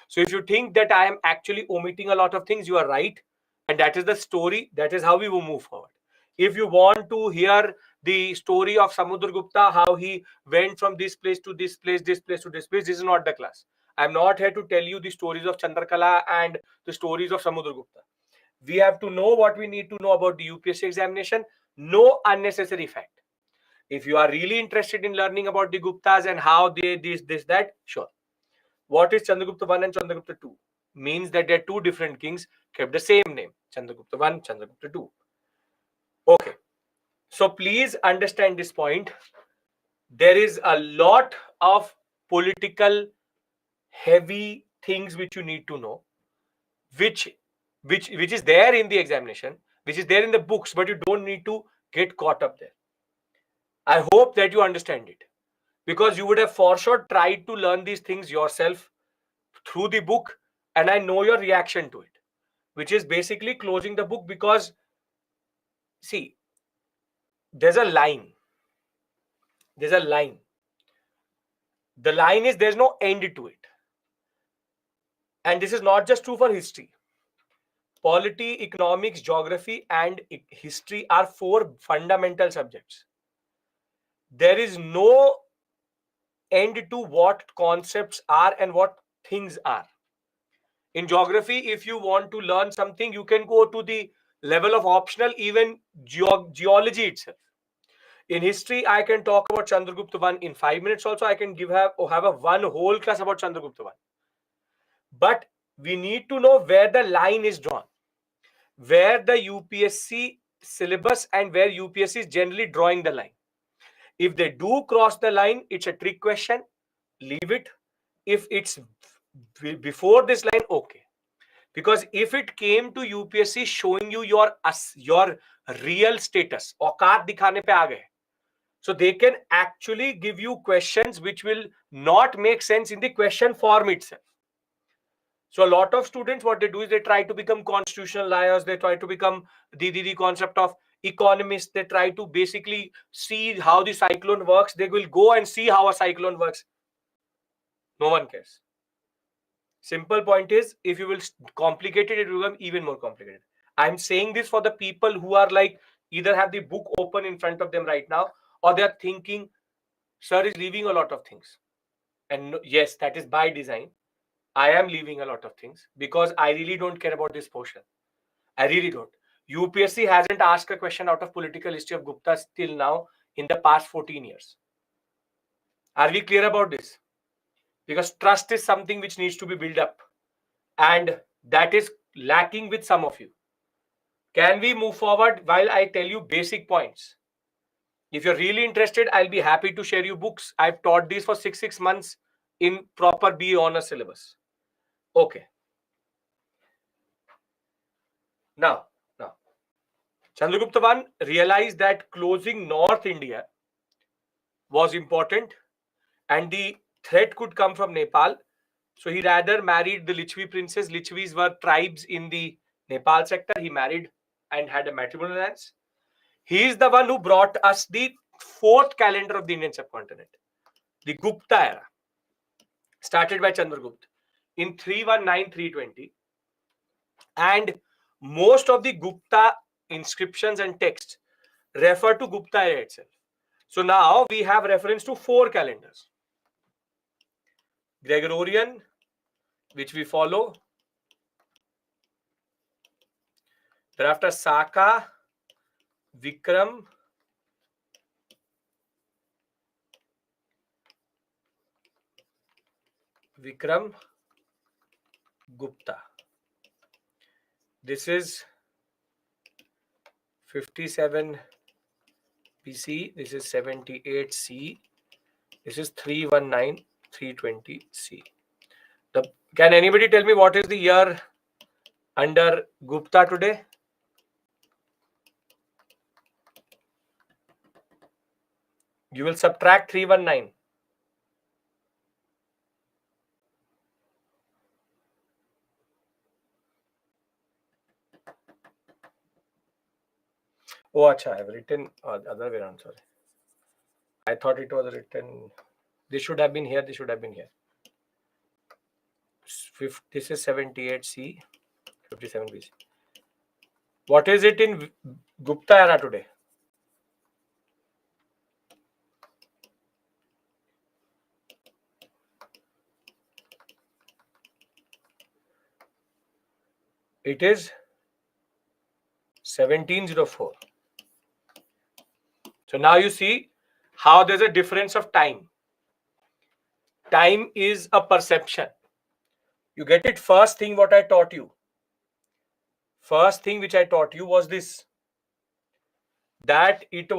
So if you think that I am actually omitting a lot of things, you are right. And that is the story. That is how we will move forward. If you want to hear the story of Samudragupta, how he went from this place to this place, this place to this place, this is not the class. I'm not here to tell you the stories of Chandrakala and the stories of Samudragupta. We have to know what we need to know about the UPSC examination. No unnecessary fact. If you are really interested in learning about the Guptas and how they this that, sure. What is Chandragupta 1 and Chandragupta 2? Means that they're two different kings kept the same name. Chandragupta 1, Chandragupta 2. Okay. So please understand this point. There is a lot of political heavy things which you need to know, which is there in the examination, which is there in the books, but you don't need to get caught up there. I hope that you understand it, because you would have for sure tried to learn these things yourself through the book, and I know your reaction to it, which is basically closing the book. Because see, there's a line. The line is there's no end to it. And this is not just true for history. Polity, economics, geography, and history are 4 fundamental subjects. There is no end to what concepts are and what things are. In geography, if you want to learn something, you can go to the level of optional, even geology itself. In history, I can talk about Chandragupta 1 in 5 minutes also. I can have a one whole class about Chandragupta 1. But we need to know where the line is drawn, where the UPSC syllabus and where UPSC is generally drawing the line. If they do cross the line, it's a trick question, leave it. If it's before this line, okay. Because if it came to UPSC showing you your real status, औकात दिखाने पे आ गए, so they can actually give you questions which will not make sense in the question form itself. So a lot of students, what they do is they try to become constitutional lawyers. They try to become the concept of economists. They try to basically see how the cyclone works. They will go and see how a cyclone works. No one cares. Simple point is, if you will complicate it, it will become even more complicated. I'm saying this for the people who are like, either have the book open in front of them right now, or they're thinking, sir is leaving a lot of things. And yes, that is by design. I am leaving a lot of things because I really don't care about this portion. I really don't. UPSC hasn't asked a question out of political history of Guptas till now in the past 14 years. Are we clear about this? Because trust is something which needs to be built up, and that is lacking with some of you. Can we move forward while I tell you basic points? If you're really interested, I'll be happy to share you books. I've taught these for six months in proper BA honors syllabus. Okay. Now, Chandragupta I realized that closing North India was important and the threat could come from Nepal. So he rather married the Lichvi princess. Lichvis were tribes in the Nepal sector. He married and had a matrimonial alliance. He is the one who brought us the 4th calendar of the Indian subcontinent, the Gupta era, started by Chandragupta in 319-320. And most of the Gupta inscriptions and texts refer to Gupta era itself. So now we have reference to 4 calendars. Gregorian, which we follow. Thereafter Saka, Vikram, Gupta. This is 57 BC. This is 78 C. This is 319, 320 C. Can anybody tell me what is the year under Gupta today? You will subtract 319. Oh, acha, I have written other way around, sorry. I thought it was written, this should have been here, this should have been here. This is 78 C, 57 BC. What is it in Gupta era today. It is 1704. So now you see how there's a difference of time. Time is a perception. You get it? First thing what I taught you. First thing which I taught you was this. That it's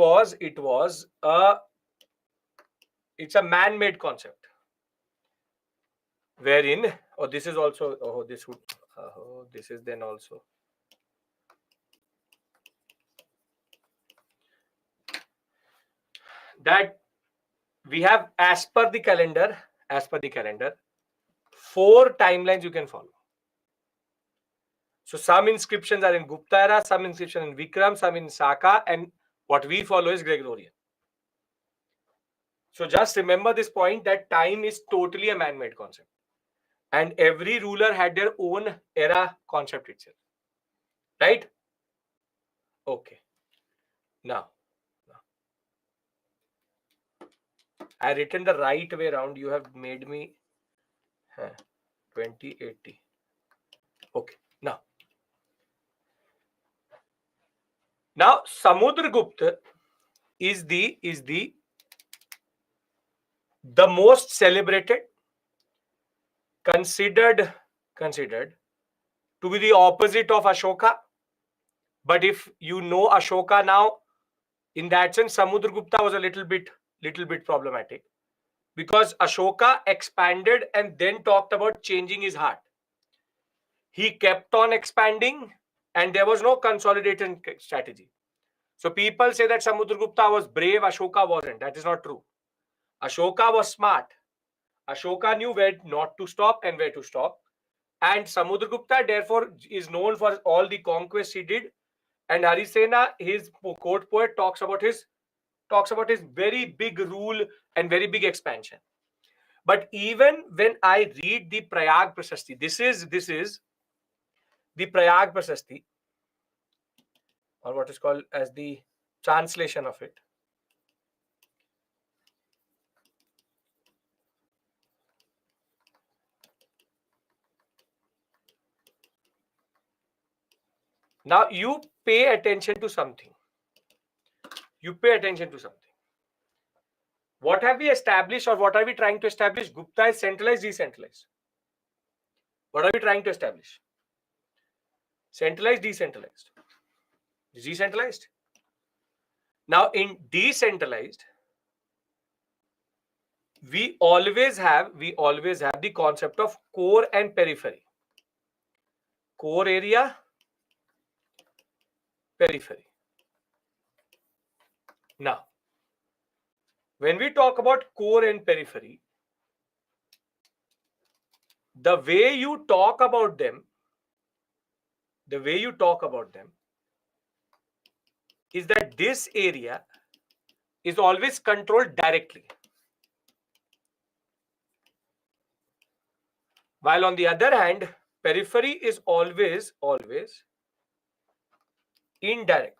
a man-made concept. Wherein, this is also, this is then also. That we have, as per the calendar, 4 timelines you can follow. So some inscriptions are in Gupta era, some inscriptions in Vikram, some in Saka, and what we follow is Gregorian. So just remember this point, that time is totally a man-made concept. And every ruler had their own era concept itself. Right? Okay. Now, I written the right way around. You have made me 2080. Okay. Now Samudragupta is the most celebrated, considered to be the opposite of Ashoka. But if you know Ashoka now, in that sense, Samudragupta was a little bit problematic, because Ashoka expanded and then talked about changing his heart. He kept on expanding and there was no consolidated strategy. So people say that Samudragupta was brave, Ashoka wasn't. That is not true. Ashoka was smart. Ashoka knew where not to stop and where to stop. And Samudragupta therefore is known for all the conquests he did. And Harisena, his court poet, talks about his very big rule and very big expansion. But even when I read the Prayag Prashasti, this is the Prayag Prashasti, or what is called as the translation of it. Now you pay attention to something. What have we established, or what are we trying to establish? Gupta is centralized, decentralized. What are we trying to establish? Centralized, decentralized. Decentralized. Now in decentralized, we always have the concept of core and periphery. Core area, periphery. Now, when we talk about core and periphery, the way you talk about them is that this area is always controlled directly, while on the other hand, periphery is always indirect.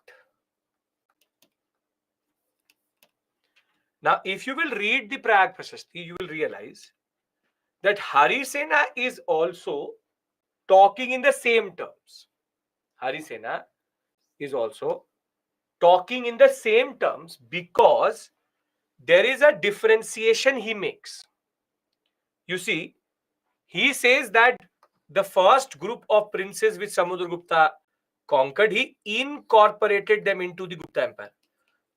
Now, if you will read the Prayag Prashasti, you will realize that Harisena is also talking in the same terms. Harisena is also talking in the same terms because there is a differentiation he makes. You see, he says that the first group of princes which Samudragupta conquered, he incorporated them into the Gupta Empire.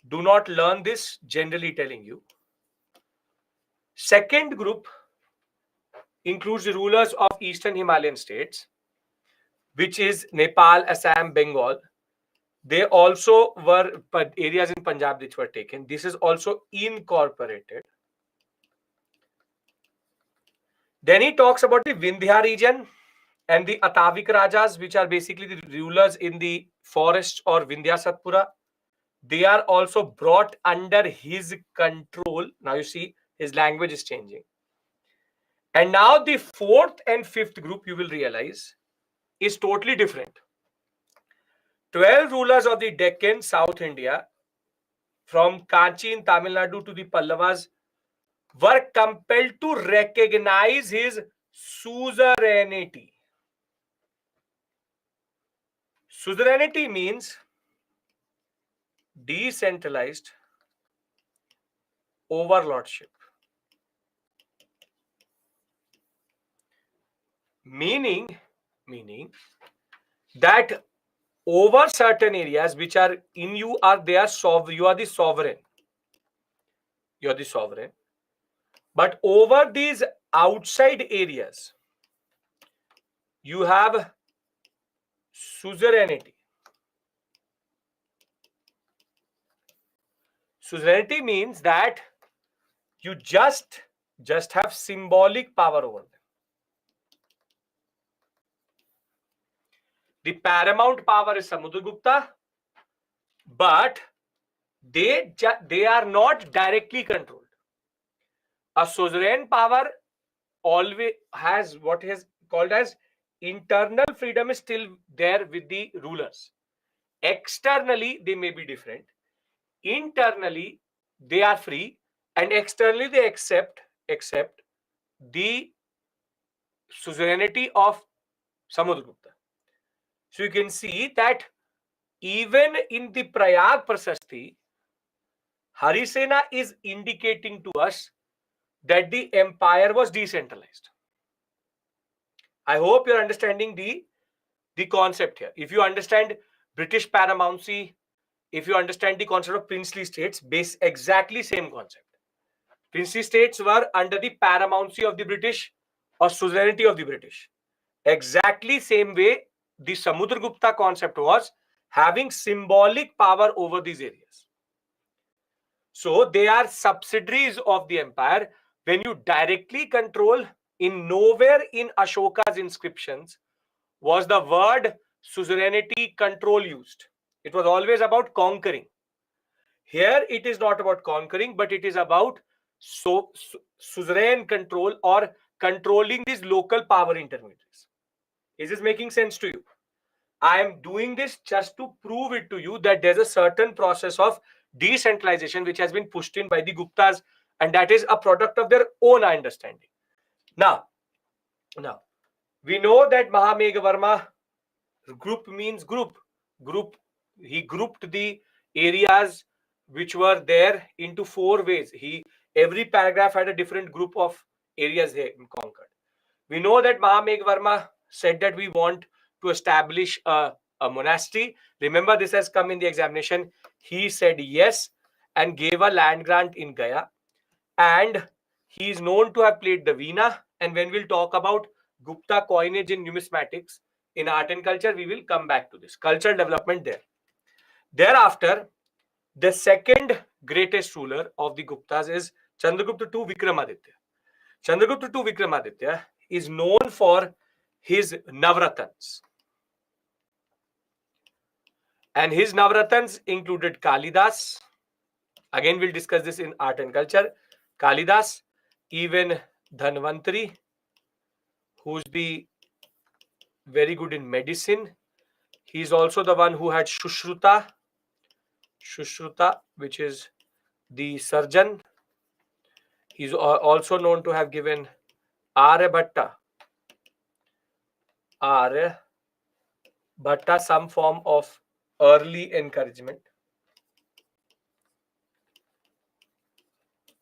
Do not learn this, generally telling you. Second group includes the rulers of eastern Himalayan states, which is Nepal, Assam, Bengal. They also were areas in Punjab which were taken. This is also incorporated. Then he talks about the Vindhya region and the Atavik Rajas, which are basically the rulers in the forests or Vindhya Satpura. They are also brought under his control. Now you see his language is changing. And now the fourth and fifth group, you will realize, is totally different. 12 rulers of the Deccan, South India, from Kanchi in Tamil Nadu to the Pallavas, were compelled to recognize his suzerainty. Suzerainty means decentralized overlordship. Meaning that over certain areas which are in you are you are the sovereign. You are the sovereign. But over these outside areas, you have suzerainty. Suzerainty means that you just have symbolic power over them. The paramount power is Samudragupta, but they are not directly controlled. A suzerain power always has what is called as internal freedom is still there with the rulers. Externally, they may be different. Internally, they are free, and externally, they accept the suzerainty of Samudragupta. So you can see that even in the Prayag Prasasti, Harisena is indicating to us that the empire was decentralized. I hope you're understanding the concept here. If you understand British paramountcy, if you understand the concept of princely states, exactly same concept. Princely states were under the paramountcy of the British or suzerainty of the British. Exactly same way the Samudragupta concept was having symbolic power over these areas. So they are subsidiaries of the empire. When you directly control, in nowhere in Ashoka's inscriptions was the word suzerainty control used. It was always about conquering. Here it is not about conquering, but it is about suzerain control or controlling these local power intermediaries. Is this making sense to you? I am doing this just to prove it to you that there's a certain process of decentralization which has been pushed in by the Guptas, and that is a product of their own understanding. Now, we know that Mahameghavarma, group means group. He grouped the areas which were there into 4 ways. Every paragraph had a different group of areas he conquered. We know that Mahameghavarma said that we want to establish a monastery. Remember, this has come in the examination. He said yes and gave a land grant in Gaya. And he is known to have played the veena. And when we'll talk about Gupta coinage in numismatics, in art and culture, we will come back to this. Cultural development there. Thereafter, the second greatest ruler of the Guptas is Chandragupta II Vikramaditya. Chandragupta II Vikramaditya is known for his Navratans. And his Navratans included Kalidas. Again, we'll discuss this in art and culture. Kalidas, even Dhanvantari, who's very good in medicine. He's also the one who had Shushruta, which is the surgeon. He's also known to have given Aryabhatta, some form of early encouragement.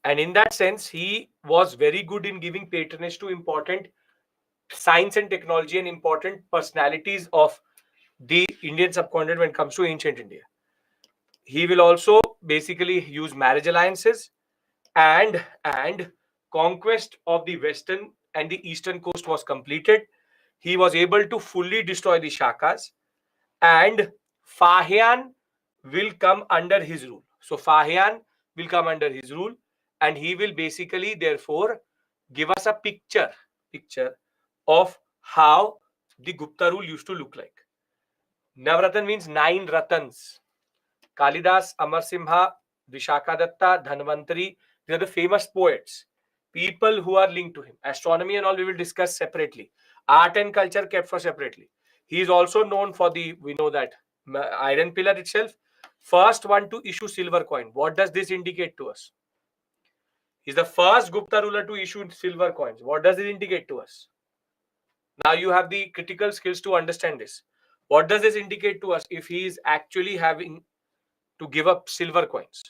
And in that sense, he was very good in giving patronage to important science and technology and important personalities of the Indian subcontinent when it comes to ancient India. He will also basically use marriage alliances, and conquest of the western and the eastern coast was completed. He was able to fully destroy the Shakas, and Fahyan will come under his rule. So Fahyan will come under his rule, and he will basically therefore give us a picture of how the Gupta rule used to look like. Navratan means 9 Ratans. Kalidas, Amarsimha, Vishakadatta, Dhanvantari, they are the famous poets, people who are linked to him. Astronomy and all we will discuss separately. Art and culture kept for separately. He is also known for we know that, iron pillar itself, first one to issue silver coin. What does this indicate to us? He's the first Gupta ruler to issue silver coins. What does it indicate to us? Now you have the critical skills to understand this. What does this indicate to us if he is actually having to give up silver coins?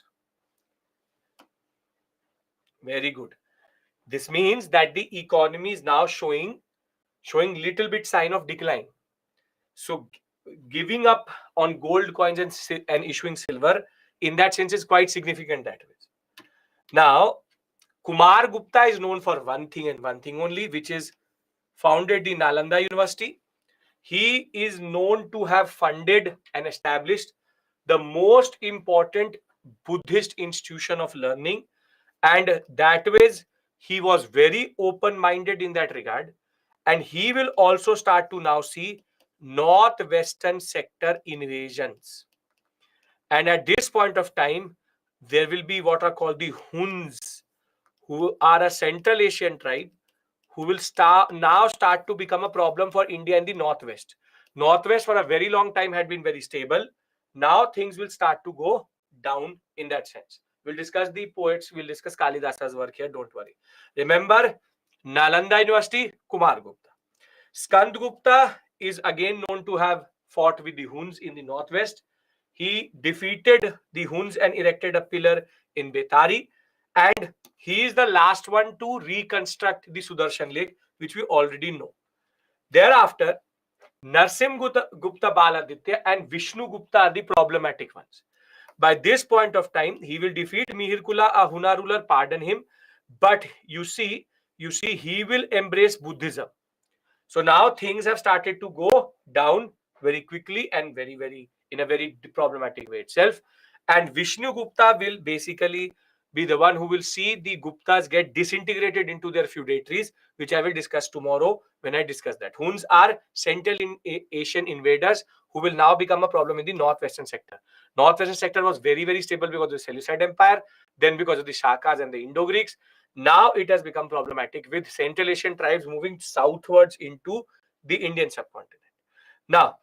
Very good. This means that the economy is now showing little bit sign of decline. So giving up on gold coins and issuing silver in that sense is quite significant that way. Now, Kumar Gupta is known for one thing and one thing only, which is founded the Nalanda University. He is known to have funded and established the most important Buddhist institution of learning, and that ways he was very open-minded in that regard, and he will also start to now see northwestern sector invasions. And at this point of time, there will be what are called the Huns, who are a Central Asian tribe, who will start to become a problem for India in the northwest. Northwest for a very long time had been very stable. Now things will start to go down in that sense. We'll discuss the poets. We'll discuss Kalidasa's work here. Don't worry. Remember, Nalanda University, Kumar Gupta. Skand Gupta is again known to have fought with the Huns in the northwest. He defeated the Huns and erected a pillar in Betari. And he is the last one to reconstruct the Sudarshan Lake, which we already know. Thereafter, Narsim Gupta Baladitya and Vishnu Gupta are the problematic ones. By this point of time, he will defeat Mihirkula, a Huna ruler, pardon him. But you see, he will embrace Buddhism. So now things have started to go down very quickly and very in a very problematic way itself. And Vishnu Gupta will basically be the one who will see the Guptas get disintegrated into their feudatories, which I will discuss tomorrow when I discuss that. Huns are Central Asian invaders who will now become a problem in the northwestern sector. Northwestern sector was very stable because of the Seleucid Empire, then because of the Shakas and the Indo-Greeks. Now it has become problematic with Central Asian tribes moving southwards into the Indian subcontinent. Now,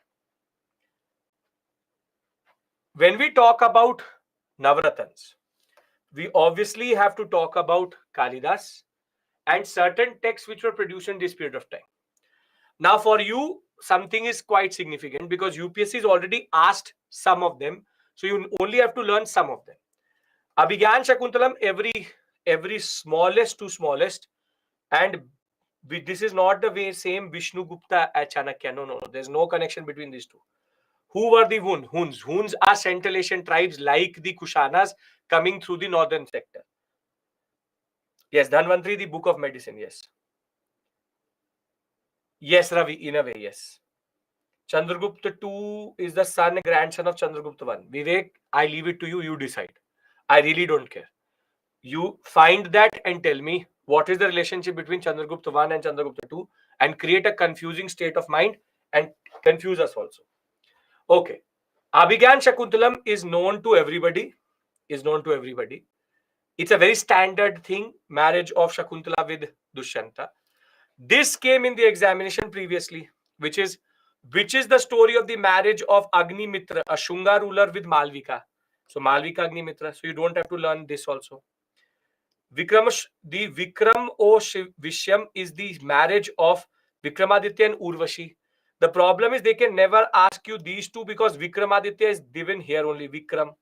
when we talk about Navratans, we obviously have to talk about Kalidas and certain texts which were produced in this period of time. Now, for you, something is quite significant because UPSC has already asked some of them. So you only have to learn some of them. Abhigyan Shakuntalam, every smallest to smallest, and this is not the way same Vishnu Gupta at Chanakya. No. There's no connection between these two. Who were the Huns? Huns are Central Asian tribes like the Kushanas coming through the northern sector. Yes, Dhanvantri, the book of medicine, yes. Yes, Ravi, in a way, yes. Chandragupta II is the son and grandson of Chandragupta I. Vivek, I leave it to you, you decide. I really don't care. You find that and tell me what is the relationship between Chandragupta I and Chandragupta II and create a confusing state of mind and confuse us also. Okay. Abhigyan Shakuntalam is known to everybody. It's a very standard thing, marriage of Shakuntala with Dushyanta. This came in the examination previously, which is the story of the marriage of Agnimitra, a Shunga ruler, with Malvika. So Malvika Agnimitra. So you don't have to learn this also. The Vikram o Vishyam is the marriage of Vikramaditya and Urvashi. The problem is they can never ask you these two because Vikramaditya is given here only, Vikram.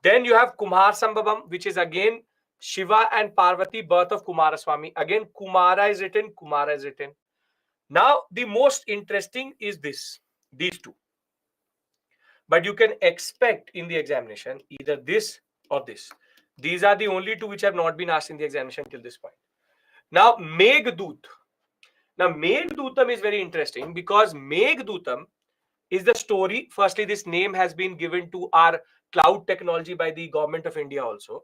Then you have Kumar Sambhavam, which is again Shiva and Parvati, birth of Kumaraswamy. Again, Kumara is written. Now, the most interesting is these two. But you can expect in the examination either this or this. These are the only two which have not been asked in the examination till this point. Now, Meghdoot. Now, Meghdutam is very interesting because Meghdutam is the story. Firstly, this name has been given to our cloud technology by the government of India also.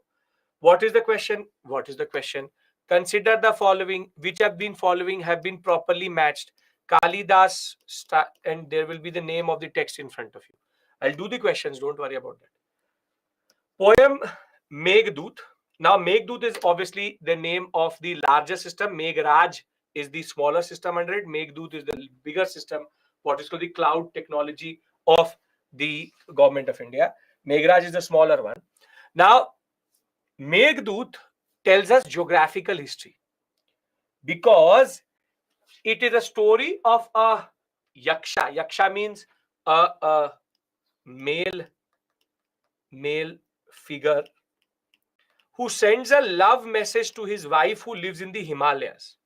What is the question? Consider the following, which have been properly matched. Kalidas, and there will be the name of the text in front of you. I'll do the questions, don't worry about that. Poem Meghdoot. Now, Meghdoot is obviously the name of the larger system. Meghraj is the smaller system under it. Meghdoot is the bigger system, what is called the cloud technology of the government of India. Meghraj is the smaller one. Now, Meghdoot tells us geographical history because it is a story of a yaksha. Yaksha means a male figure who sends a love message to his wife who lives in the Himalayas.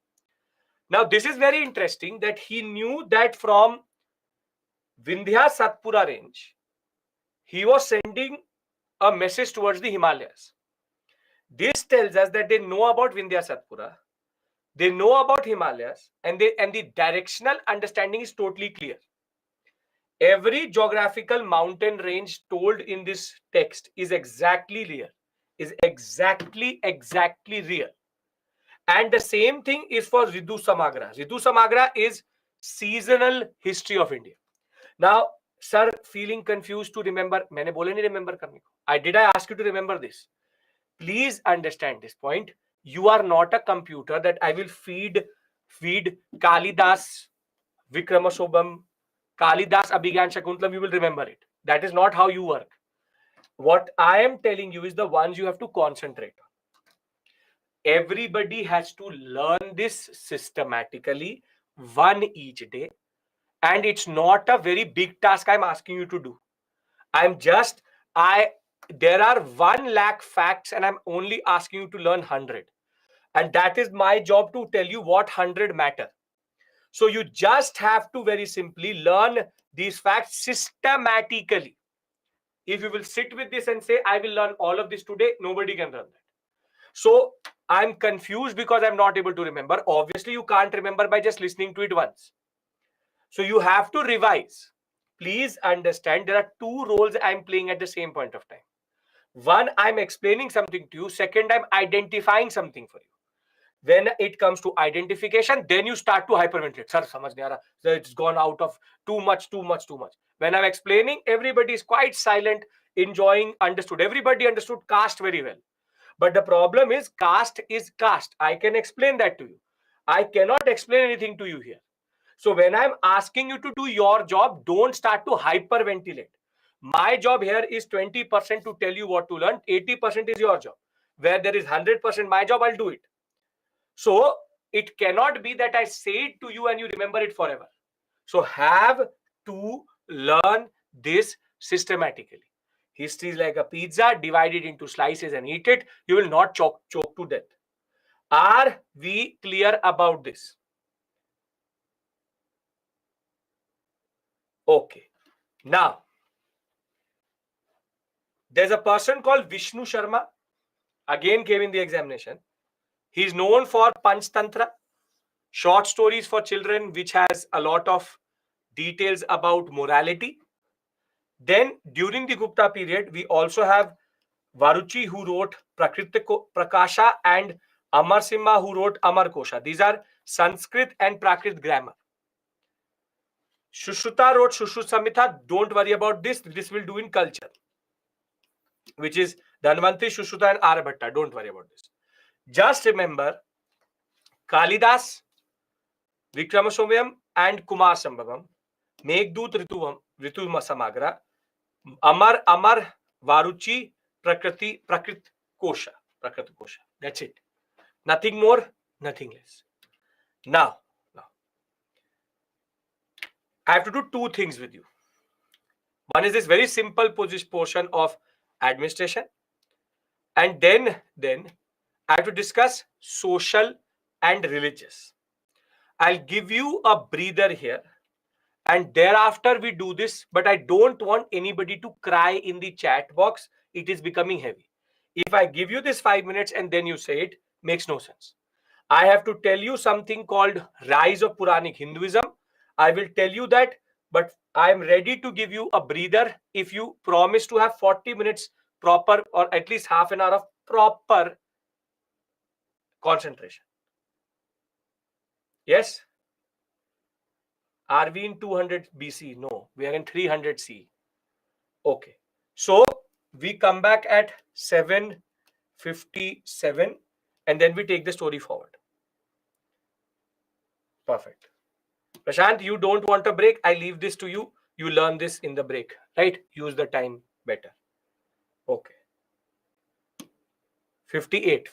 Now, this is very interesting that he knew that from Vindhya Satpura range, he was sending a message towards the Himalayas. This tells us that they know about Vindhya Satpura, they know about Himalayas, and the directional understanding is totally clear. Every geographical mountain range told in this text is exactly real, is exactly real. And the same thing is for Ritu Samagra. Ritu Samagra is seasonal history of India. Now, sir, feeling confused to remember, मैंने बोले नहीं remember करने को. Did I ask you to remember this? Please understand this point. You are not a computer that I will feed Kalidas, Vikramasobham, Kalidas, Abhigyan Shakuntalam, you will remember it. That is not how you work. What I am telling you is the ones you have to concentrate on. Everybody has to learn this systematically, one each day. And it's not a very big task I'm asking you to do. There are 1 lakh facts and I'm only asking you to learn 100. And that is my job to tell you what 100 matter. So you just have to very simply learn these facts systematically. If you will sit with this and say, I will learn all of this today, nobody can learn that. So I'm confused because I'm not able to remember. Obviously, you can't remember by just listening to it once. So you have to revise. Please understand there are 2 roles I'm playing at the same point of time. One, I'm explaining something to you. Second, I'm identifying something for you. When it comes to identification, then you start to hyperventilate. Sir, samajh nahi aa raha. Sir, it's gone out of too much. When I'm explaining, everybody is quite silent, enjoying, understood. Everybody understood caste very well. But the problem is caste is caste. I can explain that to you. I cannot explain anything to you here. So when I'm asking you to do your job, don't start to hyperventilate. My job here is 20% to tell you what to learn. 80% is your job. Where there is 100% my job, I'll do it. So it cannot be that I say it to you and you remember it forever. So have to learn this systematically. History is like a pizza, divide it into slices and eat it. You will not choke to death. Are we clear about this? Okay. Now, there's a person called Vishnu Sharma, again came in the examination. He's known for Panchtantra, short stories for children, which has a lot of details about morality. Then, during the Gupta period, we also have Varuchi, who wrote Prakriti Prakasha, and Amar Simha, who wrote Amar Kosha. These are Sanskrit and Prakrit grammar. Shushruta wrote Shushruta Samhita. Don't worry about this. This will do in culture, which is Dhanvantri, Shushruta, and Aryabhatta. Don't worry about this. Just remember Kalidas, Vikramasomyam, and Kumar Sambhavam, Meghdoot, Ritu Samagra, Amar, Varuchi, Prakrit Kosha. That's it. Nothing more, nothing less. Now, I have to do 2 things with you. One is this very simple portion of administration. And then I have to discuss social and religious. I'll give you a breather here. And thereafter we do this, but I don't want anybody to cry in the chat box. It is becoming heavy. If I give you this 5 minutes and then you say it, makes no sense. I have to tell you something called Rise of Puranic Hinduism. I will tell you that, but I am ready to give you a breather if you promise to have 40 minutes proper, or at least half an hour of proper concentration. Yes? Are we in 200 BC? No, we are in 300 CE. Okay. So we come back at 7:57 and then we take the story forward. Perfect. Prashant, you don't want a break. I leave this to you. You learn this in the break, right? Use the time better. Okay. 58.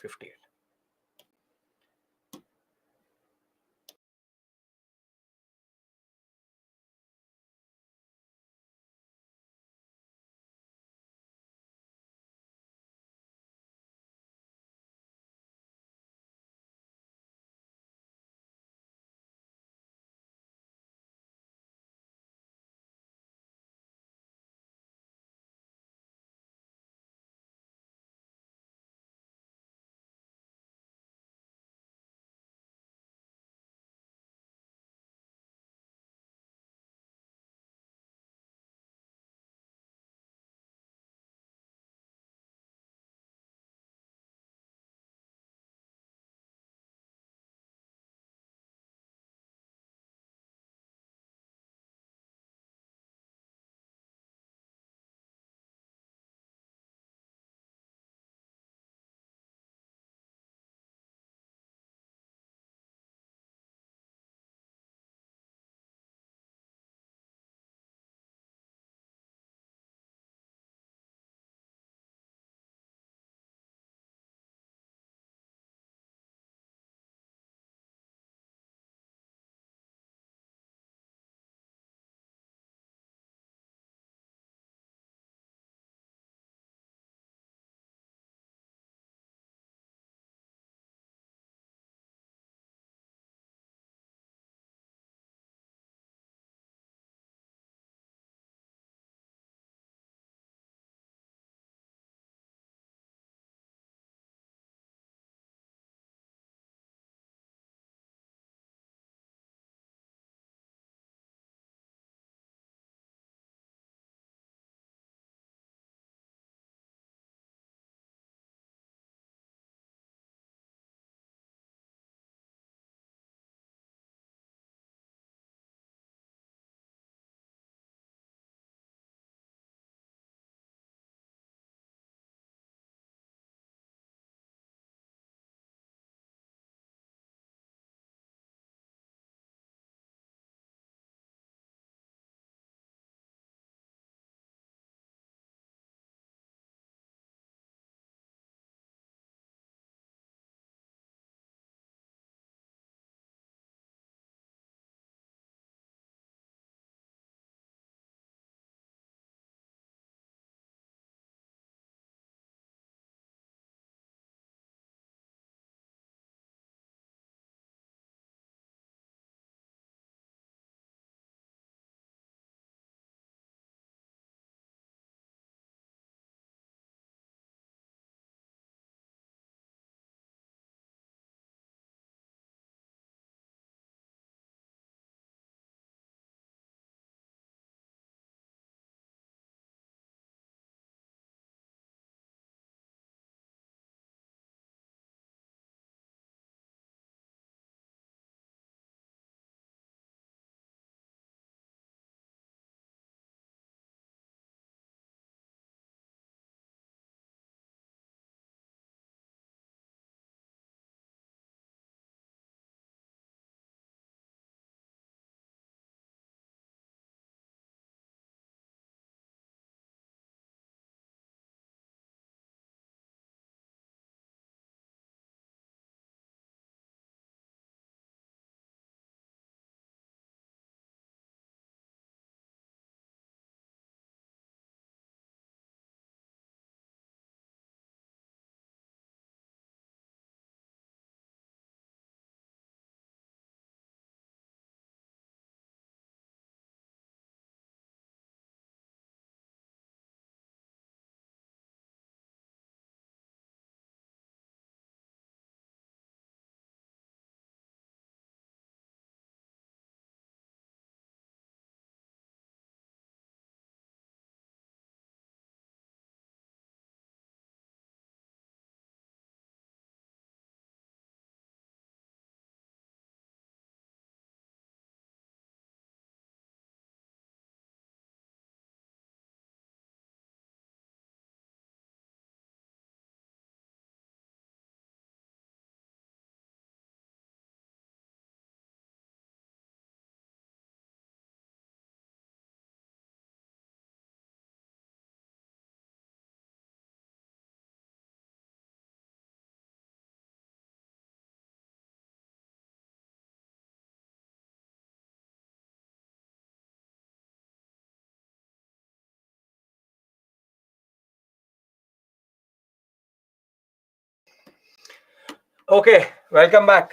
Okay, welcome back.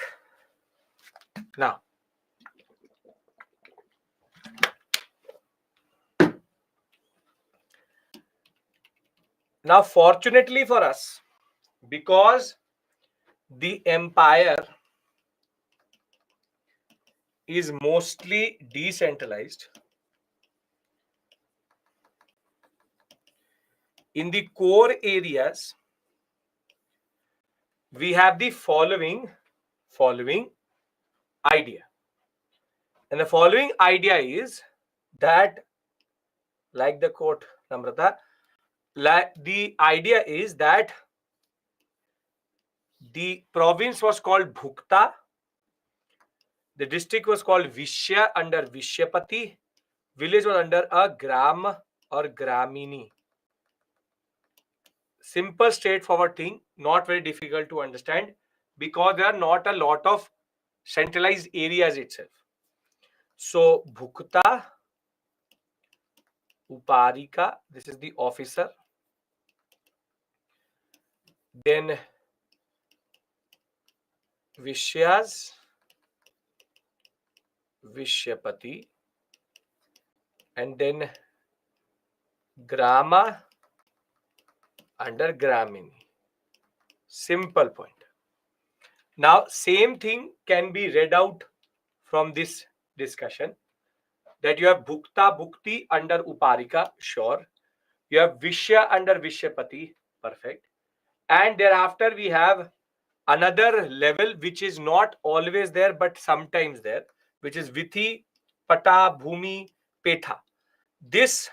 Now, fortunately for us, because the empire is mostly decentralized, in the core areas, we have the following idea. And the following idea is that, like the quote, Namrata, the idea is that the province was called Bhukta, the district was called Vishya under Vishyapati, village was under a Gram or Gramini. Simple, straightforward thing, not very difficult to understand, because there are not a lot of centralized areas itself. So Bhukta, Uparika, this is the officer. Then Vishyas, Vishyapati, and then Grama under Gramini. Simple point. Now, same thing can be read out from this discussion, that you have Bhukta, Bhukti under Uparika, sure. You have Vishya under Vishyapati, perfect. And thereafter we have another level which is not always there but sometimes there, which is Vithi, Pata, Bhumi, Petha. This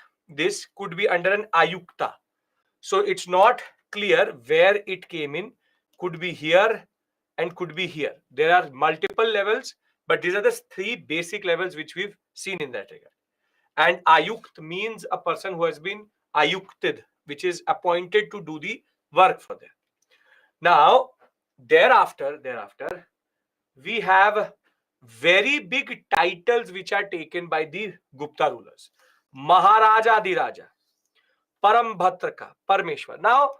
could be under an Ayukta. So it's not clear where it came in. Could be here and could be here. There are multiple levels, but these are the three basic levels which we've seen in that regard. And Ayukt means a person who has been Ayukted, which is appointed to do the work for them. Now, thereafter, we have very big titles which are taken by the Gupta rulers. Maharaja Adhiraja, Parambhatraka, Parmeshwar. Now,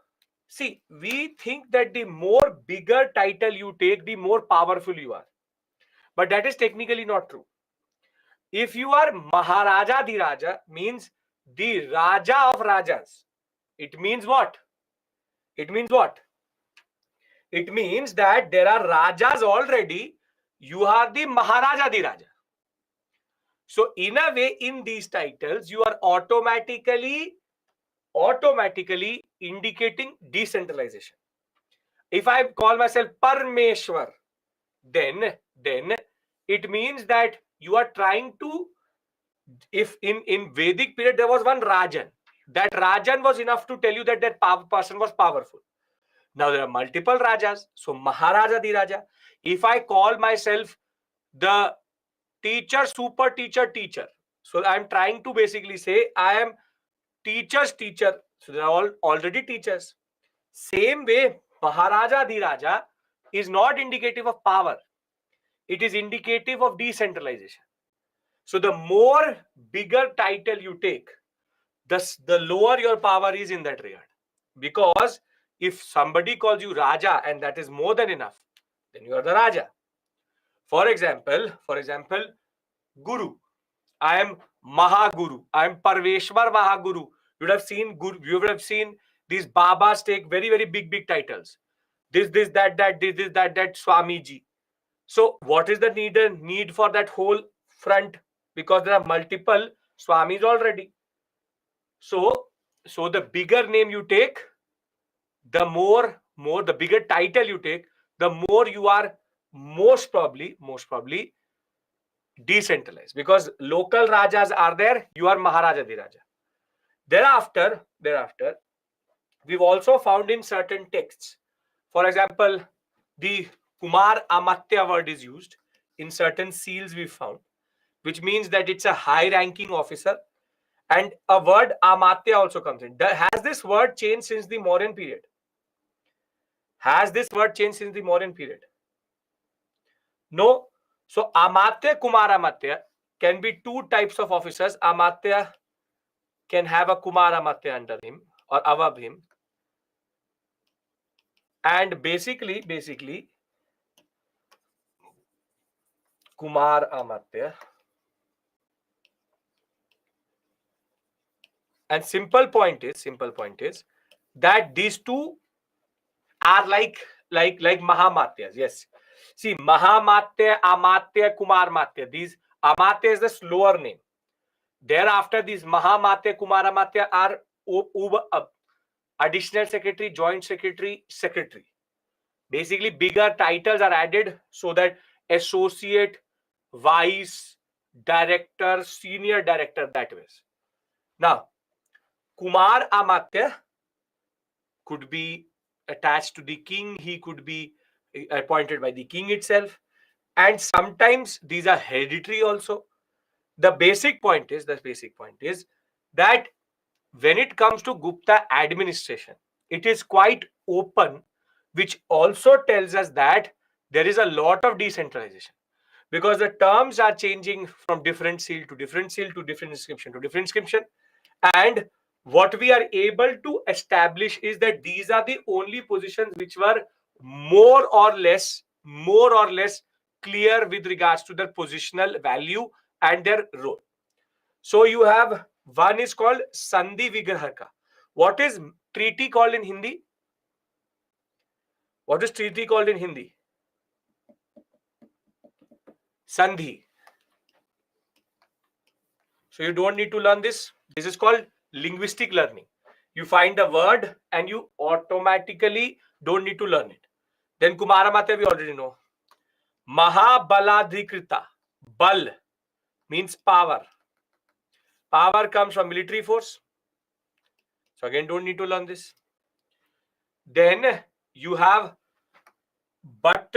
see, we think that the more bigger title you take, the more powerful you are. But that is technically not true. If you are Maharaja Adhiraja, means the Raja of Rajas. It means what? It means what? It means that there are Rajas already. You are the Maharaja Adhiraja. So in a way, in these titles, you are automatically indicating decentralization. If I call myself Parmeshwar, then it means that you are trying to, if in Vedic period there was one Rajan, that Rajan was enough to tell you that person was powerful. Now there are multiple Rajas, so Maharaja Adhiraja. If I call myself the teacher, super teacher, so I'm trying to basically say I am teacher's teacher. So they are all already teachers. Same way, Maharaja Adhiraja is not indicative of power. It is indicative of decentralization. So the more bigger title you take, the lower your power is in that regard. Because if somebody calls you Raja and that is more than enough, then you are the Raja. For example, Guru. I am Mahaguru. I am Parveshwar Mahaguru. You would have seen Guru. You would have seen these Babas take very, very big titles. This, that, Swamiji. So what is the need for that whole front? Because there are multiple Swamis already. So the bigger name you take, the more the bigger title you take, the more you are most probably decentralized, because local Rajas are there, you are Maharaja Adhiraja. Thereafter, we've also found in certain texts, for example, the Kumar Amatya word is used in certain seals we found, which means that it's a high ranking officer, and a word Amatya also comes in. Has this word changed since the Mauryan period? No. So Amatya, Kumar Amatya can be two types of officers. Amatya can have a Kumar Amatya under him or above him. And basically, Kumar Amatya. And simple point is that these two are like Mahamatyas. Yes. See, Mahamatya, Amatya, Kumar Matya. These Amatya is the slower name. Thereafter, these Mahamatya, Kumaramatya are additional secretary, joint secretary, secretary. Basically, bigger titles are added so that associate, vice, director, senior director, that way. Now, Kumar Amatya could be attached to the king. He could be appointed by the king itself. And sometimes these are hereditary also. The basic point is that when it comes to Gupta administration, it is quite open, which also tells us that there is a lot of decentralization, because the terms are changing from different seal to different seal to different inscription to different inscription. And what we are able to establish is that these are the only positions which were more or less clear with regards to their positional value and their role. So you have one is called Sandhi Vigrahaka. What is treaty called in Hindi? What is treaty called in Hindi? Sandhi. So you don't need to learn this. This is called linguistic learning. You find a word and you automatically don't need to learn it. Then Kumaramate we already know. Mahabaladhikrita. Bal means power. Power comes from military force. So again, don't need to learn this. Then you have But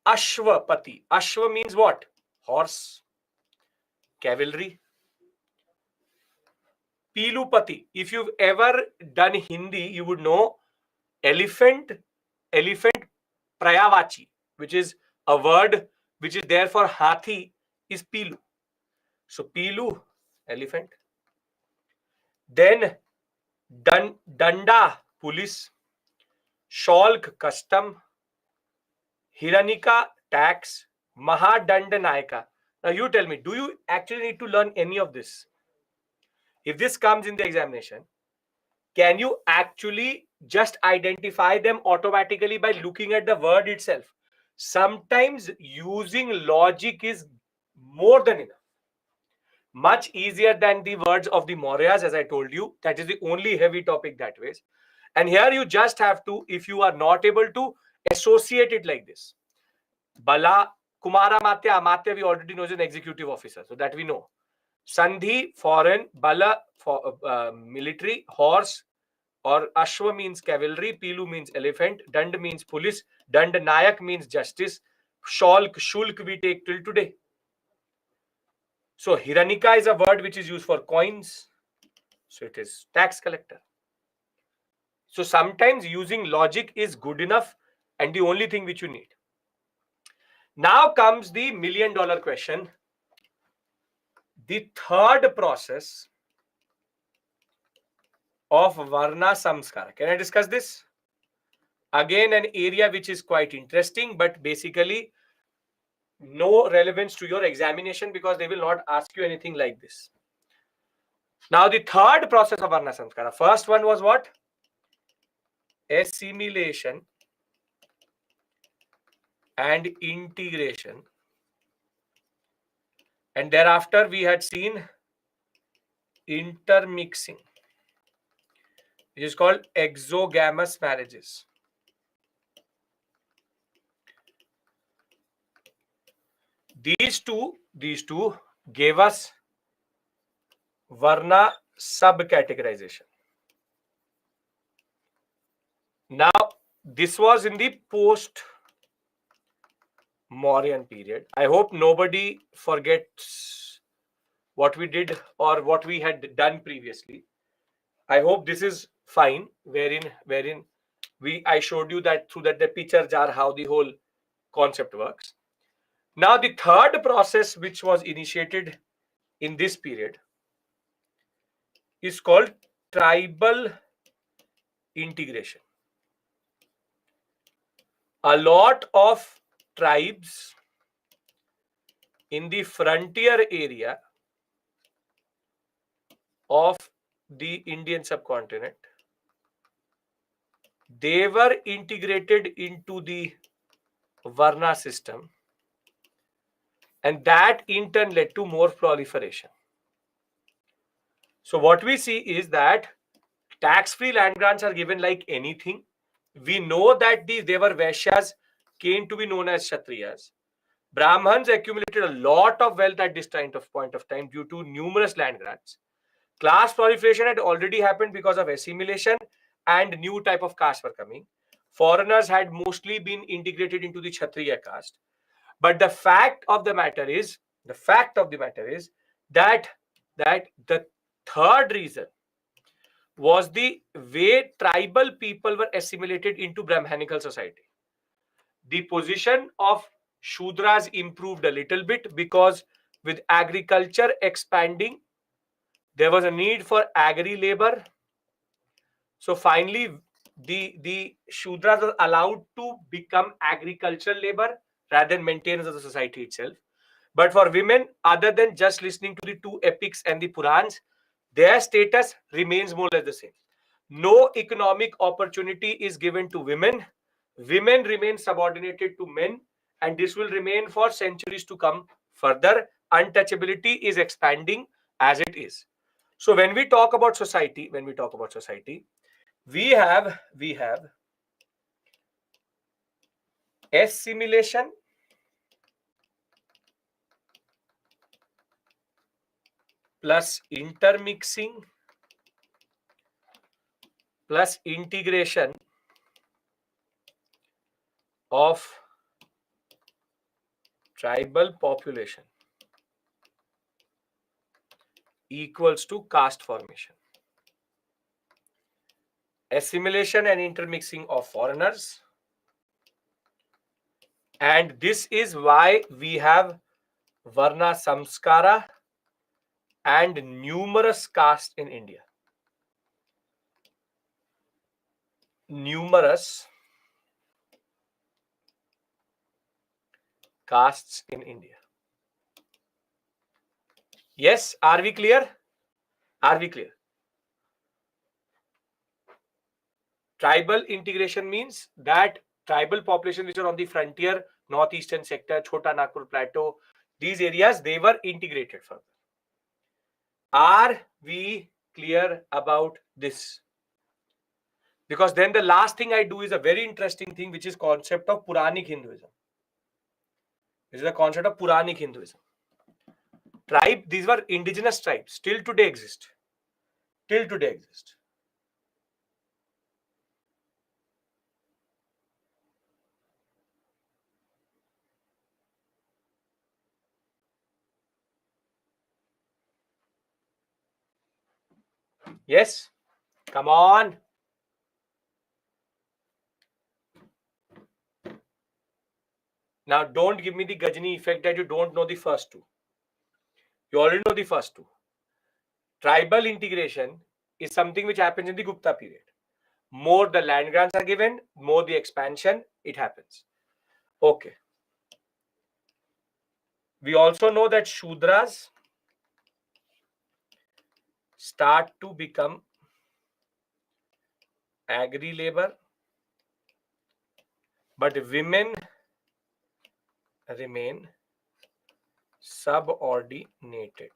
Ashwapati. Ashwa means what? Horse. Cavalry. Pilupati. If you've ever done Hindi, you would know elephant Prayavachi, which is a word which is there for Hathi, is Pilu. So Pilu, elephant. Then Danda, police. Shalk, custom. Hiranika, tax. Mahadandanaika. Now you tell me, do you actually need to learn any of this? If this comes in the examination, can you actually just identify them automatically by looking at the word itself? Sometimes using logic is more than enough. Much easier than the words of the Mauryas, as I told you. That is the only heavy topic that way. And here you just have to, if you are not able to, associate it like this. Bala, Kumaramatya, Amatya, we already know is an executive officer. So that we know. Sandhi, foreign. Bala, for military. Horse, or Ashwa means cavalry. Pilu means elephant. Dand means police. Dand Nayak means justice. Shulk we take till today. So Hiranika is a word which is used for coins. So it is tax collector. So sometimes using logic is good enough and the only thing which you need. Now comes the $1 million question. The third process of Varna Samskara. Can I discuss this? Again, an area which is quite interesting, but basically no relevance to your examination because they will not ask you anything like this. Now, the third process of Varna Samskara. First one was what? Assimilation and integration. And thereafter, we had seen intermixing, which is called exogamous marriages. These two gave us Varna subcategorization. Now, this was in the post-Mauryan period. I hope nobody forgets what we did or what we had done previously. I hope this is fine, wherein I showed you that through that the pictures are how the whole concept works. Now, the third process which was initiated in this period is called tribal integration. A lot of tribes in the frontier area of the Indian subcontinent, they were integrated into the Varna system, and that in turn led to more proliferation. So what we see is that tax-free land grants are given like anything. We know that they were Vaishyas, came to be known as Kshatriyas. Brahmins accumulated a lot of wealth at this point of time due to numerous land grants. Class proliferation had already happened because of assimilation, and new type of castes were coming. Foreigners had mostly been integrated into the Kshatriya caste. But the fact of the matter is that the third reason was the way tribal people were assimilated into Brahmanical society. The position of Shudras improved a little bit because with agriculture expanding, there was a need for agri labor. So finally, the Shudras were allowed to become agricultural labor rather than maintenance of the society itself. But for women, other than just listening to the two epics and the Purans, their status remains more or less the same. No economic opportunity is given to women. Women remain subordinated to men, and this will remain for centuries to come. Further, untouchability is expanding as it is. So when we talk about society, we have assimilation plus intermixing plus integration of tribal population equals to caste formation. Assimilation and intermixing of foreigners, and this is why we have Varna Samskara and numerous castes in India. Numerous castes in India. Yes, are we clear? Tribal integration means that tribal population which are on the frontier, northeastern sector, Chota Nagpur Plateau, these areas, they were integrated further. Are we clear about this? Because then the last thing I do is a very interesting thing, which is concept of Puranic Hinduism. This is the concept of Puranic Hinduism. These were indigenous tribes, still today exist. Yes, come on. Now don't give me the Gajini effect that you don't know the first two. You already know the first two. Tribal integration is something which happens in the Gupta period. More the land grants are given, more the expansion, it happens. Okay. We also know that Shudras start to become agri labor, but women remain subordinated.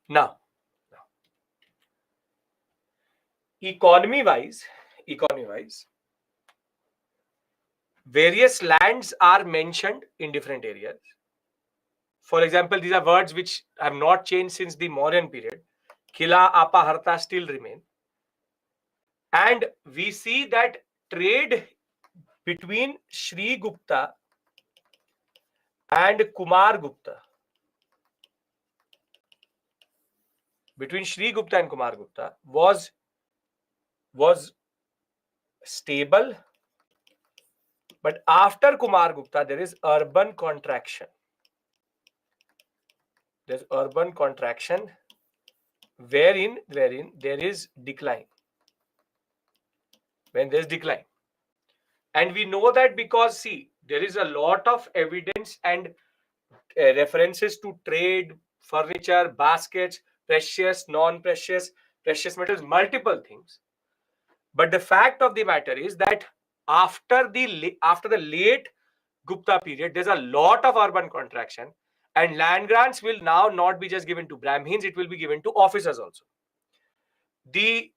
Now, economy wise, various lands are mentioned in different areas. For example, these are words which have not changed since the Mauryan period. Khila, Apa, Harta still remain. And we see that trade between Sri Gupta and Kumar Gupta, was stable, but after Kumar Gupta there is urban contraction. There's urban contraction wherein there is decline. When there's decline. And we know that because, see, there is a lot of evidence and references to trade, furniture, baskets, precious, non-precious, precious metals, multiple things. But the fact of the matter is that after the late Gupta period, there's a lot of urban contraction, and land grants will now not be just given to Brahmins; it will be given to officers also. The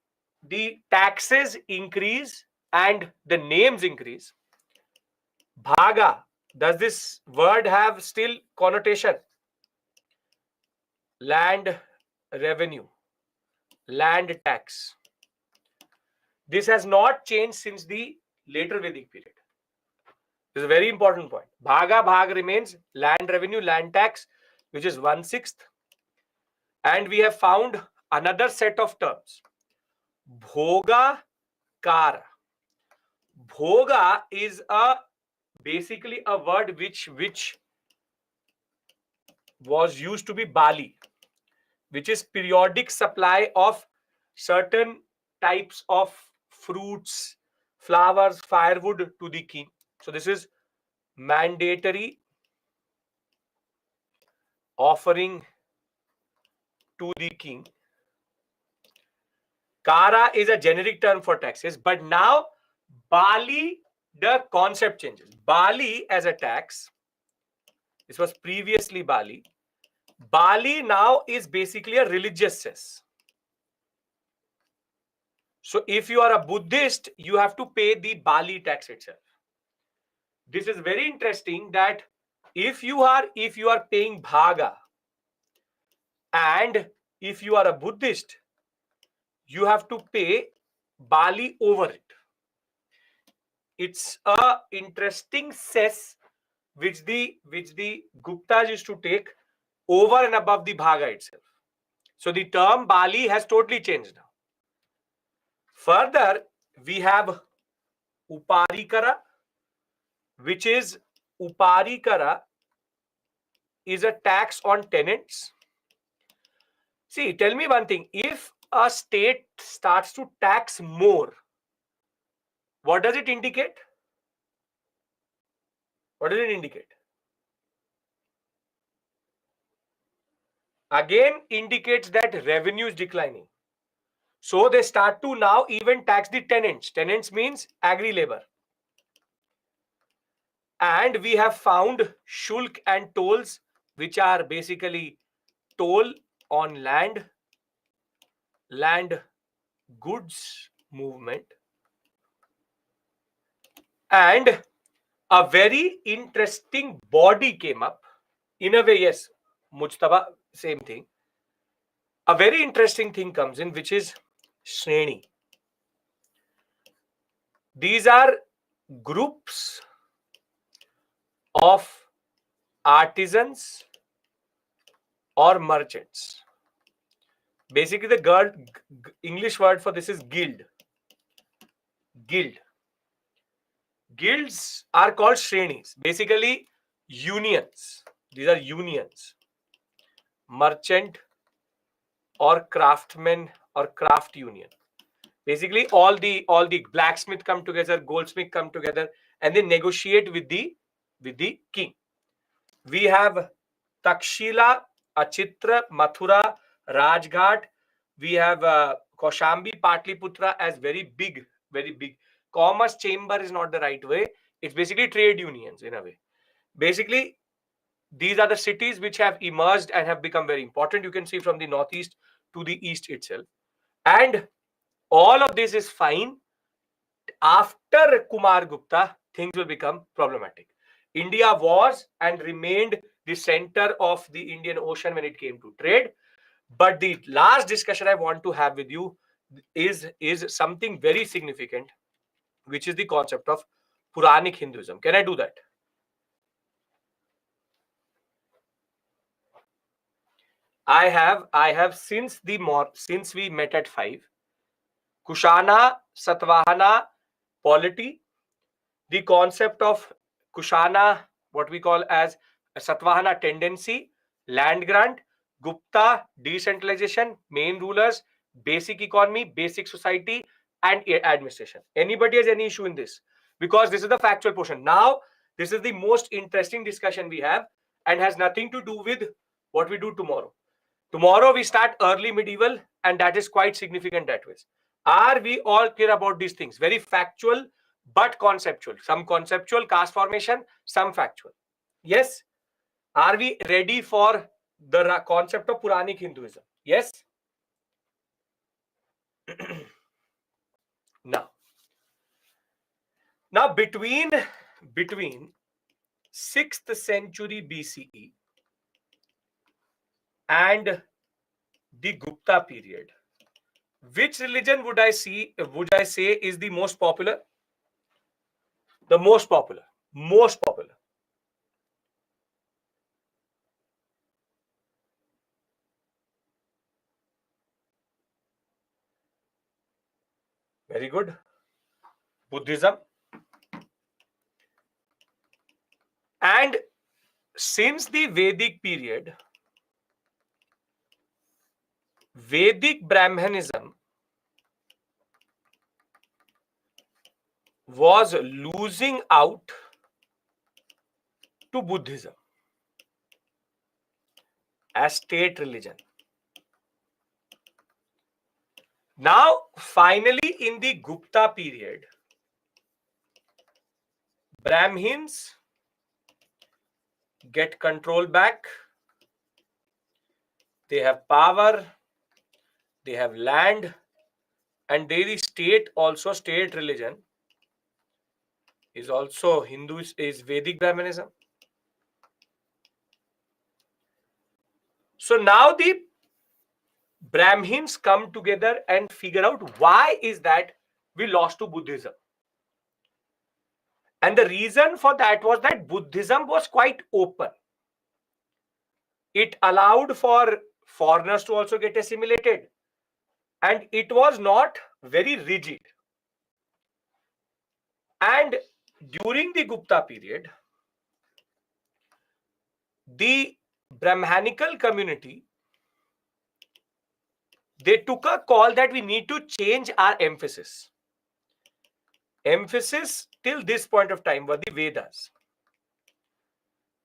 taxes increase and the names increase. Bhaga, does this word have still connotation? Land revenue, land tax. This has not changed since the later Vedic period. This is a very important point. Bhaga bhag remains land revenue, land tax, which is 1/6. And we have found another set of terms. Bhoga kara. Bhoga is basically a word which was used to be Bali, which is periodic supply of certain types of fruits, flowers, firewood to the king. So this is mandatory offering to the king. Kara is a generic term for taxes, but now Bali, the concept changes. Bali as a tax, this was previously Bali. Bali now is basically a religious cess. So if you are a Buddhist, you have to pay the Bali tax itself. This is very interesting that if you are paying Bhaga, and if you are a Buddhist, you have to pay Bali over it. It's a interesting cess which the Guptas used to take over and above the Bhaga itself. So the term Bali has totally changed now. Further, we have Uparikara, which is Uparikara is a tax on tenants. See, tell me one thing. If a state starts to tax more, what does it indicate? What does it indicate? Again, indicates that revenue is declining. So they start to now even tax the tenants. Tenants means agri labor. And we have found shulk and tolls, which are basically toll on land goods movement. And a very interesting body came up. In a way, yes, Mujtaba, same thing. A very interesting thing comes in, which is Shreni. These are groups of artisans or merchants. Basically, the English word for this is guild. Guild. Guilds are called Shrenis. Basically, unions. These are unions. Merchant or craftsman or craft union. Basically, all the blacksmith come together, goldsmith come together, and they negotiate with the king. We have Takshila, Achitra, Mathura, Rajghat. We have Kaushambi, Patliputra as very big. Commerce chamber is not the right way. It's basically trade unions in a way. Basically, these are the cities which have emerged and have become very important. You can see from the northeast to the east itself. And all of this is fine. After Kumar Gupta, things will become problematic. India was and remained the center of the Indian Ocean when it came to trade. But the last discussion I want to have with you is something very significant, which is the concept of Puranic Hinduism. Can I do that? I have since we met at 5, Kushana, Satvahana, polity, the concept of Kushana, what we call as a Satvahana tendency, land grant, Gupta, decentralization, main rulers, basic economy, basic society, and administration. Anybody has any issue in this? Because this is the factual portion. Now, This is the most interesting discussion we have and has nothing to do with what we do tomorrow. Tomorrow we start early medieval, and that is quite significant that way. Are we all clear about these things? Very factual but conceptual. Some conceptual, caste formation, some factual. Yes? Are we ready for the concept of Puranic Hinduism? Yes? Now between 6th century BCE and the Gupta period, which religion would I say is the most popular? The most popular. Very good. Buddhism. And since the Vedic period, Vedic Brahmanism was losing out to Buddhism as state religion. Now, finally, in the Gupta period, Brahmins get control back. They have power, they have land, and the state also, state religion is also is Vedic Brahmanism. So now the Brahmins come together and figure out why is that we lost to Buddhism. And the reason for that was that Buddhism was quite open. It allowed for foreigners to also get assimilated. And it was not very rigid. And during the Gupta period, the Brahmanical community, they took a call that we need to change our emphasis. Emphasis till this point of time were the Vedas.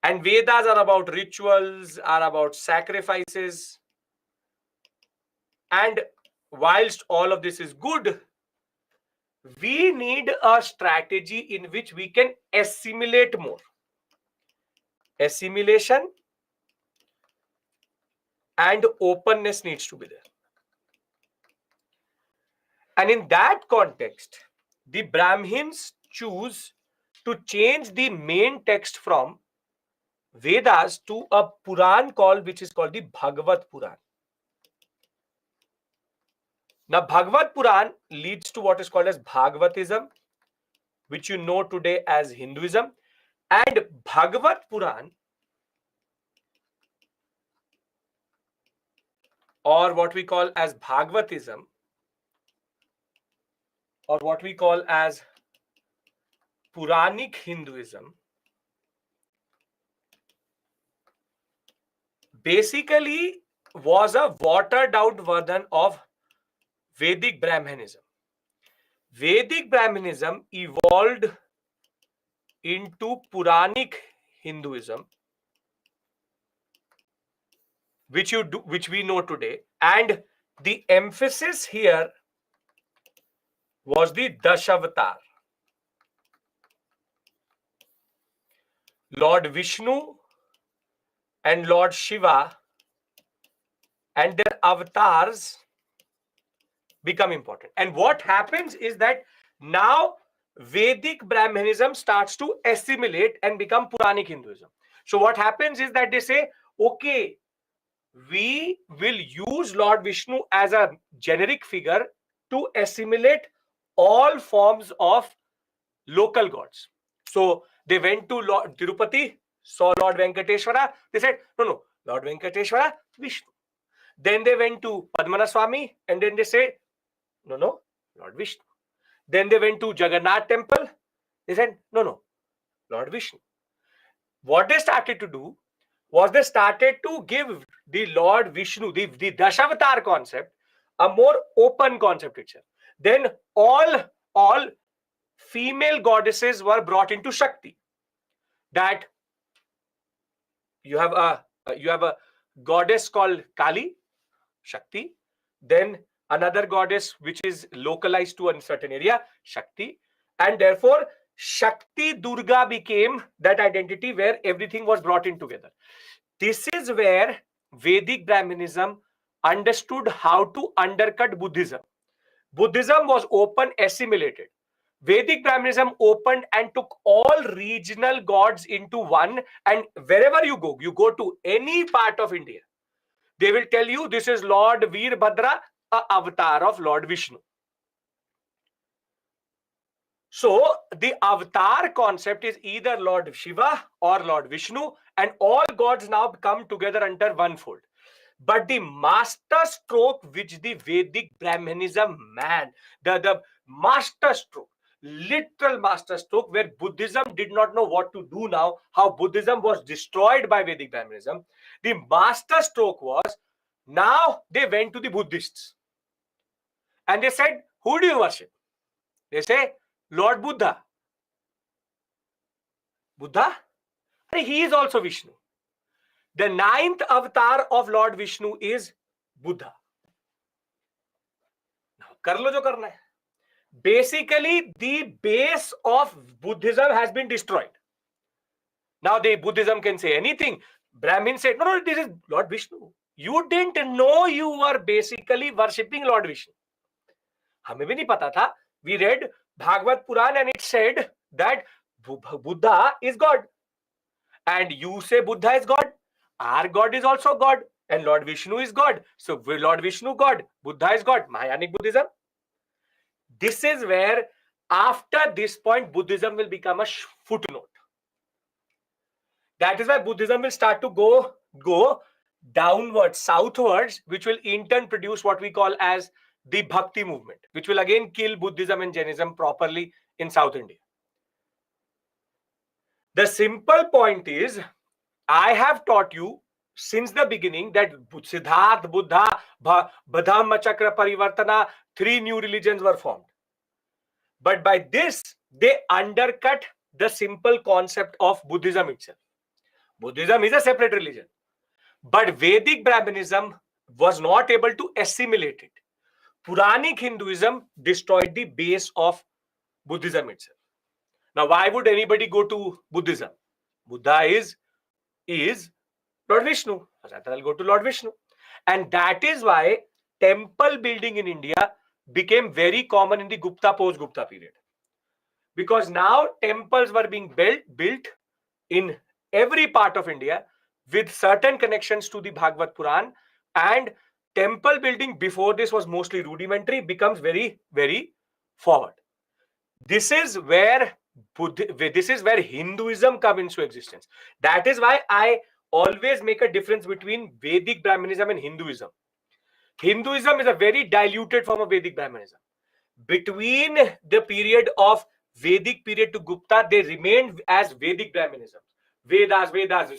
And Vedas are about rituals, are about sacrifices. And whilst all of this is good, we need a strategy in which we can assimilate more. Assimilation and openness needs to be there. And in that context, the Brahmins choose to change the main text from Vedas to a Puran which is called the Bhagavad Puran. Now, Bhagavad Puran leads to what is called as Bhagavatism, which you know today as Hinduism. And Bhagavad Puran, or what we call as Bhagavatism, or what we call as Puranic Hinduism, basically was a watered down version of Vedic Brahmanism. Vedic Brahmanism evolved into Puranic Hinduism, which we know today, and the emphasis here was the Dashavatar. Lord Vishnu and Lord Shiva and their avatars become important. And what happens is that now Vedic Brahmanism starts to assimilate and become Puranic Hinduism. So what happens is that they say, okay, we will use Lord Vishnu as a generic figure to assimilate all forms of local gods. So they went to Lord Tirupati, saw Lord Venkateshwara. They said, no, Lord Venkateshwara, Vishnu. Then they went to Padmanaswamy, and then they said, no, Lord Vishnu. Then they went to Jagannath temple. They said, no, Lord Vishnu. What they started to do was they started to give the Lord Vishnu, the Dashavatar concept, a more open concept itself. Then all female goddesses were brought into Shakti. that you have a goddess called Kali, Shakti, then another goddess which is localized to a certain area, Shakti, and therefore Shakti Durga became that identity where everything was brought in together. This is where Vedic Brahmanism understood how to undercut Buddhism. Buddhism was open, assimilated. Vedic Brahmanism opened and took all regional gods into one, and wherever you go to any part of India, they will tell you this is Lord Veerbhadra, a avatar of Lord Vishnu. So the avatar concept is either Lord Shiva or Lord Vishnu, and all gods now come together under one fold. But the master stroke which the Vedic Brahmanism, the master stroke, literal master stroke, where Buddhism did not know what to do now, how Buddhism was destroyed by Vedic Brahmanism. The master stroke was, now they went to the Buddhists and they said, who do you worship? They say, Lord Buddha. Buddha? He is also Vishnu. The 9th avatar of Lord Vishnu is Buddha. Now, kar lo jo karna hai. Basically, the base of Buddhism has been destroyed. Now, the Buddhism can say anything. Brahmin said, no, this is Lord Vishnu. You didn't know you were basically worshipping Lord Vishnu. हमें भी नहीं पता था. We read Bhagavad Puran and it said that Buddha is God. And you say Buddha is God. Our God is also God. And Lord Vishnu is God. So Lord Vishnu God. Buddha is God. Mahayanic Buddhism. This is where, after this point, Buddhism will become a footnote. That is why Buddhism will start to go downwards, southwards, which will in turn produce what we call as the Bhakti movement, which will again kill Buddhism and Jainism properly in South India. The simple point is, I have taught you since the beginning that Siddhartha, Buddha, Dhamma Chakra Parivartana, 3 new religions were formed. But by this, they undercut the simple concept of Buddhism itself. Buddhism is a separate religion. But Vedic Brahmanism was not able to assimilate it. Puranic Hinduism destroyed the base of Buddhism itself. Now, why would anybody go to Buddhism? Buddha is Lord Vishnu. I'll go to Lord Vishnu. And that is why temple building in India became very common in the Gupta, post-Gupta period. Because now temples were being built in every part of India with certain connections to the Bhagavad Puran, and temple building before this was mostly rudimentary, becomes very, very forward. This is where Hinduism comes into existence. That is why I always make a difference between Vedic Brahmanism and Hinduism. Hinduism is a very diluted form of Vedic Brahmanism. Between the period of Vedic period to Gupta, they remained as Vedic Brahmanism. Vedas,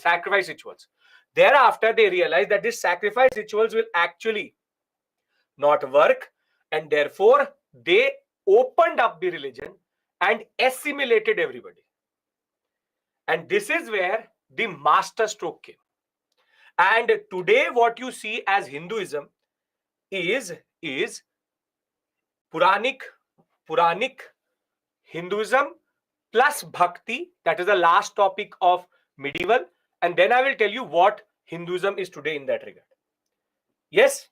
sacrifice rituals. Thereafter, they realized that these sacrifice rituals will actually not work, and therefore they opened up the religion and assimilated everybody. And this is where the master stroke came. And today what you see as Hinduism is Puranic Hinduism plus Bhakti. That is the last topic of medieval. And then I will tell you what Hinduism is today in that regard. Yes?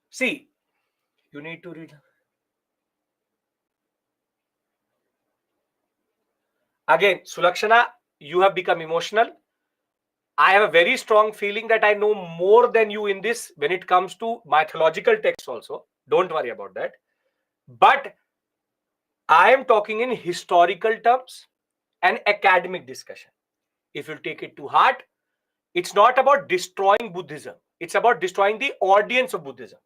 See, you need to read. Again, Sulakshana, you have become emotional. I have a very strong feeling that I know more than you in this when it comes to mythological texts also. Don't worry about that. But I am talking in historical terms and academic discussion. If you take it to heart, it's not about destroying Buddhism. It's about destroying the audience of Buddhism.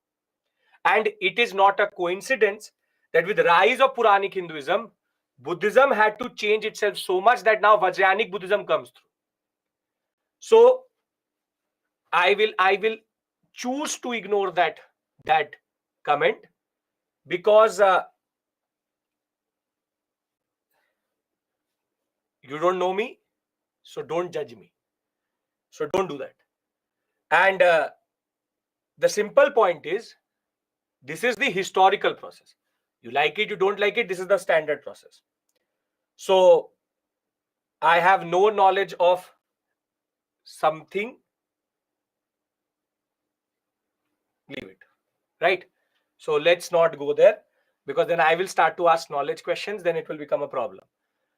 And it is not a coincidence that with the rise of Puranic Hinduism, Buddhism had to change itself so much that now Vajrayanic Buddhism comes through. So I will choose to ignore that comment, because You don't know me, so don't judge me. So don't do that. And the simple point is, this is the historical process. You like it, you don't like it, this is the standard process. So I have no knowledge of something, leave it, right? So let's not go there, because then I will start to ask knowledge questions, then it will become a problem.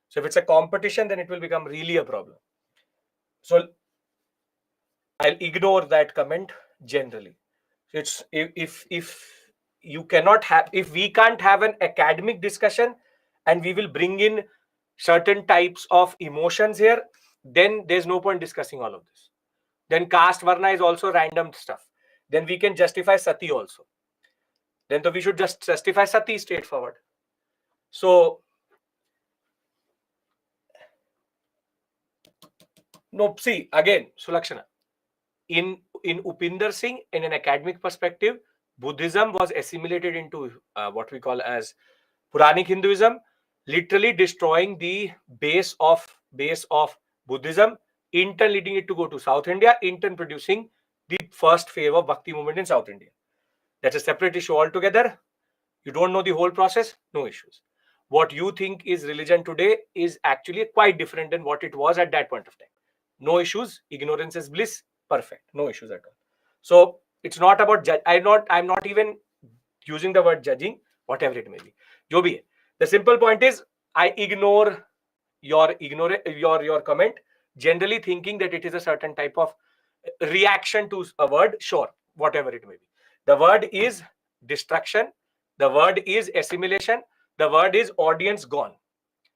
So if it's a competition, then it will become really a problem. So I'll ignore that comment generally. It's if you cannot have, if we can't have an academic discussion and we will bring in certain types of emotions here, then there's no point discussing all of this. Then caste varna is also random stuff. Then we can justify sati also. Then we should just justify sati straightforward. So no, see again, Sulakshana. In Upinder Singh, in an academic perspective, Buddhism was assimilated into what we call as Puranic Hinduism, literally destroying the base of Buddhism, in turn leading it to go to South India, in turn producing the first wave of Bhakti movement in South India. That's a separate issue altogether. You don't know the whole process, no issues. What you think is religion today is actually quite different than what it was at that point of time. No issues. Ignorance is bliss. Perfect. No issues at all. So it's not about judge. I'm not even using the word judging, whatever it may be. Jo bhi hai. The simple point is, I ignore your comment, generally thinking that it is a certain type of reaction to a word. Sure, whatever it may be. The word is destruction. The word is assimilation. The word is audience gone.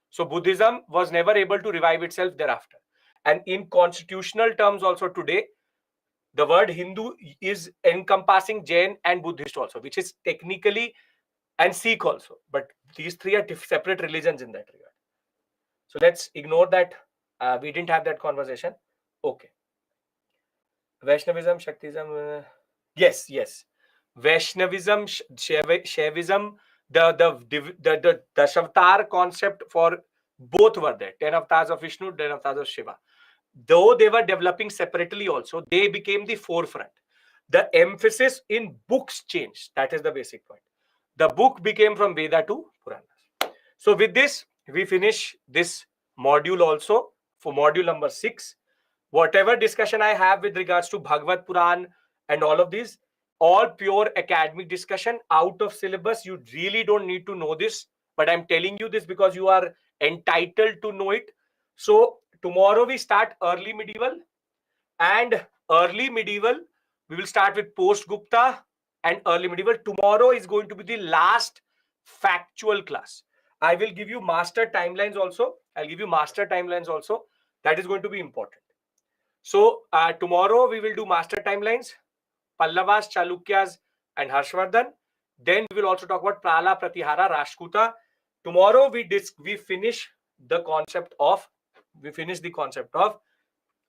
So Buddhism was never able to revive itself thereafter. And in constitutional terms also today, the word Hindu is encompassing Jain and Buddhist also, which is technically, and Sikh also. But these three are separate religions in that regard. So let's ignore that. We didn't have that conversation. Okay. Vaishnavism, Shaktism. Yes. Vaishnavism, Shaivism, the Dashavatar concept for both were there. 10 avatars of Vishnu, 10 avatars of Shiva. Though they were developing separately also, they became the forefront. The emphasis in books changed. That is the basic point. The book became from Veda to Puranas. So with this, we finish this module also for module number 6. Whatever discussion I have with regards to Bhagavad Puran and all of these, all pure academic discussion out of syllabus. You really don't need to know this, but I'm telling you this because you are entitled to know it. So tomorrow we start early medieval, and early medieval we will start with post Gupta and early medieval. Tomorrow is going to be the last factual class. I will give you master timelines also. That is going to be important. So tomorrow we will do master timelines, Pallavas, Chalukyas, and Harshvardhan. Then we will also talk about Prala, Pratihara, Rashtrakuta. Tomorrow we finish the concept of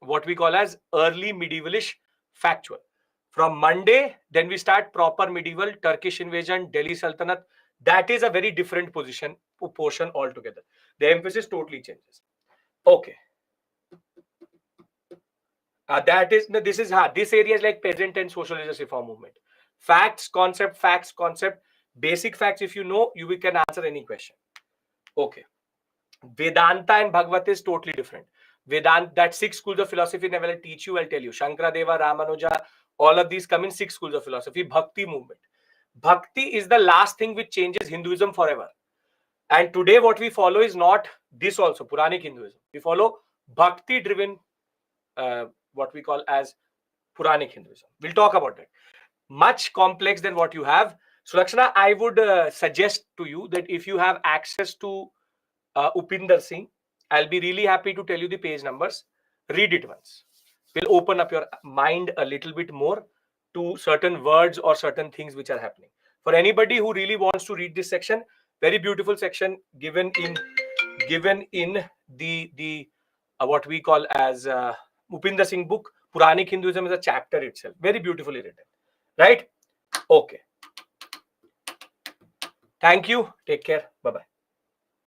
what we call as early medievalish factual. From Monday, then we start proper medieval, Turkish invasion, Delhi Sultanate. That is a very different portion altogether. The emphasis totally changes. Okay. This area is like peasant and socialist reform movement. Facts, concept. Basic facts, if you know, you can answer any question. Okay. Vedanta and Bhagavad is totally different. Vedanta, that 6 schools of philosophy never will teach you, I'll tell you. Shankaradeva, Ramanuja, all of these come in 6 schools of philosophy. Bhakti movement. Bhakti is the last thing which changes Hinduism forever. And today what we follow is not this also, Puranic Hinduism. We follow Bhakti-driven, what we call as Puranic Hinduism. We'll talk about that. Much complex than what you have. So Lakshana, I would suggest to you that if you have access to Upinder Singh, I'll be really happy to tell you the page numbers. Read it once. Will open up your mind a little bit more to certain words or certain things which are happening. For anybody who really wants to read this section, very beautiful section given in the what we call as Upinder Singh book. Puranic Hinduism is a chapter itself. Very beautifully written. Right? Okay. Thank you. Take care. Bye-bye.